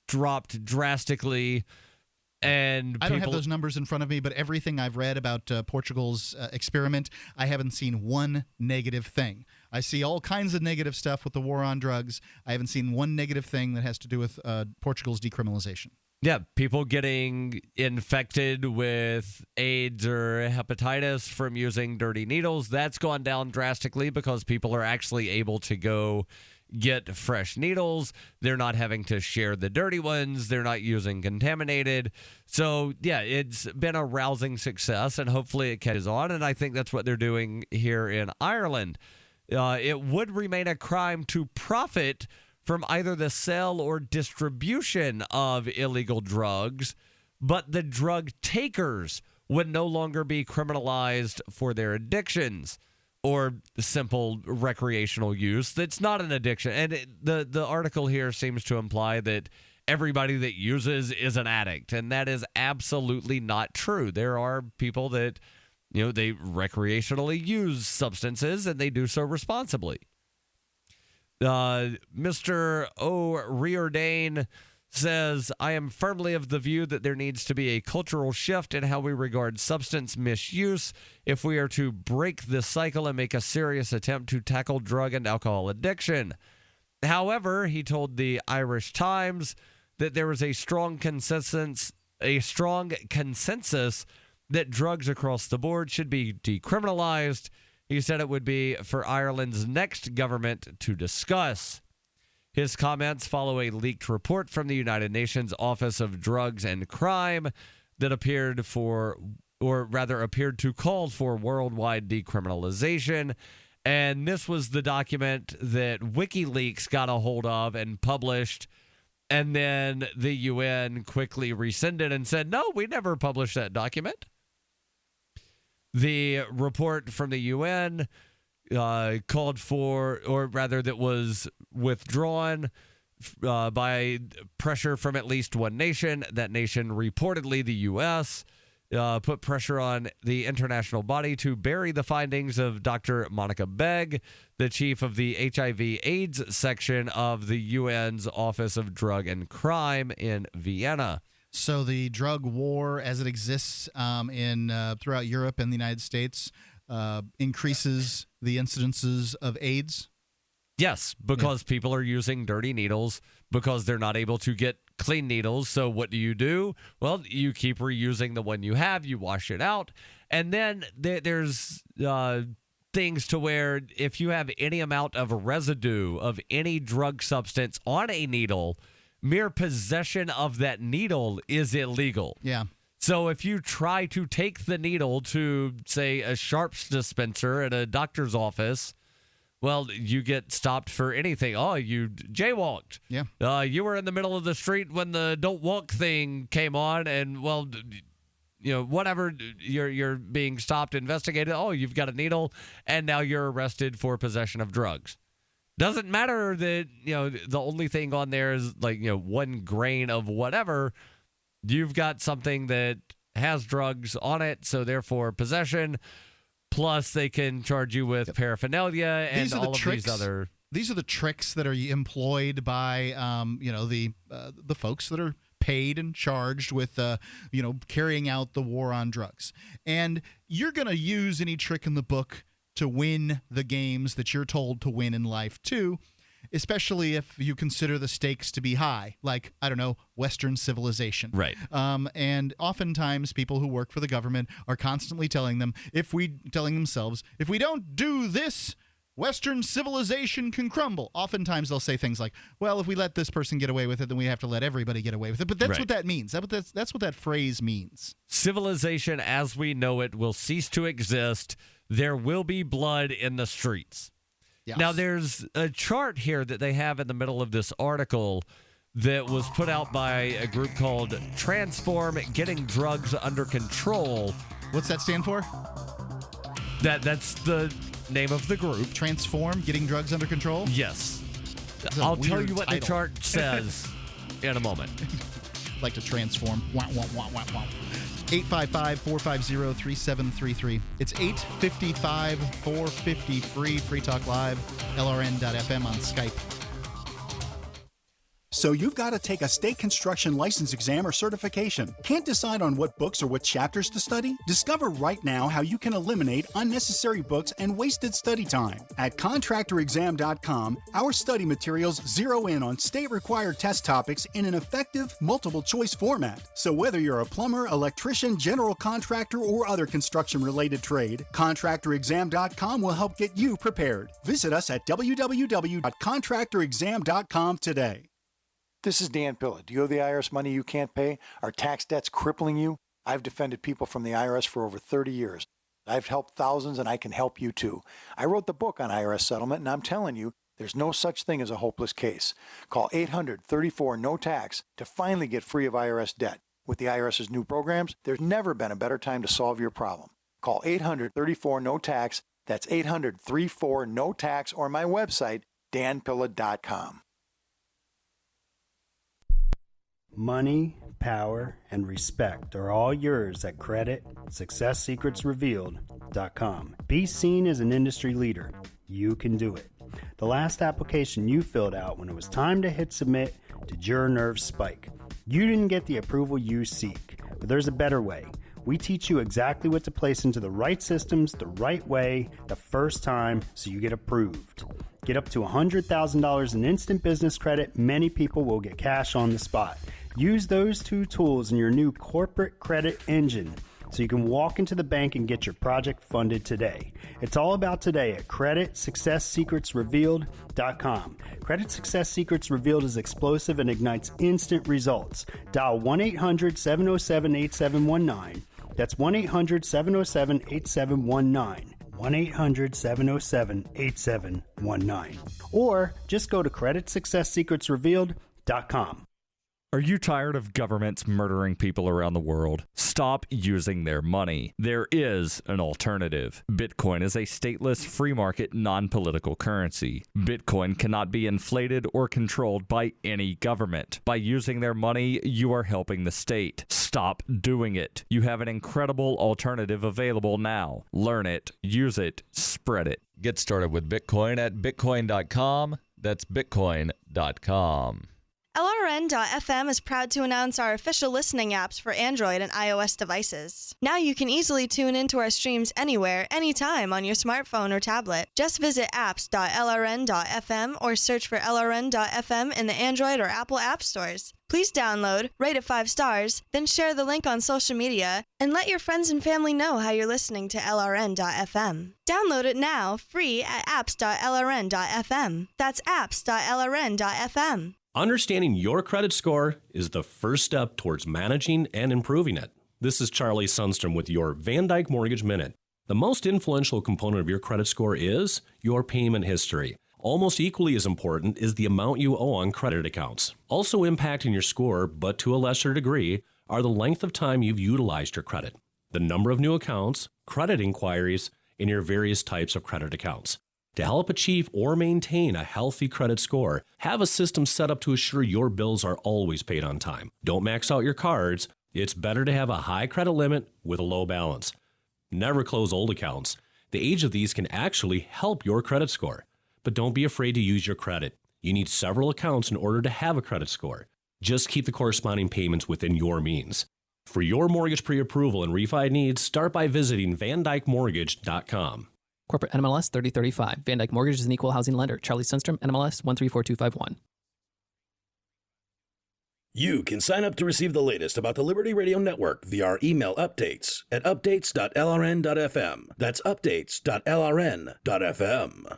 dropped drastically. And I don't have those numbers in front of me, but everything I've read about Portugal's experiment, I haven't seen one negative thing. I see all kinds of negative stuff with the war on drugs. I haven't seen one negative thing that has to do with Portugal's decriminalization. Yeah, people getting infected with AIDS or hepatitis from using dirty needles, that's gone down drastically because people are actually able to go get fresh needles. They're not having to share the dirty ones. They're not using contaminated. So, yeah, it's been a rousing success, and hopefully it catches on, and I think that's what they're doing here in Ireland. It would remain a crime to profit from either the sale or distribution of illegal drugs, but the drug takers would no longer be criminalized for their addictions or simple recreational use. That's not an addiction. And the article here seems to imply that everybody that uses is an addict, and that is absolutely not true. There are people that, they recreationally use substances, and they do so responsibly. Mr. O'Riordan says, I am firmly of the view that there needs to be a cultural shift in how we regard substance misuse if we are to break this cycle and make a serious attempt to tackle drug and alcohol addiction. However, he told the Irish Times that there is a strong consensus that drugs across the board should be decriminalized. He said it would be for Ireland's next government to discuss. His comments follow a leaked report from the United Nations Office of Drugs and Crime that appeared to call for worldwide decriminalization. And this was the document that WikiLeaks got a hold of and published. And then the UN quickly rescinded and said, no, we never published that document. The report from the UN called for, or rather that was withdrawn by pressure from at least one nation. That nation, reportedly the U.S., put pressure on the international body to bury the findings of Dr. Monica Begg, the chief of the HIV/AIDS section of the UN's Office of Drug and Crime in Vienna. So the drug war as it exists throughout Europe and the United States increases the incidences of AIDS? Yes, because people are using dirty needles because they're not able to get clean needles. So what do? Well, you keep reusing the one you have, you wash it out. And then there's things to where if you have any amount of residue of any drug substance on a needle, mere possession of that needle is illegal. Yeah. So if you try to take the needle to, say, a sharps dispenser at a doctor's office, well, you get stopped for anything. Oh, you jaywalked. Yeah. You were in the middle of the street when the don't walk thing came on, and, well, whatever, you're being stopped, investigated. Oh, you've got a needle, and now you're arrested for possession of drugs. Doesn't matter that, the only thing on there is 1 grain of whatever. You've got something that has drugs on it, so therefore possession. Plus, they can charge you with paraphernalia and all of these other. These are the tricks that are employed by, the folks that are paid and charged with, carrying out the war on drugs. And you're going to use any trick in the book to win the games that you're told to win in life too, especially if you consider the stakes to be high, like, I don't know, Western civilization. Right. And oftentimes people who work for the government are constantly telling themselves, if we don't do this, Western civilization can crumble. Oftentimes they'll say things like, well, if we let this person get away with it, then we have to let everybody get away with it. But that's Right. what that means. That's what that phrase means. Civilization as we know it will cease to exist. There will be blood in the streets. Yes. Now, there's a chart here that they have in the middle of this article that was put out by a group called Transform Getting Drugs Under Control. What's that stand for? That's the name of the group. Transform Getting Drugs Under Control? Yes. That's a I'll tell weird you what title. the chart says in a moment. Like to transform. Wah, wah, wah, wah, wah. 855-450-3733. It's 855-450-FREE. Free Talk Live. LRN.FM on Skype. So you've got to take a state construction license exam or certification. Can't decide on what books or what chapters to study? Discover right now how you can eliminate unnecessary books and wasted study time. At contractorexam.com, our study materials zero in on state-required test topics in an effective, multiple-choice format. So whether you're a plumber, electrician, general contractor, or other construction-related trade, contractorexam.com will help get you prepared. Visit us at www.contractorexam.com today. This is Dan Pilla. Do you owe the IRS money you can't pay? Are tax debts crippling you? I've defended people from the IRS for over 30 years. I've helped thousands, and I can help you too. I wrote the book on IRS settlement, and I'm telling you, there's no such thing as a hopeless case. Call 800-34-NO-TAX to finally get free of IRS debt. With the IRS's new programs, there's never been a better time to solve your problem. Call 800-34-NO-TAX. That's 800-34-NO-TAX, or my website, danpilla.com. Money, power, and respect are all yours at CreditSuccessSecretsRevealed.com. Be seen as an industry leader. You can do it. The last application you filled out when it was time to hit submit did your nerves spike. You didn't get the approval you seek, but there's a better way. We teach you exactly what to place into the right systems the right way the first time so you get approved. Get up to $100,000 in instant business credit. Many people will get cash on the spot. Use those two tools in your new corporate credit engine so you can walk into the bank and get your project funded today. It's all about today at CreditSuccessSecretsRevealed.com. Credit Success Secrets Revealed is explosive and ignites instant results. Dial 1-800-707-8719. That's 1-800-707-8719. 1-800-707-8719. Or just go to CreditSuccessSecretsRevealed.com. Are you tired of governments murdering people around the world? Stop using their money. There is an alternative. Bitcoin is a stateless, free market, non-political currency. Bitcoin cannot be inflated or controlled by any government. By using their money, you are helping the state. Stop doing it. You have an incredible alternative available now. Learn it, use it, spread it. Get started with Bitcoin at bitcoin.com. That's bitcoin.com. LRN.FM is proud to announce our official listening apps for Android and iOS devices. Now you can easily tune into our streams anywhere, anytime on your smartphone or tablet. Just visit apps.lrn.fm or search for LRN.FM in the Android or Apple app stores. Please download, rate it 5 stars, then share the link on social media, and let your friends and family know how you're listening to LRN.FM. Download it now, free at apps.lrn.fm. That's apps.lrn.fm. Understanding your credit score is the first step towards managing and improving it. This is Charlie Sundstrom with your Van Dyke Mortgage Minute. The most influential component of your credit score is your payment history. Almost equally as important is the amount you owe on credit accounts. Also impacting your score, but to a lesser degree, are the length of time you've utilized your credit, the number of new accounts, credit inquiries, and your various types of credit accounts. To help achieve or maintain a healthy credit score, have a system set up to assure your bills are always paid on time. Don't max out your cards. It's better to have a high credit limit with a low balance. Never close old accounts. The age of these can actually help your credit score. But don't be afraid to use your credit. You need several accounts in order to have a credit score. Just keep the corresponding payments within your means. For your mortgage pre-approval and refi needs, start by visiting VanDykeMortgage.com. Corporate NMLS 3035. Van Dyke Mortgage is an equal housing lender. Charlie Sundstrom, NMLS 134251. You can sign up to receive the latest about the Liberty Radio Network via our email updates at updates.lrn.fm. That's updates.lrn.fm.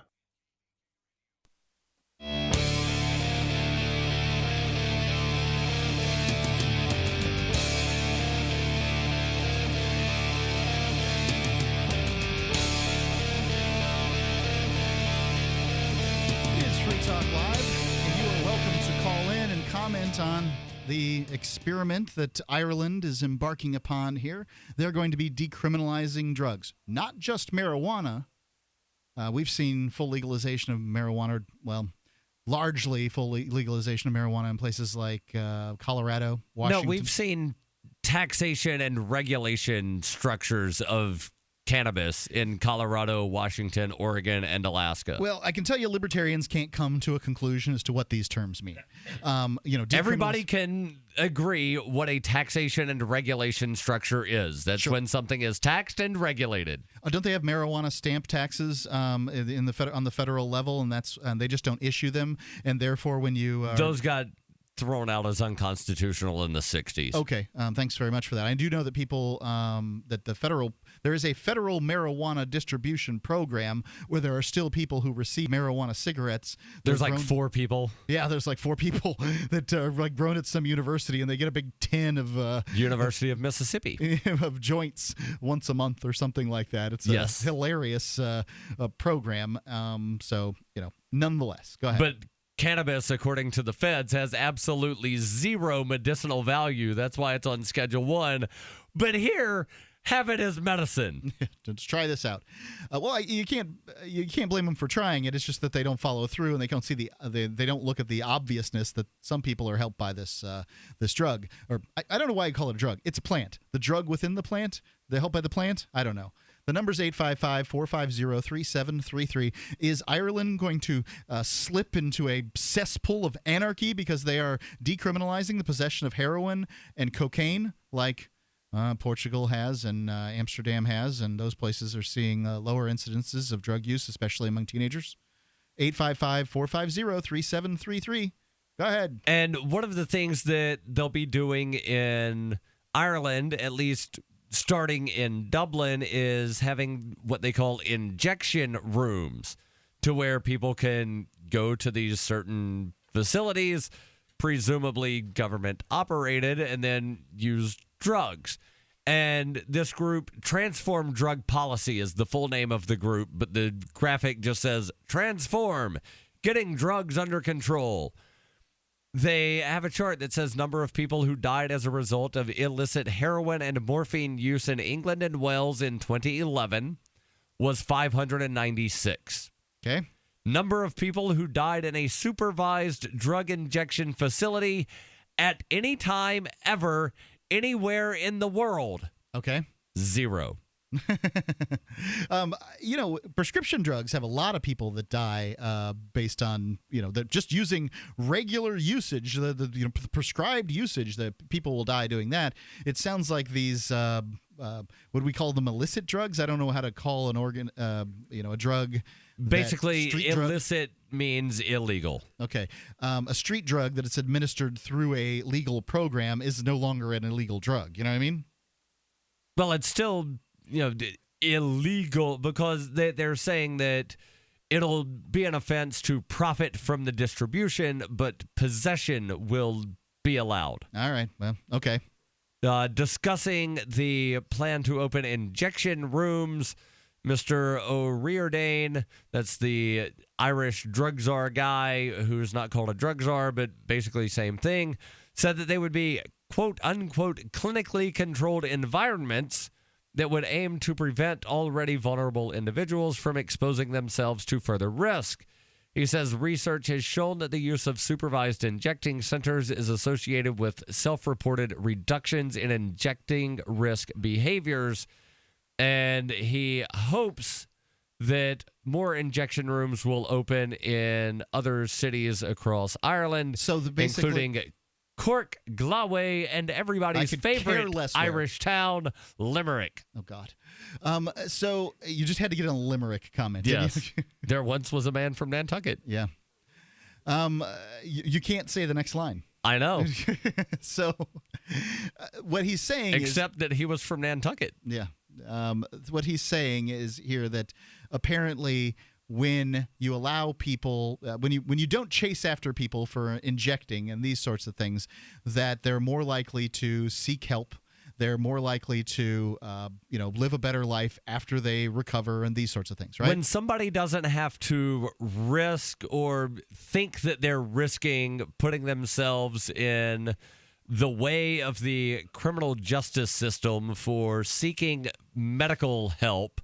Talk Live, and you are welcome to call in and comment on the experiment that Ireland is embarking upon here. They're going to be decriminalizing drugs, not just marijuana. We've seen full legalization of marijuana, well, largely full legalization of marijuana in places like Colorado, Washington. No, we've seen taxation and regulation structures of cannabis in Colorado, Washington, Oregon, and Alaska. Well, I can tell you libertarians can't come to a conclusion as to what these terms mean. Everybody can agree what a taxation and regulation structure is. That's when something is taxed and regulated. Don't they have marijuana stamp taxes on the federal level, and they just don't issue them, and therefore when you those got thrown out as unconstitutional in the 60s. Okay, thanks very much for that. I do know that people there is a federal marijuana distribution program where there are still people who receive marijuana cigarettes. There's like 4 people. Yeah, there's like 4 people that are like grown at some university, and they get a big tin of University of Mississippi of joints once a month or something like that. It's a hilarious program. So nonetheless, go ahead. But cannabis, according to the feds, has absolutely zero medicinal value. That's why it's on Schedule 1. But here, have it as medicine. Let's try this out. You can't blame them for trying it. It's just that they don't follow through, and they don't see they don't look at the obviousness that some people are helped by this drug. Or I don't know why you call it a drug. It's a plant. The drug within the plant. They're helped by the plant. I don't know. The number's 855-450-3733. Is Ireland going to slip into a cesspool of anarchy because they are decriminalizing the possession of heroin and cocaine like Portugal has and Amsterdam has, and those places are seeing lower incidences of drug use, especially among teenagers? 855-450-3733. Go ahead. And one of the things that they'll be doing in Ireland, at least starting in Dublin, is having what they call injection rooms, to where people can go to these certain facilities, presumably government operated, and then use drugs. And this group, Transform Drug Policy is the full name of the group, but the graphic just says Transform, Getting Drugs Under Control. They have a chart that says number of people who died as a result of illicit heroin and morphine use in England and Wales in 2011 was 596. Okay. Number of people who died in a supervised drug injection facility at any time ever anywhere in the world. Okay. 0. Prescription drugs have a lot of people that die based on, they're just using regular usage, the prescribed usage, that people will die doing that. It sounds like these, what do we call them, illicit drugs? I don't know how to call an a drug. Basically, illicit means illegal. Okay. A street drug that it's administered through a legal program is no longer an illegal drug. You know what I mean? Well, it's still illegal because they're saying that it'll be an offense to profit from the distribution, but possession will be allowed. All right. Well, okay. Discussing the plan to open injection rooms, Mr. O'Riordan, that's the Irish drug czar guy who's not called a drug czar, but basically same thing, said that they would be quote unquote clinically controlled environments that would aim to prevent already vulnerable individuals from exposing themselves to further risk. He says research has shown that the use of supervised injecting centers is associated with self-reported reductions in injecting risk behaviors, and he hopes that more injection rooms will open in other cities across Ireland, including Cork, Galway, and everybody's favorite Irish town, Limerick. Oh, God. So you just had to get a Limerick comment. Yes. There once was a man from Nantucket. Yeah. You can't say the next line. I know. So what he's saying Except that he was from Nantucket. Yeah. What he's saying is here that apparently when you allow people, when you don't chase after people for injecting and these sorts of things, that they're more likely to seek help, they're more likely to, live a better life after they recover and these sorts of things, right? When somebody doesn't have to risk or think that they're risking putting themselves in the way of the criminal justice system for seeking medical help,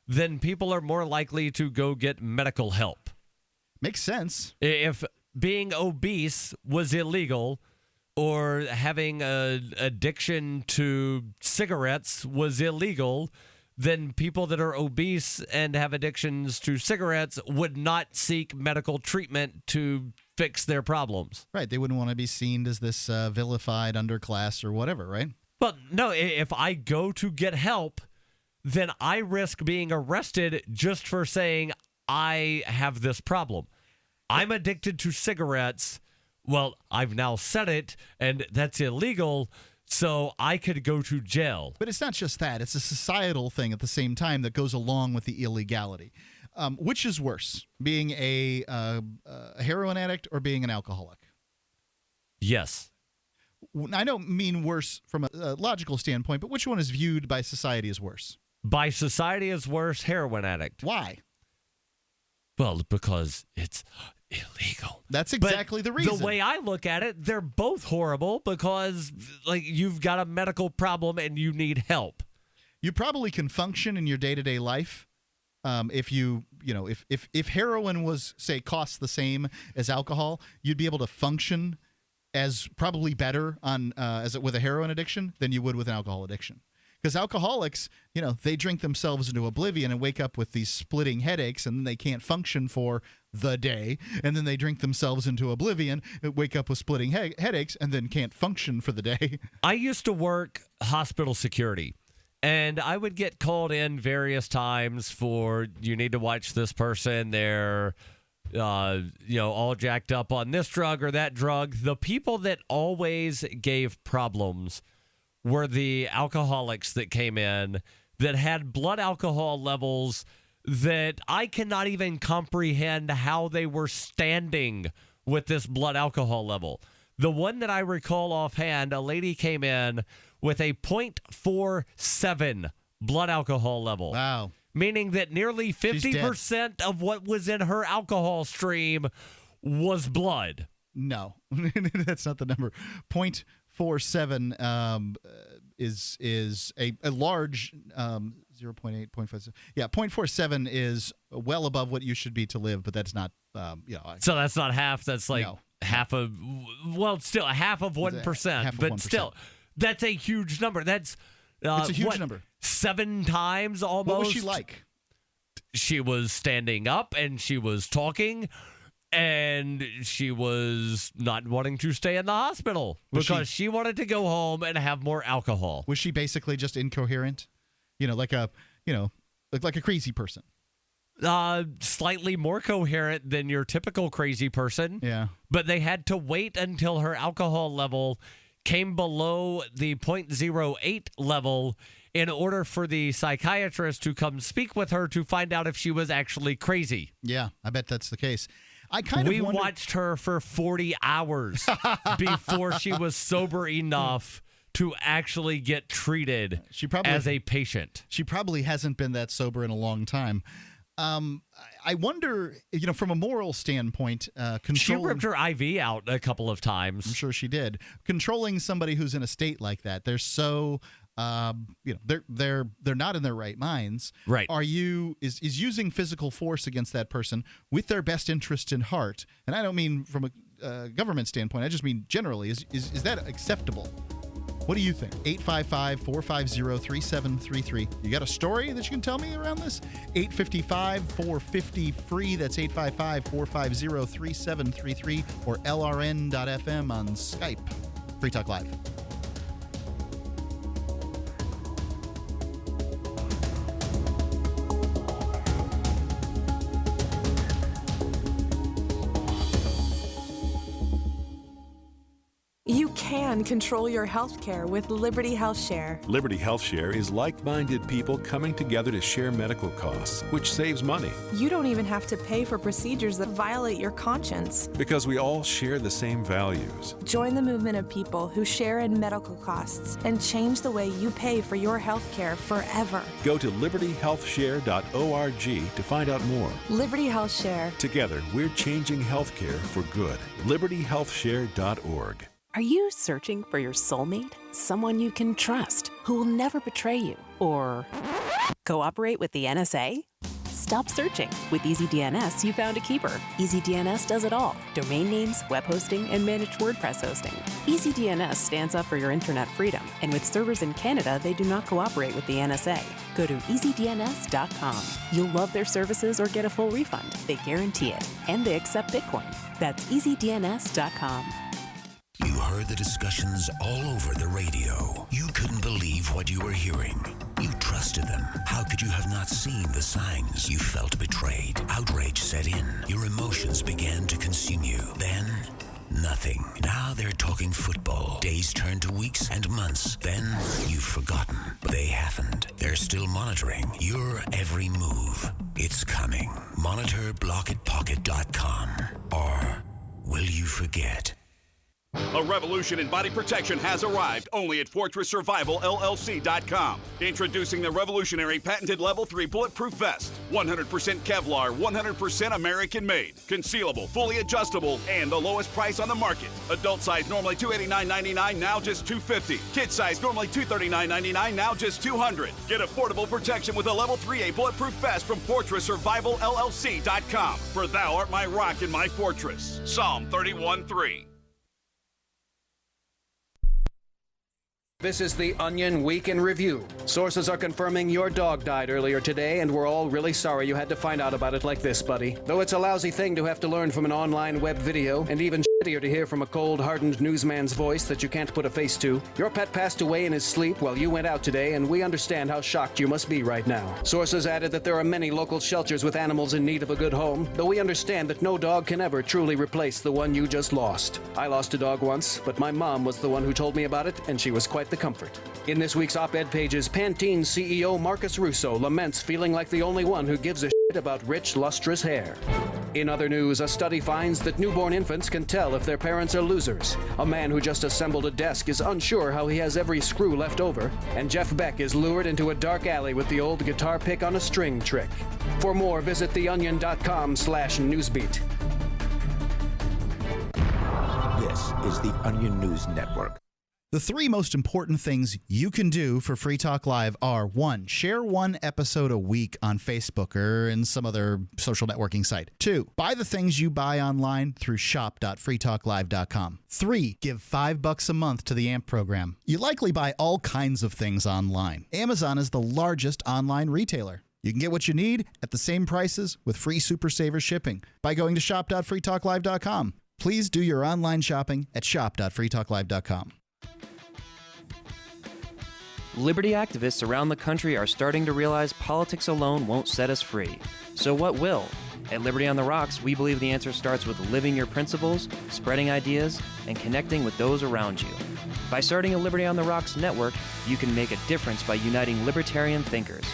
then people are more likely to go get medical help. Makes sense. If being obese was illegal or having an addiction to cigarettes was illegal, then people that are obese and have addictions to cigarettes would not seek medical treatment to fix their problems. Right. They wouldn't want to be seen as this vilified underclass or whatever, right? But no, if I go to get help, then I risk being arrested just for saying I have this problem. I'm addicted to cigarettes. Well, I've now said it, and that's illegal, so I could go to jail. But it's not just that. It's a societal thing at the same time that goes along with the illegality. Which is worse, being a heroin addict or being an alcoholic? Yes. I don't mean worse from a logical standpoint, but which one is viewed by society as worse? By society as worse, heroin addict. Why? Well, because it's illegal. That's exactly the reason. The way I look at it, they're both horrible because you've got a medical problem and you need help. You probably can function in your day-to-day life if if heroin was, say, cost the same as alcohol, you'd be able to function as probably better with a heroin addiction than you would with an alcohol addiction. Because alcoholics, they drink themselves into oblivion and wake up with these splitting headaches, and then they can't function for the day. And then they drink themselves into oblivion, wake up with splitting headaches, and then can't function for the day. I used to work hospital security, and I would get called in various times for, you need to watch this person. They're, all jacked up on this drug or that drug. The people that always gave problems were the alcoholics that came in that had blood alcohol levels that I cannot even comprehend how they were standing with this blood alcohol level. The one that I recall offhand, a lady came in with a 0.47 blood alcohol level. Wow. Meaning that nearly 50% of what was in her alcohol stream was blood. No, that's not the number. 0.47 is a large 0.8, 0.57. Yeah, 0.47 is well above what you should be to live, but that's not. So that's not half. That's half of. Well, still half of 1%, but 1%. Still, that's a huge number. That's it's a huge number. 7 times almost. What was she like? She was standing up and she was talking. And she was not wanting to stay in the hospital because she wanted to go home and have more alcohol. Was she basically just incoherent? Like a crazy person. Slightly more coherent than your typical crazy person. Yeah. But they had to wait until her alcohol level came below the 0.08 level in order for the psychiatrist to come speak with her to find out if she was actually crazy. Yeah, I bet that's the case. We watched her for 40 hours before she was sober enough to actually get treated as a patient. She probably hasn't been that sober in a long time. I wonder, from a moral standpoint, she ripped her IV out a couple of times. I'm sure she did. Controlling somebody who's in a state like that, they're so... they're not in their right minds. Right. Is using physical force against that person with their best interest in heart? And I don't mean from a government standpoint. I just mean generally. Is that acceptable? What do you think? 855-450-3733. You got a story that you can tell me around this? 855-450-FREE. That's 855-450-3733 or LRN.FM on Skype. Free Talk Live. You can control your health care with Liberty Health Share. Liberty Health Share is like-minded people coming together to share medical costs, which saves money. You don't even have to pay for procedures that violate your conscience. Because we all share the same values. Join the movement of people who share in medical costs and change the way you pay for your health care forever. Go to libertyhealthshare.org to find out more. Liberty Health Share. Together, we're changing healthcare for good. libertyhealthshare.org. Are you searching for your soulmate? Someone you can trust, who will never betray you or cooperate with the NSA? Stop searching. With EasyDNS, you found a keeper. EasyDNS does it all. Domain names, web hosting, and managed WordPress hosting. EasyDNS stands up for your internet freedom, and with servers in Canada, they do not cooperate with the NSA. Go to EasyDNS.com. You'll love their services or get a full refund. They guarantee it. And they accept Bitcoin. That's EasyDNS.com. You heard the discussions all over the radio. You couldn't believe what you were hearing. You trusted them. How could you have not seen the signs? You felt betrayed. Outrage set in. Your emotions began to consume you. Then, nothing. Now they're talking football. Days turn to weeks and months. Then, you've forgotten. But they haven't. They're still monitoring your every move. It's coming. Monitor blockitpocket.com. Or will you forget? A revolution in body protection has arrived only at FortressSurvivalLLC.com. Introducing the revolutionary patented Level 3 Bulletproof Vest. 100% Kevlar, 100% American-made. Concealable, fully adjustable, and the lowest price on the market. Adult size normally $289.99, now just $250. Kid size normally $239.99, now just $200. Get affordable protection with a Level 3A Bulletproof Vest from FortressSurvivalLLC.com. For thou art my rock and my fortress. Psalm 31:3. This is the Onion Week in Review. Sources are confirming your dog died earlier today, and we're all really sorry you had to find out about it like this, buddy. Though it's a lousy thing to have to learn from an online web video, and even shittier to hear from a cold, hardened newsman's voice that you can't put a face to. Your pet passed away in his sleep while you went out today, and we understand how shocked you must be right now. Sources added that there are many local shelters with animals in need of a good home, though we understand that no dog can ever truly replace the one you just lost. I lost a dog once, but my mom was the one who told me about it, and she was quite the comfort. In this week's op-ed pages, Pantene CEO Marcus Russo laments feeling like the only one who gives a shit about rich, lustrous hair. In other news, a study finds that newborn infants can tell if their parents are losers. A man who just assembled a desk is unsure how he has every screw left over. And Jeff Beck is lured into a dark alley with the old guitar pick on a string trick. For more, visit theonion.com/newsbeat. This is the Onion News Network. The three most important things you can do for Free Talk Live are: 1, share one episode a week on Facebook or in some other social networking site. 2, buy the things you buy online through shop.freetalklive.com. 3, give $5 a month to the AMP program. You likely buy all kinds of things online. Amazon is the largest online retailer. You can get what you need at the same prices with free Super Saver shipping by going to shop.freetalklive.com. Please do your online shopping at shop.freetalklive.com. Liberty activists around the country are starting to realize politics alone won't set us free. So what will? At Liberty on the Rocks, we believe the answer starts with living your principles, spreading ideas, and connecting with those around you. By starting a Liberty on the Rocks network, you can make a difference by uniting libertarian thinkers.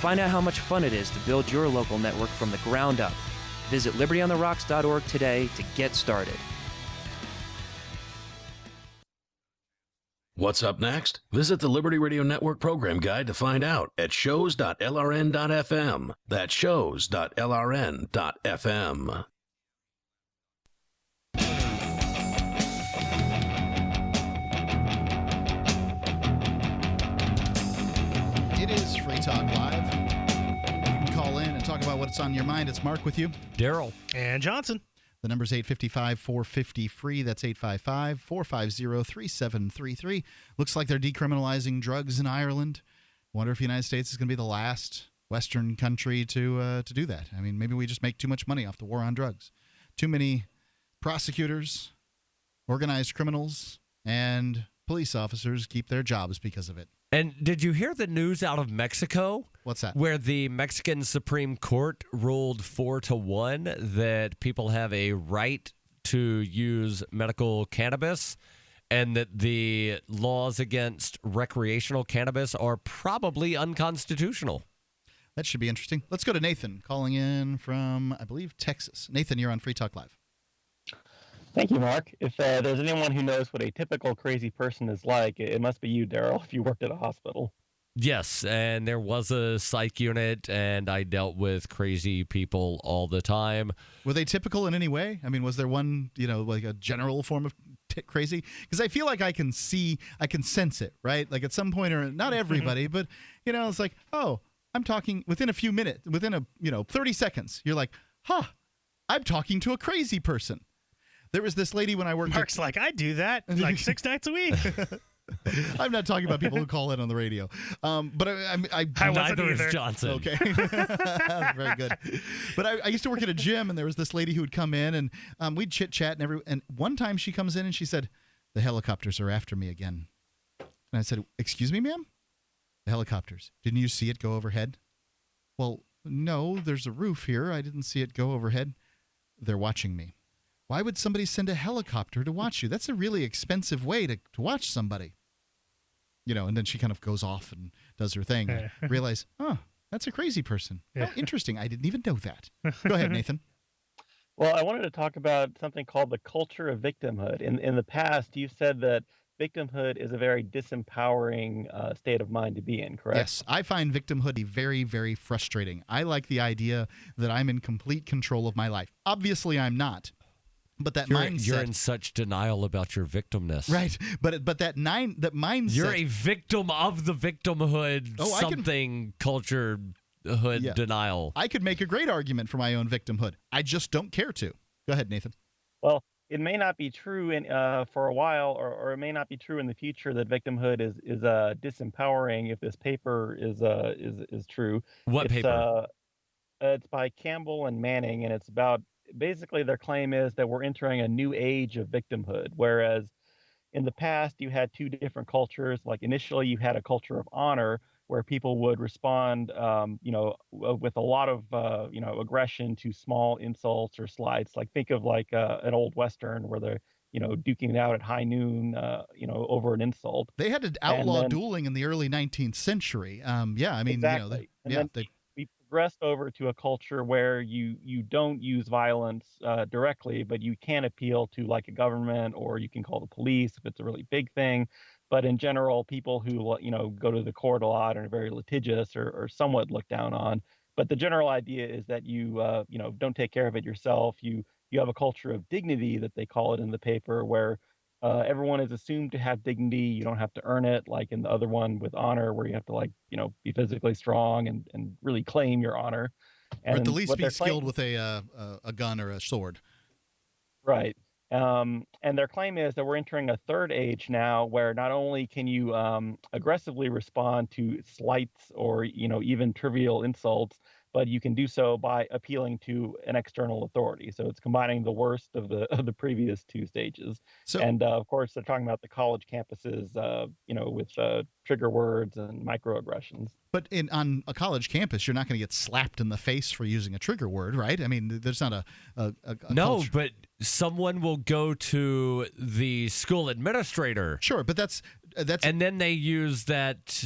Find out how much fun it is to build your local network from the ground up. Visit libertyontherocks.org today to get started. What's up next? Visit the Liberty Radio Network program guide to find out at shows.lrn.fm. That's shows.lrn.fm. It is Free Talk Live. You can call in and talk about what's on your mind. It's Mark with you. Darryl. And Johnson. The number's 855-450-FREE. That's 855-450-3733. Looks like they're decriminalizing drugs in Ireland. Wonder if the United States is going to be the last Western country to do that. I mean, maybe we just make too much money off the war on drugs. Too many prosecutors, organized criminals, and police officers keep their jobs because of it. And did you hear the news out of Mexico? What's that? Where the Mexican Supreme Court ruled 4-1 that people have a right to use medical cannabis. and that the laws against recreational cannabis are probably unconstitutional. That should be interesting. Let's go to Nathan, calling in from, I believe, Texas. Nathan, you're on Free Talk Live. Thank you, Mark. If there's anyone who knows what a typical crazy person is like, it must be you, Darryl, if you worked at a hospital. Yes, and there was a psych unit, and I dealt with crazy people all the time. Were they typical in any way? I mean, was there one, like a general form of crazy? Because I feel like I can sense it, right? Like at some point, or not everybody, but, it's like, oh, I'm talking within a few minutes, within 30 seconds, you're like, I'm talking to a crazy person. There was this lady when I worked Mark's like, I do that like 6 nights a week. I'm not talking about people who call in on the radio. But I neither is Johnson. Okay. Very good. But I used to work at a gym, and there was this lady who would come in, and we'd chit-chat, and one time she comes in and she said, the helicopters are after me again. And I said, excuse me, ma'am? The helicopters. Didn't you see it go overhead? Well, no, there's a roof here. I didn't see it go overhead. They're watching me. Why would somebody send a helicopter to watch you? That's a really expensive way to watch somebody. And then she kind of goes off and does her thing. Realize, that's a crazy person. Yeah. Oh, interesting. I didn't even know that. Go ahead, Nathan. Well, I wanted to talk about something called the culture of victimhood. In the past, you said that victimhood is a very disempowering state of mind to be in, correct? Yes, I find victimhood very, very frustrating. I like the idea that I'm in complete control of my life. Obviously, I'm not. But that mindset, you're in such denial about your victimness, right? But that mindset, you're a victim of the victimhood. Culture hood denial. I could make a great argument for my own victimhood. I just don't care to. Go ahead, Nathan. Well, it may not be true for a while, or it may not be true in the future that victimhood is disempowering. If this paper is true, what paper? It's by Campbell and Manning, and it's about. Basically, their claim is that we're entering a new age of victimhood, whereas in the past you had two different cultures. Like initially you had a culture of honor where people would respond, with a lot of, aggression to small insults or slights. Like think of like an old Western where they're, duking it out at high noon, over an insult. They had to outlaw dueling in the early 19th century. Exactly. We progressed over to a culture where you don't use violence directly, but you can appeal to like a government, or you can call the police if it's a really big thing. But in general, people who go to the court a lot and are very litigious or somewhat looked down on. But the general idea is that you don't take care of it yourself. You have a culture of dignity that they call it in the paper, where everyone is assumed to have dignity. You don't have to earn it, like in the other one with honor, where you have to be physically strong and really claim your honor. And or at the least be skilled with a gun or a sword. Right. And their claim is that we're entering a third age now, where not only can you aggressively respond to slights or even trivial insults, but you can do so by appealing to an external authority. So it's combining the worst of the previous two stages. And of course, they're talking about the college campuses, with trigger words and microaggressions. But on a college campus, you're not going to get slapped in the face for using a trigger word, right? I mean, there's not a no, culture. But someone will go to the school administrator. Sure, but that's and then they use that.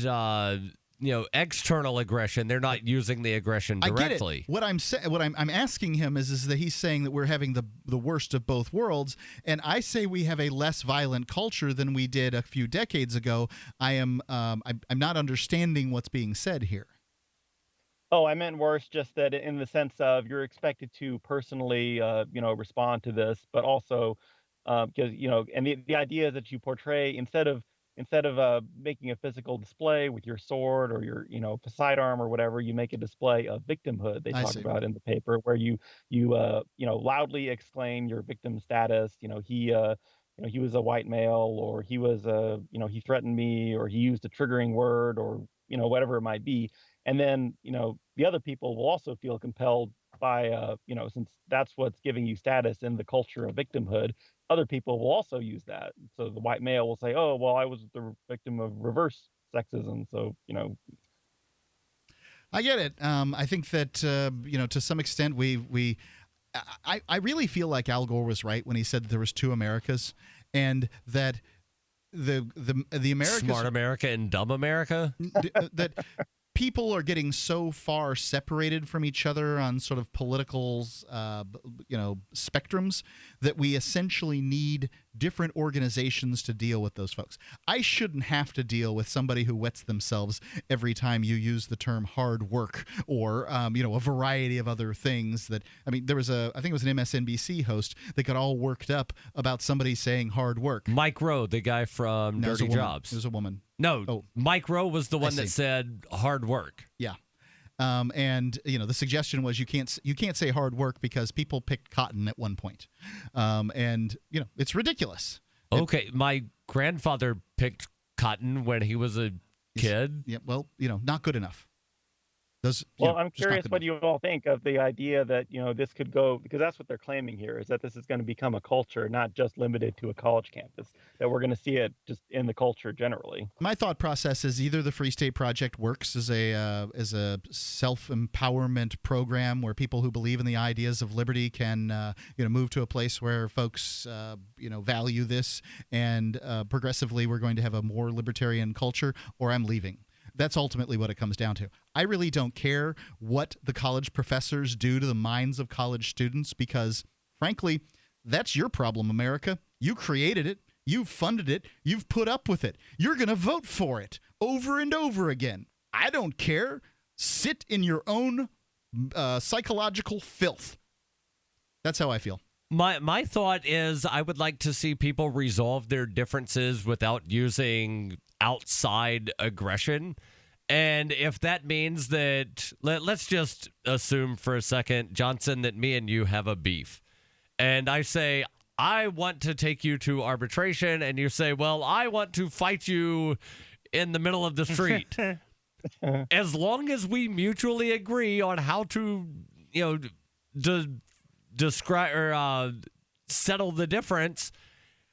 External aggression. They're not using the aggression directly. I get it. What I'm asking him is that he's saying that we're having the worst of both worlds, and I say we have a less violent culture than we did a few decades ago. I'm not understanding what's being said here. Oh, I meant worse, just that in the sense of you're expected to personally, respond to this, but also because and the idea is that you portray instead of making a physical display with your sword or your sidearm or whatever, you make a display of victimhood. They talk about in the paper, where you loudly exclaim your victim status. He was a white male, or he was he threatened me, or he used a triggering word, or whatever it might be. And then the other people will also feel compelled by since that's what's giving you status in the culture of victimhood. Other people will also use that. So the white male will say, oh, well, I was the victim of reverse sexism. So, I get it. I think that, to some extent, I really feel like Al Gore was right when he said that there was two Americas, and that the America's Smart America and dumb America. that people are getting so far separated from each other on sort of political, spectrums that we essentially need different organizations to deal with those folks. I shouldn't have to deal with somebody who wets themselves every time you use the term hard work or, a variety of other things that, there was I think it was an MSNBC host that got all worked up about somebody saying hard work. Mike Rowe, the guy from Dirty Jobs. It was a woman. No, Mike Rowe was the one that said hard work. Yeah. The suggestion was you can't say hard work because people picked cotton at one point. It's ridiculous. Okay, my grandfather picked cotton when he was a kid. Yeah, well, not good enough. I'm curious what you all think of the idea that, this could go, because that's what they're claiming here, is that this is going to become a culture, not just limited to a college campus, that we're going to see it just in the culture generally. My thought process is either the Free State Project works as a self-empowerment program where people who believe in the ideas of liberty can move to a place where folks value this, and progressively we're going to have a more libertarian culture, or I'm leaving. That's ultimately what it comes down to. I really don't care what the college professors do to the minds of college students because, frankly, that's your problem, America. You created it. You've funded it. You've put up with it. You're going to vote for it over and over again. I don't care. Sit in your own psychological filth. That's how I feel. My thought is I would like to see people resolve their differences without using outside aggression. And if that means that, let's just assume for a second, Johnson, that me and you have a beef. And I say, I want to take you to arbitration. And you say, well, I want to fight you in the middle of the street. As long as we mutually agree on how to, describe or settle the difference.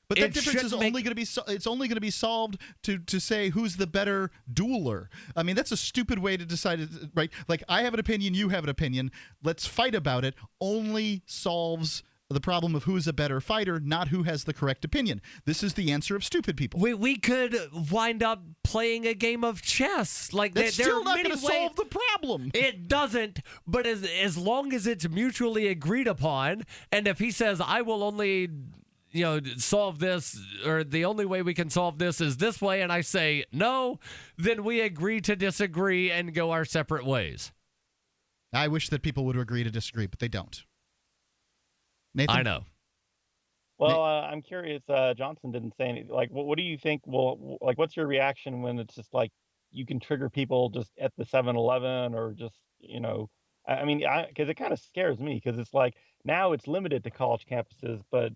But that difference is only going to be solved to say who's the better dueler. That's a stupid way to decide it, right? Like, I have an opinion, you have an opinion. Let's fight about it. Only solves the problem of who's a better fighter, not who has the correct opinion. This is the answer of stupid people. We could wind up playing a game of chess. Like, that's still not going to solve the problem. It doesn't. But as long as it's mutually agreed upon, and if he says, I will only solve this, or the only way we can solve this is this way, and I say no, then we agree to disagree and go our separate ways. I wish that people would agree to disagree, but they don't. Nathan? I know. Well, I'm curious. Johnson didn't say anything. Like, what do you think? Well, like, what's your reaction when it's just like you can trigger people just at the 7-Eleven or just, because it kind of scares me because it's like now it's limited to college campuses, but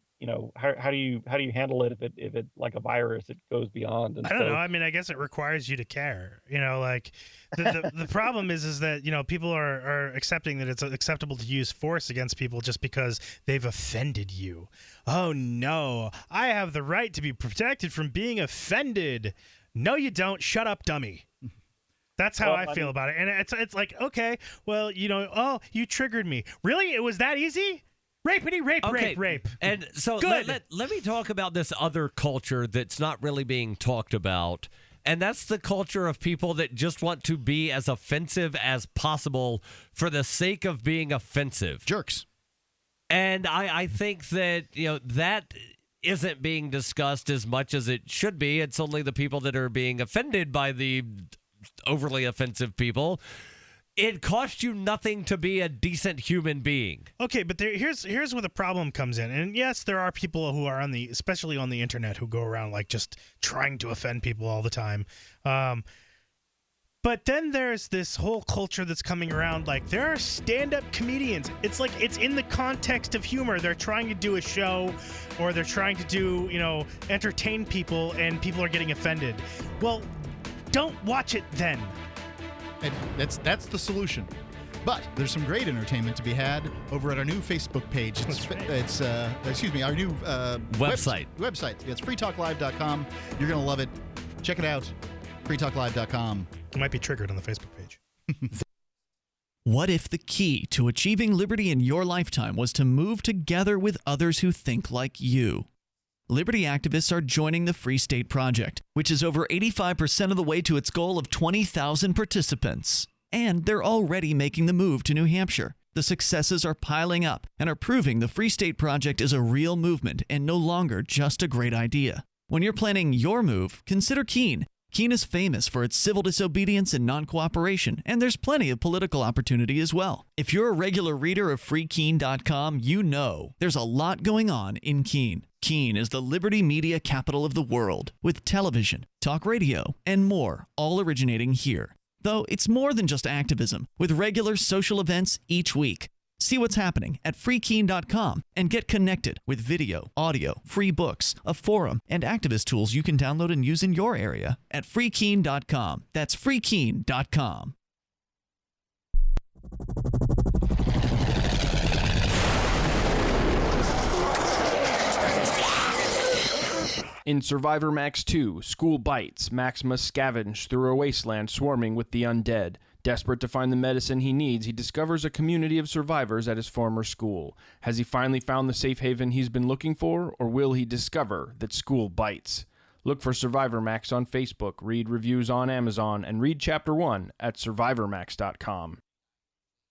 how do you handle it if it like a virus, it goes beyond? And I don't know. I guess it requires you to care. The problem is that people are accepting that it's acceptable to use force against people just because they've offended you. Oh no, I have the right to be protected from being offended. No, you don't. Shut up, dummy. That's how I feel about it. And it's like, okay, well, you triggered me. Really? It was that easy? Rape. And so let me talk about this other culture that's not really being talked about. And that's the culture of people that just want to be as offensive as possible for the sake of being offensive. Jerks. And I think that, that isn't being discussed as much as it should be. It's only the people that are being offended by the overly offensive people. It costs you nothing to be a decent human being. Okay, but here's where the problem comes in. And yes, there are people who are especially on the internet, who go around like just trying to offend people all the time. But then there's this whole culture that's coming around. Like, there are stand-up comedians. It's like it's in the context of humor. They're trying to do a show, or they're trying to do entertain people, and people are getting offended. Well, don't watch it then. And that's the solution. But there's some great entertainment to be had over at our new Facebook page. It's our new website. It's freetalklive.com. You're going to love it. Check it out. freetalklive.com. You might be triggered on the Facebook page. What if the key to achieving liberty in your lifetime was to move together with others who think like you? Liberty activists are joining the Free State Project, which is over 85% of the way to its goal of 20,000 participants. And they're already making the move to New Hampshire. The successes are piling up and are proving the Free State Project is a real movement and no longer just a great idea. When you're planning your move, consider Keene. Keene is famous for its civil disobedience and non-cooperation, and there's plenty of political opportunity as well. If you're a regular reader of freekeene.com, you know there's a lot going on in Keene. Keene is the liberty media capital of the world, with television, talk radio, and more, all originating here. Though it's more than just activism, with regular social events each week. See what's happening at freekeene.com and get connected with video, audio, free books, a forum, and activist tools you can download and use in your area at freekeene.com. That's freekeene.com. In Survivor Max 2, School Bites, Max must scavenge through a wasteland swarming with the undead. Desperate to find the medicine he needs, he discovers a community of survivors at his former school. Has he finally found the safe haven he's been looking for, or will he discover that school bites? Look for Survivor Max on Facebook, read reviews on Amazon, and read Chapter 1 at survivormax.com.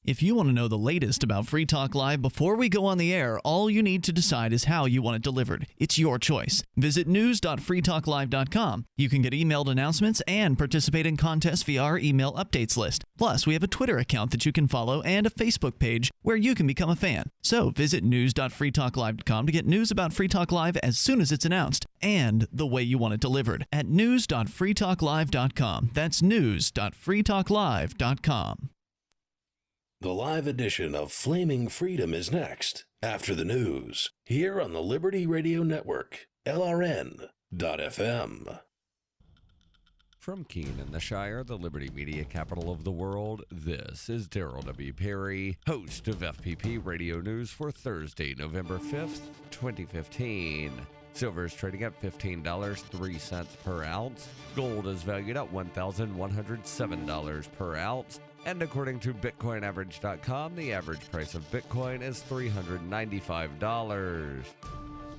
If you want to know the latest about Free Talk Live before we go on the air, all you need to decide is how you want it delivered. It's your choice. Visit news.freetalklive.com. You can get emailed announcements and participate in contests via our email updates list. Plus, we have a Twitter account that you can follow and a Facebook page where you can become a fan. So visit news.freetalklive.com to get news about Free Talk Live as soon as it's announced and the way you want it delivered at news.freetalklive.com. That's news.freetalklive.com. The live edition of Flaming Freedom is next, after the news, here on the Liberty Radio Network, LRN.FM. From Keene in the Shire, the Liberty Media capital of the world, this is Darryl W. Perry, host of FPP Radio News for Thursday, November 5th, 2015. Silver is trading at $15.03 per ounce. Gold is valued at $1,107 per ounce. And according to BitcoinAverage.com, the average price of Bitcoin is $395.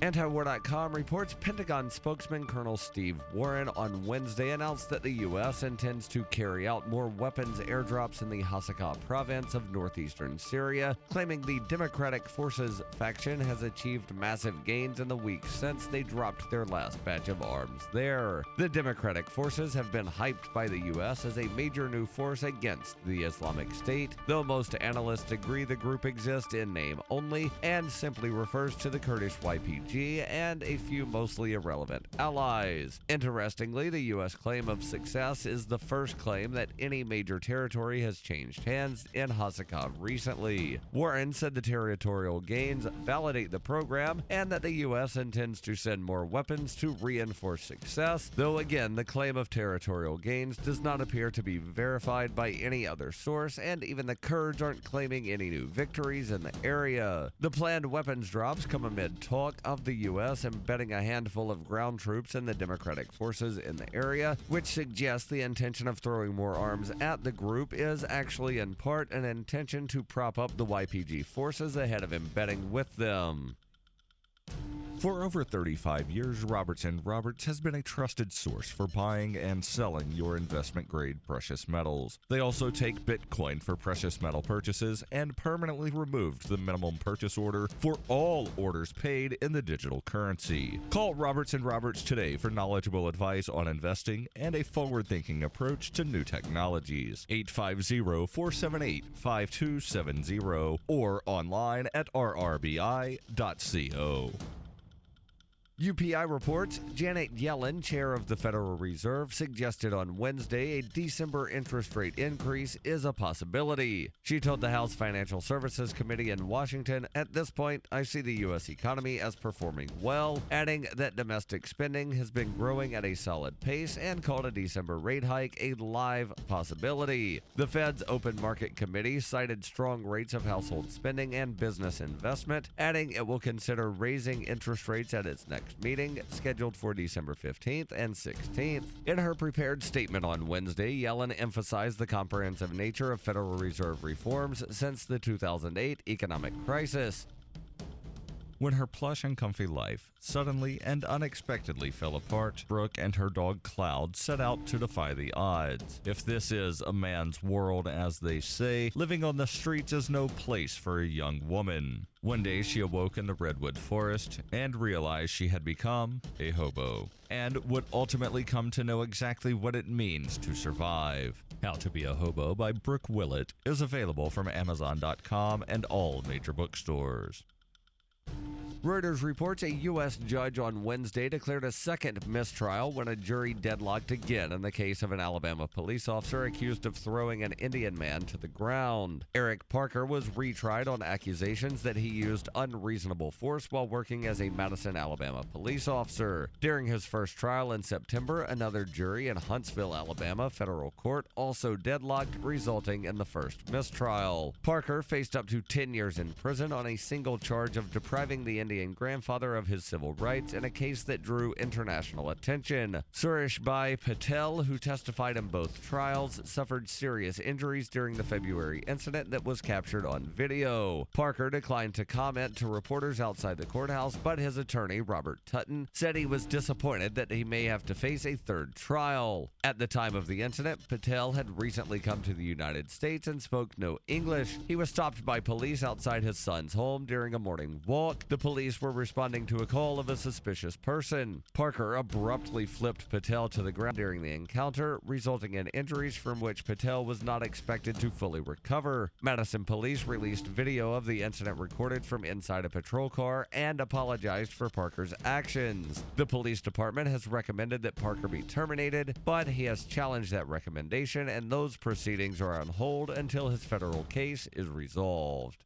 Antiwar.com reports Pentagon spokesman Colonel Steve Warren on Wednesday announced that the U.S. intends to carry out more weapons airdrops in the Hasakah province of northeastern Syria, claiming the Democratic Forces faction has achieved massive gains in the weeks since they dropped their last batch of arms there. The Democratic Forces have been hyped by the U.S. as a major new force against the Islamic State, though most analysts agree the group exists in name only and simply refers to the Kurdish YPG and a few mostly irrelevant allies. Interestingly, the U.S. claim of success is the first claim that any major territory has changed hands in Hasakah recently. Warren said the territorial gains validate the program and that the U.S. intends to send more weapons to reinforce success, though again, the claim of territorial gains does not appear to be verified by any other source, and even the Kurds aren't claiming any new victories in the area. The planned weapons drops come amid talk of the U.S. embedding a handful of ground troops in the Democratic forces in the area, which suggests the intention of throwing more arms at the group is actually in part an intention to prop up the YPG forces ahead of embedding with them. For over 35 years, Robertson Roberts has been a trusted source for buying and selling your investment-grade precious metals. They also take Bitcoin for precious metal purchases and permanently removed the minimum purchase order for all orders paid in the digital currency. Call Robertson Roberts today for knowledgeable advice on investing and a forward-thinking approach to new technologies. 850-478-5270 or online at rrbi.co. UPI reports Janet Yellen, chair of the Federal Reserve, suggested on Wednesday a December interest rate increase is a possibility. She told the House Financial Services Committee in Washington, "At this point, I see the U.S. economy as performing well," adding that domestic spending has been growing at a solid pace and called a December rate hike a live possibility. The Fed's Open Market Committee cited strong rates of household spending and business investment, adding it will consider raising interest rates at its next meeting, scheduled for December 15th and 16th. In her prepared statement on Wednesday, Yellen emphasized the comprehensive nature of Federal Reserve reforms since the 2008 economic crisis. When her plush and comfy life suddenly and unexpectedly fell apart, Brooke and her dog Cloud set out to defy the odds. If this is a man's world, as they say, living on the streets is no place for a young woman. One day she awoke in the redwood forest and realized she had become a hobo, and would ultimately come to know exactly what it means to survive. How to Be a Hobo by Brooke Willett is available from Amazon.com and all major bookstores. Reuters reports a U.S. judge on Wednesday declared a second mistrial when a jury deadlocked again in the case of an Alabama police officer accused of throwing an Indian man to the ground. Eric Parker was retried on accusations that he used unreasonable force while working as a Madison, Alabama police officer. During his first trial in September, another jury in Huntsville, Alabama federal court also deadlocked, resulting in the first mistrial. Parker faced up to 10 years in prison on a single charge of depriving the Indian grandfather of his civil rights in a case that drew international attention. Suresh Bhai Patel, who testified in both trials, suffered serious injuries during the February incident that was captured on video. Parker declined to comment to reporters outside the courthouse, but his attorney, Robert Tutton, said he was disappointed that he may have to face a third trial. At the time of the incident, Patel had recently come to the United States and spoke no English. He was stopped by police outside his son's home during a morning walk. The police were responding to a call of a suspicious person. Parker abruptly flipped Patel to the ground during the encounter, resulting in injuries from which Patel was not expected to fully recover. Madison police released video of the incident recorded from inside a patrol car and apologized for Parker's actions. The police department has recommended that Parker be terminated, but he has challenged that recommendation, and those proceedings are on hold until his federal case is resolved.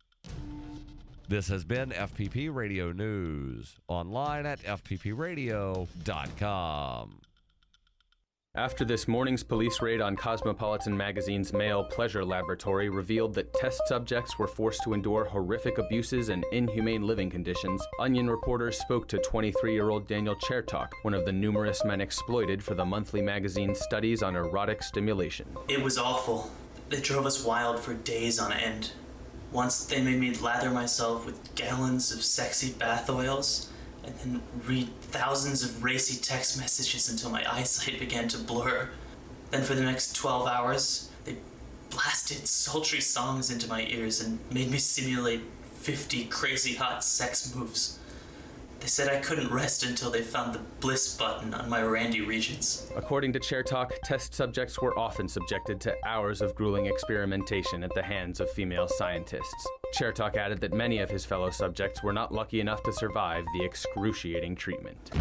This has been FPP Radio News, online at fppradio.com. After this morning's police raid on Cosmopolitan magazine's male pleasure laboratory revealed that test subjects were forced to endure horrific abuses and inhumane living conditions, Onion reporters spoke to 23-year-old Daniel Chertok, one of the numerous men exploited for the monthly magazine's studies on erotic stimulation. It was awful. They drove us wild for days on end. Once they made me lather myself with gallons of sexy bath oils and then read thousands of racy text messages until my eyesight began to blur. Then for the next 12 hours, they blasted sultry songs into my ears and made me simulate 50 crazy hot sex moves. They said I couldn't rest until they found the bliss button on my Randy regions. According to Chertok, test subjects were often subjected to hours of grueling experimentation at the hands of female scientists. Chertok added that many of his fellow subjects were not lucky enough to survive the excruciating treatment.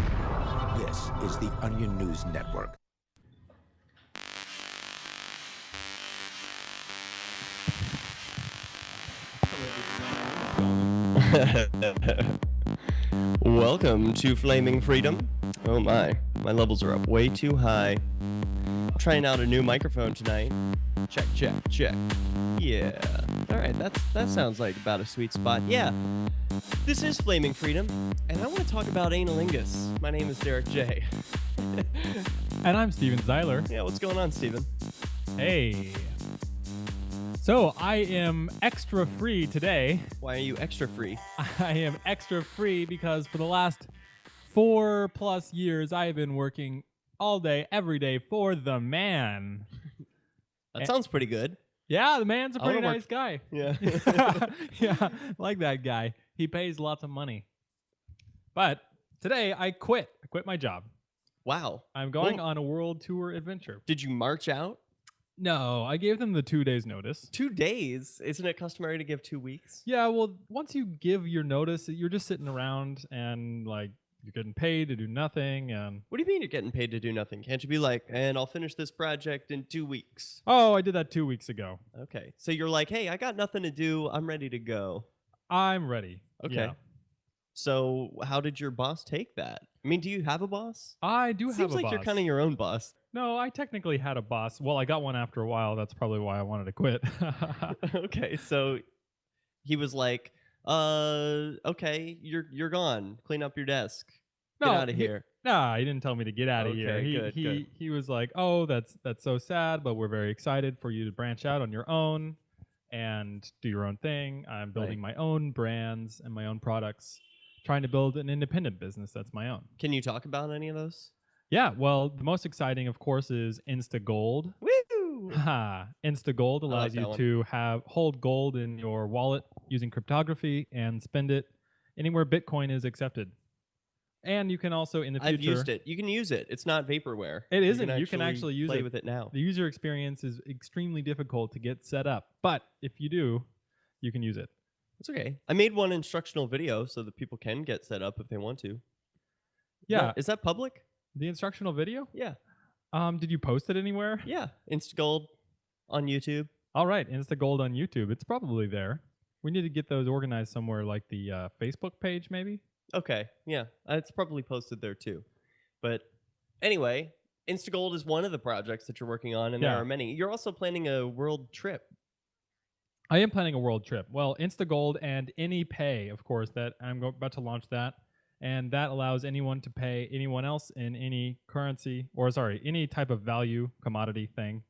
This is the Onion News Network. Welcome to Flaming Freedom. Oh my levels are up way too high. Trying out a new microphone tonight. Check, check, check. Yeah. Alright, that sounds like about a sweet spot. Yeah. This is Flaming Freedom, and I want to talk about analingus. My name is Derek J. And I'm Steven Zeiler. Yeah, what's going on, Steven? Hey. So, I am extra free today. Why are you extra free? I am extra free because for the last 4+ years, I have been working all day, every day for the man. That sounds pretty good. Yeah, the man's a pretty nice guy. Yeah. Yeah, like that guy. He pays lots of money. But today, I quit. I quit my job. Wow. I'm going on a world tour adventure. Did you march out? No, I gave them the 2 days notice. 2 days? Isn't it customary to give 2 weeks? Yeah, well, once you give your notice, you're just sitting around and like you're getting paid to do nothing. And what do you mean you're getting paid to do nothing? Can't you be like, and I'll finish this project in 2 weeks? Oh, I did that 2 weeks ago. Okay, so you're like, hey, I got nothing to do. I'm ready to go. I'm ready. Okay. Yeah. So how did your boss take that? I mean, do you have a boss? I do have a boss. Seems like you're kind of your own boss. No, I technically had a boss. Well, I got one after a while. That's probably why I wanted to quit. Okay, so he was like, okay, you're gone. Clean up your desk. Get out of here. Nah, he didn't tell me to get out of Okay, here. good. He was like, oh, that's so sad, but we're very excited for you to branch out on your own and do your own thing. I'm building my own brands and my own products trying to build an independent business that's my own. Can you talk about any of those? Yeah, well, the most exciting, of course, is InstaGold. Woo! InstaGold allows that you one. to hold gold in your wallet using cryptography and spend it anywhere Bitcoin is accepted. And you can also, in the future... I've used it. You can use it. It's not vaporware. It isn't. You can actually use play it. with it now. The user experience is extremely difficult to get set up. But if you do, you can use it. It's okay. I made one instructional video so that people can get set up if they want to. Yeah. Is that public? The instructional video? Yeah. Did you post it anywhere? Yeah. InstaGold on YouTube. All right. InstaGold on YouTube. It's probably there. We need to get those organized somewhere like the Facebook page, maybe? Okay. Yeah. It's probably posted there too. But anyway, InstaGold is one of the projects that you're working on, and there are many. You're also planning a world trip. I am planning a world trip. Well, InstaGold and AnyPay, of course, that I'm about to launch that. And that allows anyone to pay anyone else in any currency, or sorry, any type of value commodity thing.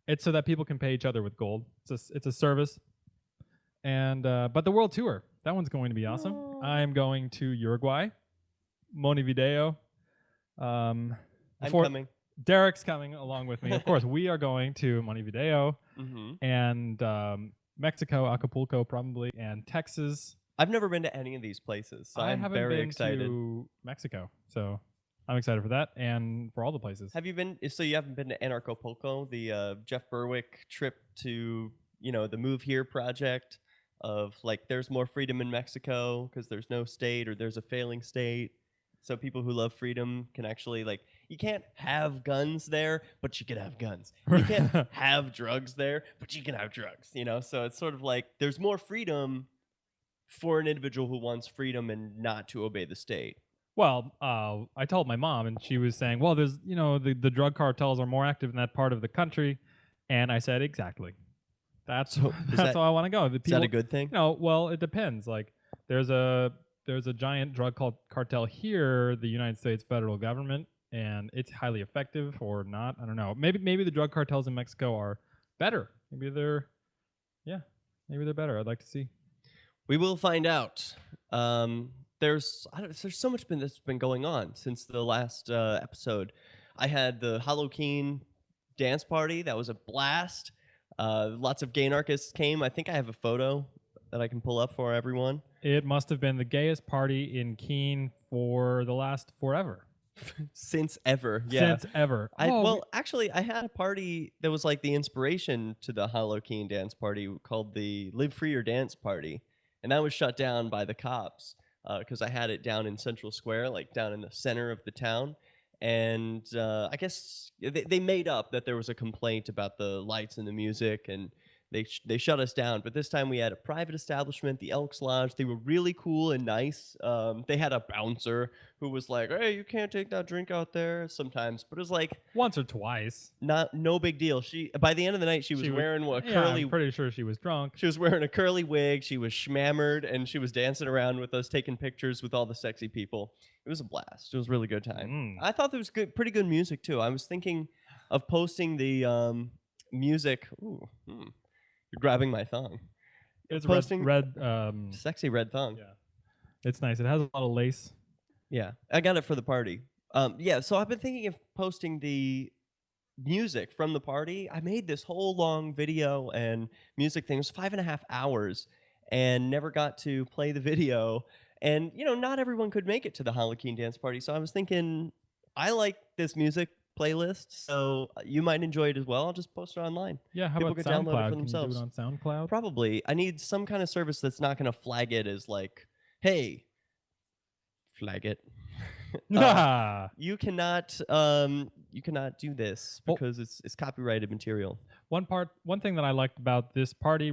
It's so that people can pay each other with gold. It's a service. And but the world tour, that one's going to be awesome. I'm going to Uruguay, Montevideo. I'm coming. Derek's coming along with me. Of course, we are going to Montevideo and Mexico, Acapulco probably, and Texas. I've never been to any of these places, so I'm very excited. To Mexico, so I'm excited for that and for all the places. Have you been? So you haven't been to Anarchapulco, the Jeff Berwick trip to the Move Here project of like there's more freedom in Mexico because there's no state or there's a failing state. So people who love freedom can actually you can't have guns there, but you can have guns. You can't have drugs there, but you can have drugs. So it's sort of like there's more freedom for an individual who wants freedom and not to obey the state. Well, I told my mom, and she was saying, well, there's, the drug cartels are more active in that part of the country. And I said, exactly. That's how I want to go. Is that a good thing? Well, it depends. Like, there's a giant drug cartel here, the United States federal government, and it's highly effective or not. I don't know. Maybe the drug cartels in Mexico are better. Maybe they're better. I'd like to see. We will find out. There's so much that's been going on since the last episode. I had the Halloween dance party. That was a blast. Lots of gay anarchists came. I think I have a photo that I can pull up for everyone. It must have been the gayest party in Keene for the last forever. Since ever, yeah. Since ever. Actually, I had a party that was like the inspiration to the Halloween dance party called the Live Free or Dance Party. And that was shut down by the cops because I had it down in Central Square, like down in the center of the town. And I guess they made up that there was a complaint about the lights and the music, and they shut us down. But this time we had a private establishment, the Elks Lodge. They were really cool and nice. They had a bouncer who was like, hey, you can't take that drink out there sometimes. But it was like once or twice. No big deal. By the end of the night, she was wearing a curly... I'm pretty sure she was drunk. She was wearing a curly wig. She was schmammered, and she was dancing around with us, taking pictures with all the sexy people. It was a blast. It was a really good time. I thought there was pretty good music, too. I was thinking of posting the music... Ooh, You're grabbing my thong. It's posting red sexy red thong. Yeah. It's nice. It has a lot of lace. Yeah. I got it for the party. So I've been thinking of posting the music from the party. I made this whole long video and music thing. It was 5.5 hours and never got to play the video. And, not everyone could make it to the Halloween dance party. So I was thinking, I like this music playlist, so you might enjoy it as well. I'll just post it online. Yeah, how People about can download SoundCloud? it for themselves. Can you do it on SoundCloud? Probably. I need some kind of service that's not going to flag it as like, hey, flag it. You cannot do this because it's copyrighted material. One thing that I liked about this party,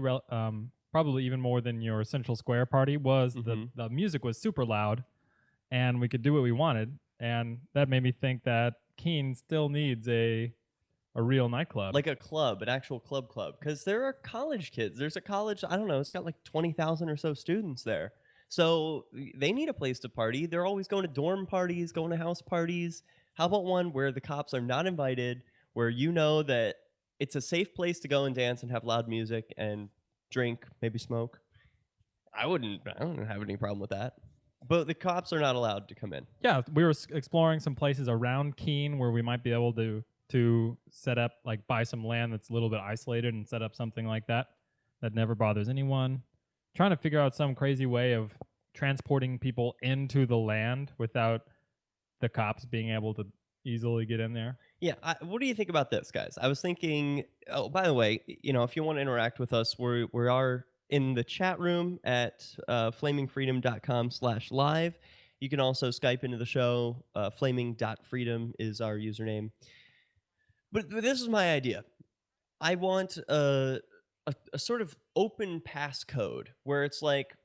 probably even more than your Central Square party, was the music was super loud, and we could do what we wanted, and that made me think that Keene still needs a real nightclub. Like a club, an actual club. Because there are college kids. There's a college, I don't know, it's got like 20,000 or so students there. So they need a place to party. They're always going to dorm parties, going to house parties. How about one where the cops are not invited, where you know that it's a safe place to go and dance and have loud music and drink, maybe smoke? I don't have any problem with that. But the cops are not allowed to come in. Yeah, we were exploring some places around Keene where we might be able to set up, like buy some land that's a little bit isolated and set up something like that never bothers anyone. Trying to figure out some crazy way of transporting people into the land without the cops being able to easily get in there. Yeah, what do you think about this, guys? I was thinking, oh, by the way, if you want to interact with us, we are in the chat room at flamingfreedom.com/live. You can also Skype into the show. Flaming.freedom is our username. But this is my idea. I want a sort of open passcode where it's like,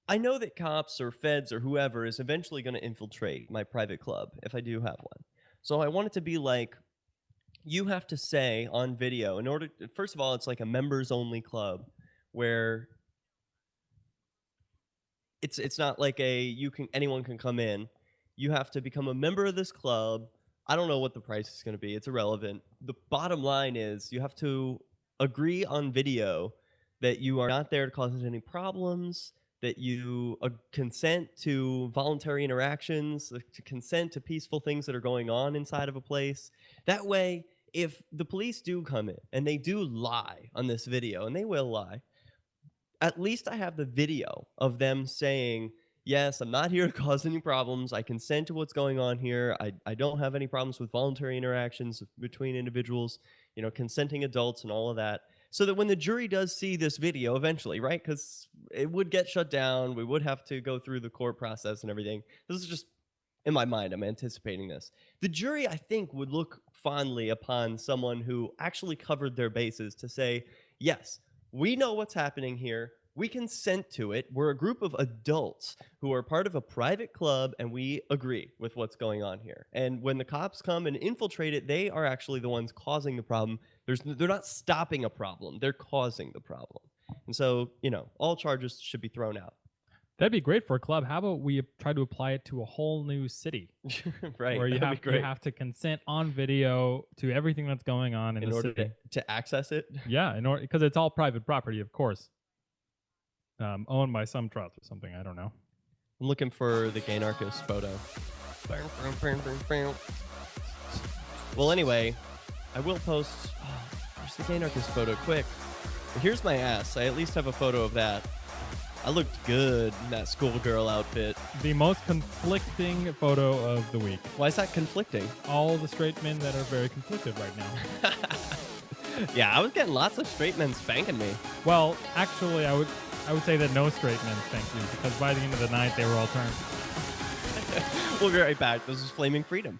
I know that cops or feds or whoever is eventually going to infiltrate my private club if I do have one. So I want it to be like, you have to say on video, in order to, first of all, it's like a members only club where it's not like anyone can come in. You have to become a member of this club. I don't know what the price is going to be. It's irrelevant. The bottom line is you have to agree on video that you are not there to cause any problems, that you consent to voluntary interactions, to consent to peaceful things that are going on inside of a place. That way, if the police do come in and they do lie on this video, and they will lie, at least I have the video of them saying, yes, I'm not here to cause any problems. I consent to what's going on here. I don't have any problems with voluntary interactions between individuals, consenting adults and all of that. So that when the jury does see this video eventually, right? Because it would get shut down. We would have to go through the court process and everything. This is just in my mind. I'm anticipating this. The jury, I think, would look fondly upon someone who actually covered their bases to say, yes, we know what's happening here. We consent to it. We're a group of adults who are part of a private club, and we agree with what's going on here. And when the cops come and infiltrate it, they are actually the ones causing the problem. They're not stopping a problem. They're causing the problem. And so, all charges should be thrown out. That'd be great for a club. How about we try to apply it to a whole new city? Right. Where you have to consent on video to everything that's going on in the order city. to access it? Yeah, because it's all private property, of course. Owned by some trust or something. I don't know. I'm looking for the gay anarchist photo. Well, anyway, I will post. Where's the gay anarchist photo? Quick. Here's my ass. I at least have a photo of that. I looked good in that schoolgirl outfit. The most conflicting photo of the week. Why is that conflicting? All the straight men that are very conflicted right now. Yeah, I was getting lots of straight men spanking me. Well, actually, I would say that no straight men spanked you, because by the end of the night, they were all turned. We'll be right back. This is Flaming Freedom.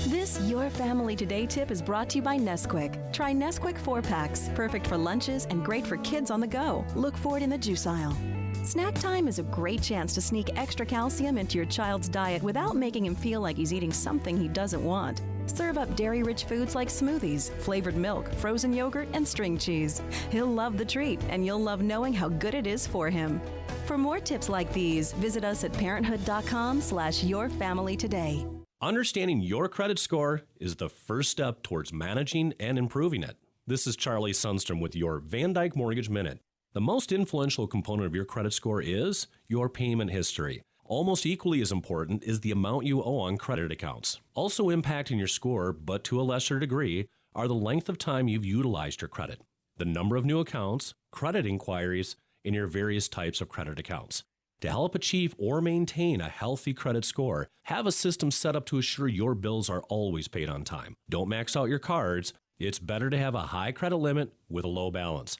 This Your Family Today tip is brought to you by Nesquik. Try Nesquik 4-packs, perfect for lunches and great for kids on the go. Look for it in the juice aisle. Snack time is a great chance to sneak extra calcium into your child's diet without making him feel like he's eating something he doesn't want. Serve up dairy-rich foods like smoothies, flavored milk, frozen yogurt, and string cheese. He'll love the treat, and you'll love knowing how good it is for him. For more tips like these, visit us at parenthood.com/yourfamilytoday. Understanding your credit score is the first step towards managing and improving it. This is Charlie Sundstrom with your Van Dyke Mortgage Minute. The most influential component of your credit score is your payment history. Almost equally as important is the amount you owe on credit accounts. Also impacting your score, but to a lesser degree, are the length of time you've utilized your credit, the number of new accounts, credit inquiries, and your various types of credit accounts. To help achieve or maintain a healthy credit score, have a system set up to assure your bills are always paid on time. Don't max out your cards. It's better to have a high credit limit with a low balance.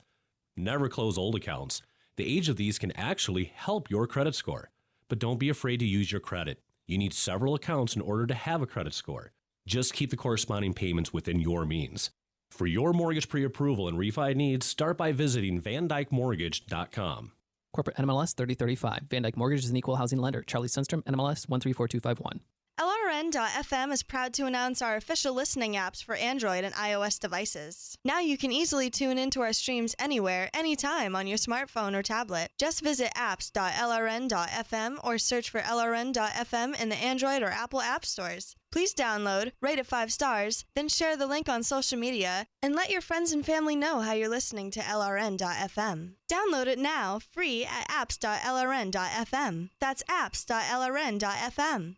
Never close old accounts. The age of these can actually help your credit score. But don't be afraid to use your credit. You need several accounts in order to have a credit score. Just keep the corresponding payments within your means. For your mortgage pre-approval and refi needs, start by visiting vandykemortgage.com. Corporate NMLS 3035. Van Dyke Mortgage is an equal housing lender. Charlie Sundstrom, NMLS 134251. LRN.FM is proud to announce our official listening apps for Android and iOS devices. Now you can easily tune into our streams anywhere, anytime on your smartphone or tablet. Just visit apps.lrn.fm or search for LRN.FM in the Android or Apple app stores. Please download, rate it 5 stars, then share the link on social media, and let your friends and family know how you're listening to LRN.FM. Download it now, free at apps.lrn.fm. That's apps.lrn.fm.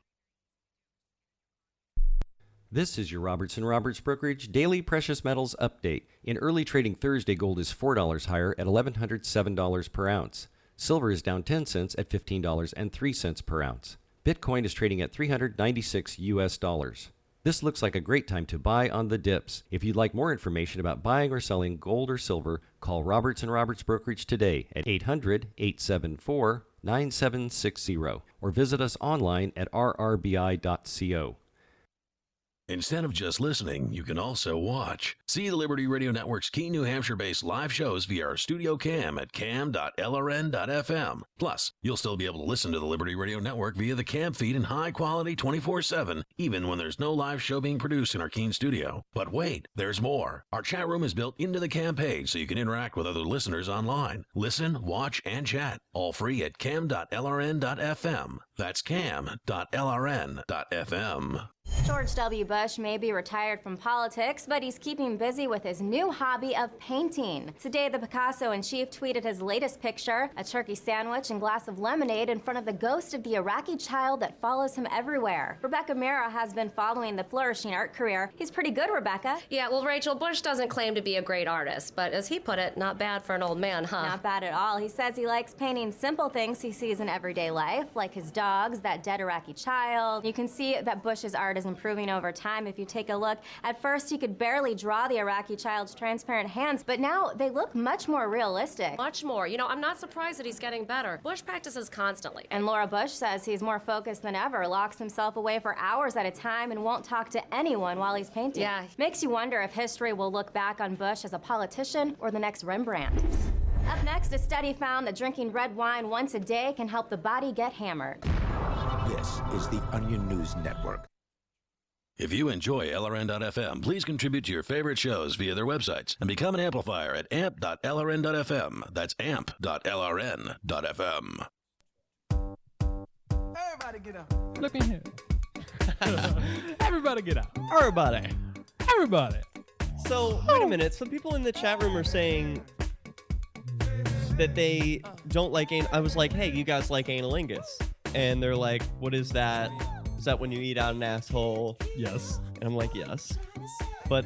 This is your Robertson Roberts Brokerage Daily Precious Metals Update. In early trading Thursday, gold is $4 higher at $1,107 per ounce. Silver is down 10 cents at $15.03 per ounce. Bitcoin is trading at $396 US. This looks like a great time to buy on the dips. If you'd like more information about buying or selling gold or silver, call Robertson Roberts Brokerage today at 800-874-9760 or visit us online at rrbi.co. Instead of just listening, you can also watch. See the Liberty Radio Network's key New Hampshire-based live shows via our studio cam at cam.lrn.fm. Plus, you'll still be able to listen to the Liberty Radio Network via the cam feed in high quality 24/7, even when there's no live show being produced in our Keene studio. But wait, there's more. Our chat room is built into the cam page so you can interact with other listeners online. Listen, watch, and chat. All free at cam.lrn.fm. That's cam.lrn.fm. George W. Bush may be retired from politics, but he's keeping busy with his new hobby of painting. Today, the Picasso-in-chief tweeted his latest picture, a turkey sandwich and glass of lemonade in front of the ghost of the Iraqi child that follows him everywhere. Rebecca Mira has been following the flourishing art career. He's pretty good, Rebecca. Yeah, well, Rachel, Bush doesn't claim to be a great artist, but as he put it, not bad for an old man, huh? Not bad at all. He says he likes painting simple things he sees in everyday life, like his dogs, that dead Iraqi child. You can see that Bush's art is improving over time if you take a look. At first, he could barely draw the Iraqi child's transparent hands, but now they look much more realistic. Much more. You know, I'm not surprised that he's getting better. Bush practices constantly. And Laura Bush says he's more focused than ever, locks himself away for hours at a time and won't talk to anyone while he's painting. Yeah. Makes you wonder if history will look back on Bush as a politician or the next Rembrandt. Up next, a study found that drinking red wine once a day can help the body get hammered. This is the Onion News Network. If you enjoy LRN.FM, please contribute to your favorite shows via their websites and become an amplifier at amp.lrn.fm. That's amp.lrn.fm. Everybody get up. Look in here. Everybody get up. Everybody. Everybody. So, wait a minute. Some people in the chat room are saying that they don't like anal. I was like, hey, you guys like analingus? And they're like, what is that? Is that when you eat out an asshole? Yes. And I'm like, yes. But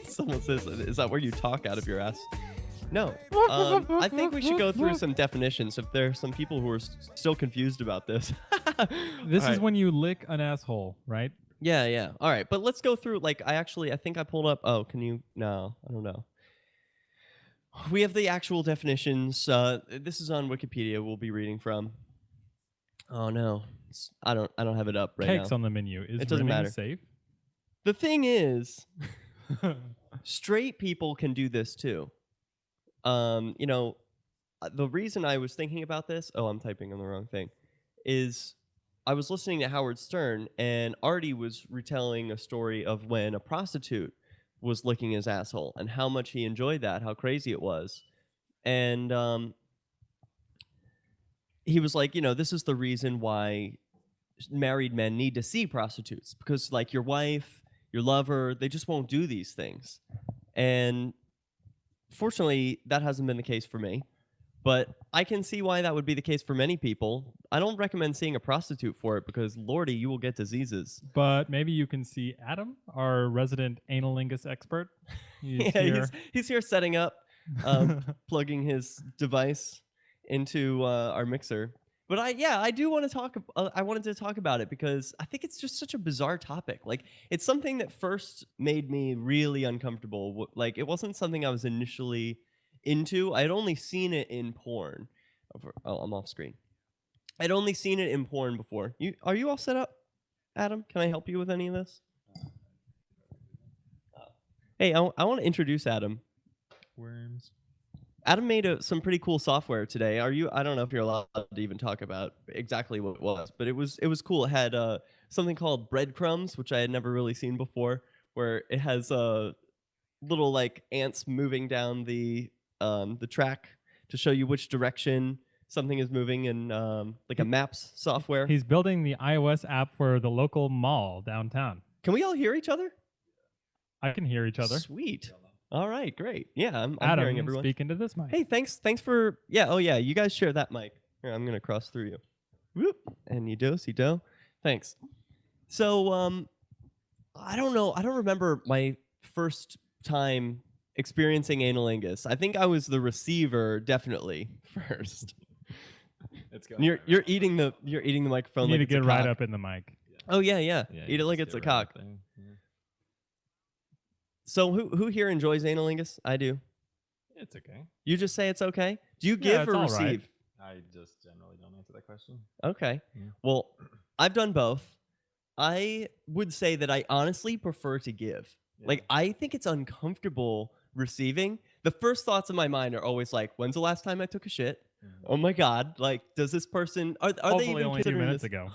someone says, is that where you talk out of your ass? No. I think we should go through some definitions if there are some people who are still confused about this. This is when you lick an asshole, right? Yeah, yeah. All right, but let's go through, like, I think I pulled up, can you, no, I don't know. We have the actual definitions. This is on Wikipedia we'll be reading from. Oh, no. I don't have it up right now. Cakes on the menu. Is it doesn't matter. Safe? The thing is, straight people can do this too. You know, the reason I was thinking about this, I'm typing on the wrong thing, is I was listening to Howard Stern, and Artie was retelling a story of when a prostitute was licking his asshole and how much he enjoyed that, how crazy it was. And he was like, you know, this is the reason why married men need to see prostitutes, because like your wife, your lover, they just won't do these things. And fortunately, that hasn't been the case for me, but I can see why that would be the case for many people. I don't recommend seeing a prostitute for it because, Lordy, you will get diseases. But maybe you can see Adam, our resident analingus expert. He's here setting up, plugging his device into our mixer. But I do want to talk. I wanted to talk about it because I think it's just such a bizarre topic. Like, it's something that first made me really uncomfortable. Like, it wasn't something I was initially into. I had only seen it in porn. Oh, I'm off screen. I'd only seen it in porn before. Are you all set up, Adam? Can I help you with any of this? Hey, I want to introduce Adam. Worms. Adam made some pretty cool software today. I don't know if you're allowed to even talk about exactly what it was, but it was cool. It had something called breadcrumbs, which I had never really seen before, where it has little like ants moving down the track to show you which direction something is moving in like a maps software. He's building the iOS app for the local mall downtown. Can we all hear each other? I can hear each other. Sweet. All right, great. Yeah, I'm Adam, hearing everyone. speak into this mic. Hey, thanks for you guys share that mic. Here, I'm gonna cross through you. Whoop, and you do. Thanks. So I don't know. I don't remember my first time experiencing analingus. I think I was the receiver definitely first. It's going. You're eating the microphone. You need like to get it's a right cock. up in the mic. Oh yeah. Eat it like it's a cock. So who here enjoys analingus? I do. It's okay. You just say it's okay? Do you give or receive? Right. I just generally don't answer that question. Okay. Yeah. Well, I've done both. I would say that I honestly prefer to give. Yeah. Like, I think it's uncomfortable receiving. The first thoughts in my mind are always like, when's the last time I took a shit? Mm-hmm. Oh my God. Like, does this person... Are they even only 2 minutes ago.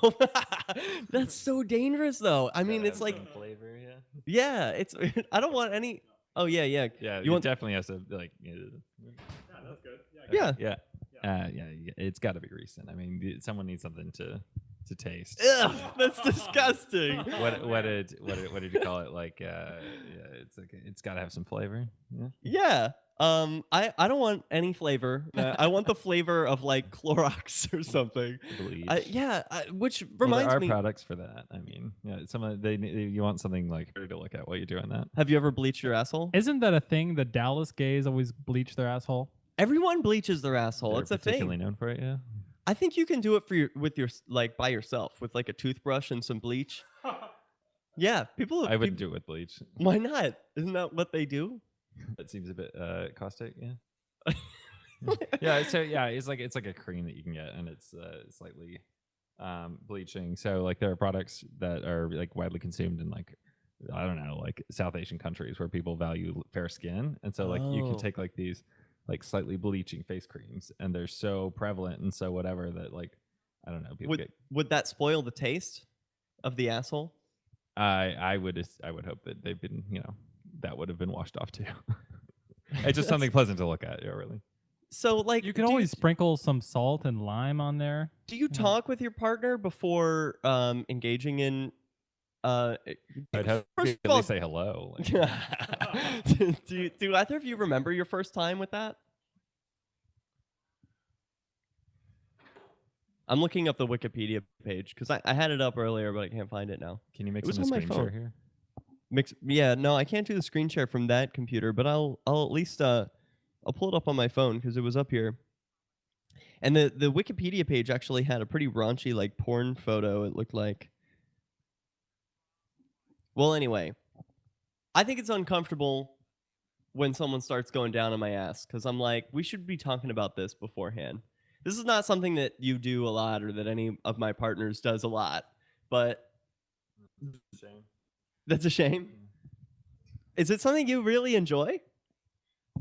That's so dangerous, though. I mean, it's like... Flavor, yeah. Yeah, it's... I don't want any... Oh, yeah. Yeah, you want... definitely has to, like... Yeah, that's good. Yeah. Yeah, it's got to be recent. I mean, someone needs something to taste. Ugh, that's disgusting. What did you call it? Like, it's got to have some flavor. Yeah. I don't want any flavor. I want the flavor of like Clorox or something. Bleach. Which reminds there are me. products for that. I mean, you want something like to look at while you're doing that. Have you ever bleached your asshole? Isn't that a thing? The Dallas gays always bleach their asshole. Everyone bleaches their asshole. They're it's a particularly thing. known for it. Yeah. I think you can do it with your by yourself with like a toothbrush and some bleach. Yeah, I wouldn't do it with bleach. Why not? Isn't that what they do? That seems a bit caustic. Yeah. It's like a cream that you can get, and it's slightly bleaching. So like there are products that are like widely consumed in like I don't know like South Asian countries where people value fair skin, and so like you can take like these like slightly bleaching face creams, and they're so prevalent and so whatever that like I don't know people would that spoil the taste of the asshole? I would hope that they've been that would have been washed off too. It's just something pleasant to look at, really. So like you can always sprinkle some salt and lime on there. Do you talk with your partner before engaging in I'd have to at least say hello. Do either of you remember your first time with that? I'm looking up the Wikipedia page because I had it up earlier, but I can't find it now. Can you make some screen share here? No, I can't do the screen share from that computer, but I'll at least I'll pull it up on my phone because it was up here. And the Wikipedia page actually had a pretty raunchy like porn photo. It looked like. Well, anyway, I think it's uncomfortable when someone starts going down on my ass because I'm like, we should be talking about this beforehand. This is not something that you do a lot or that any of my partners does a lot, but that's a shame. Is it something you really enjoy?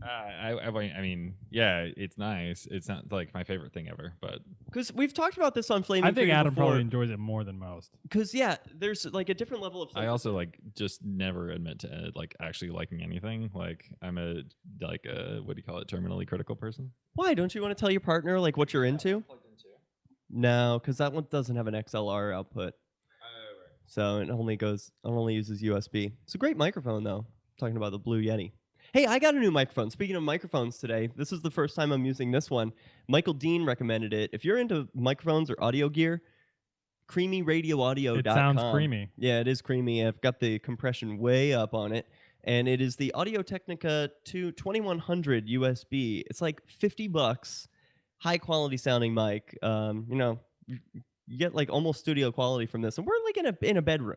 I mean, yeah, it's nice. It's not like my favorite thing ever, but because we've talked about this on Flaming I think Freedom Adam before. probably enjoys it more than most. Because there's like a different level of. I also like just never admit to like actually liking anything. Like I'm a what do you call it, terminally critical person. Why don't you want to tell your partner like what you're into? No, because that one doesn't have an XLR output. So it only uses USB. It's a great microphone though. Talking about the Blue Yeti. Hey, I got a new microphone. Speaking of microphones today, this is the first time I'm using this one. Michael Dean recommended it. If you're into microphones or audio gear, creamyradioaudio.com. It sounds creamy. Yeah, it is creamy. I've got the compression way up on it. And it is the Audio-Technica 2100 USB. It's like $50. High quality sounding mic. You get like almost studio quality from this. And we're like in a bedroom.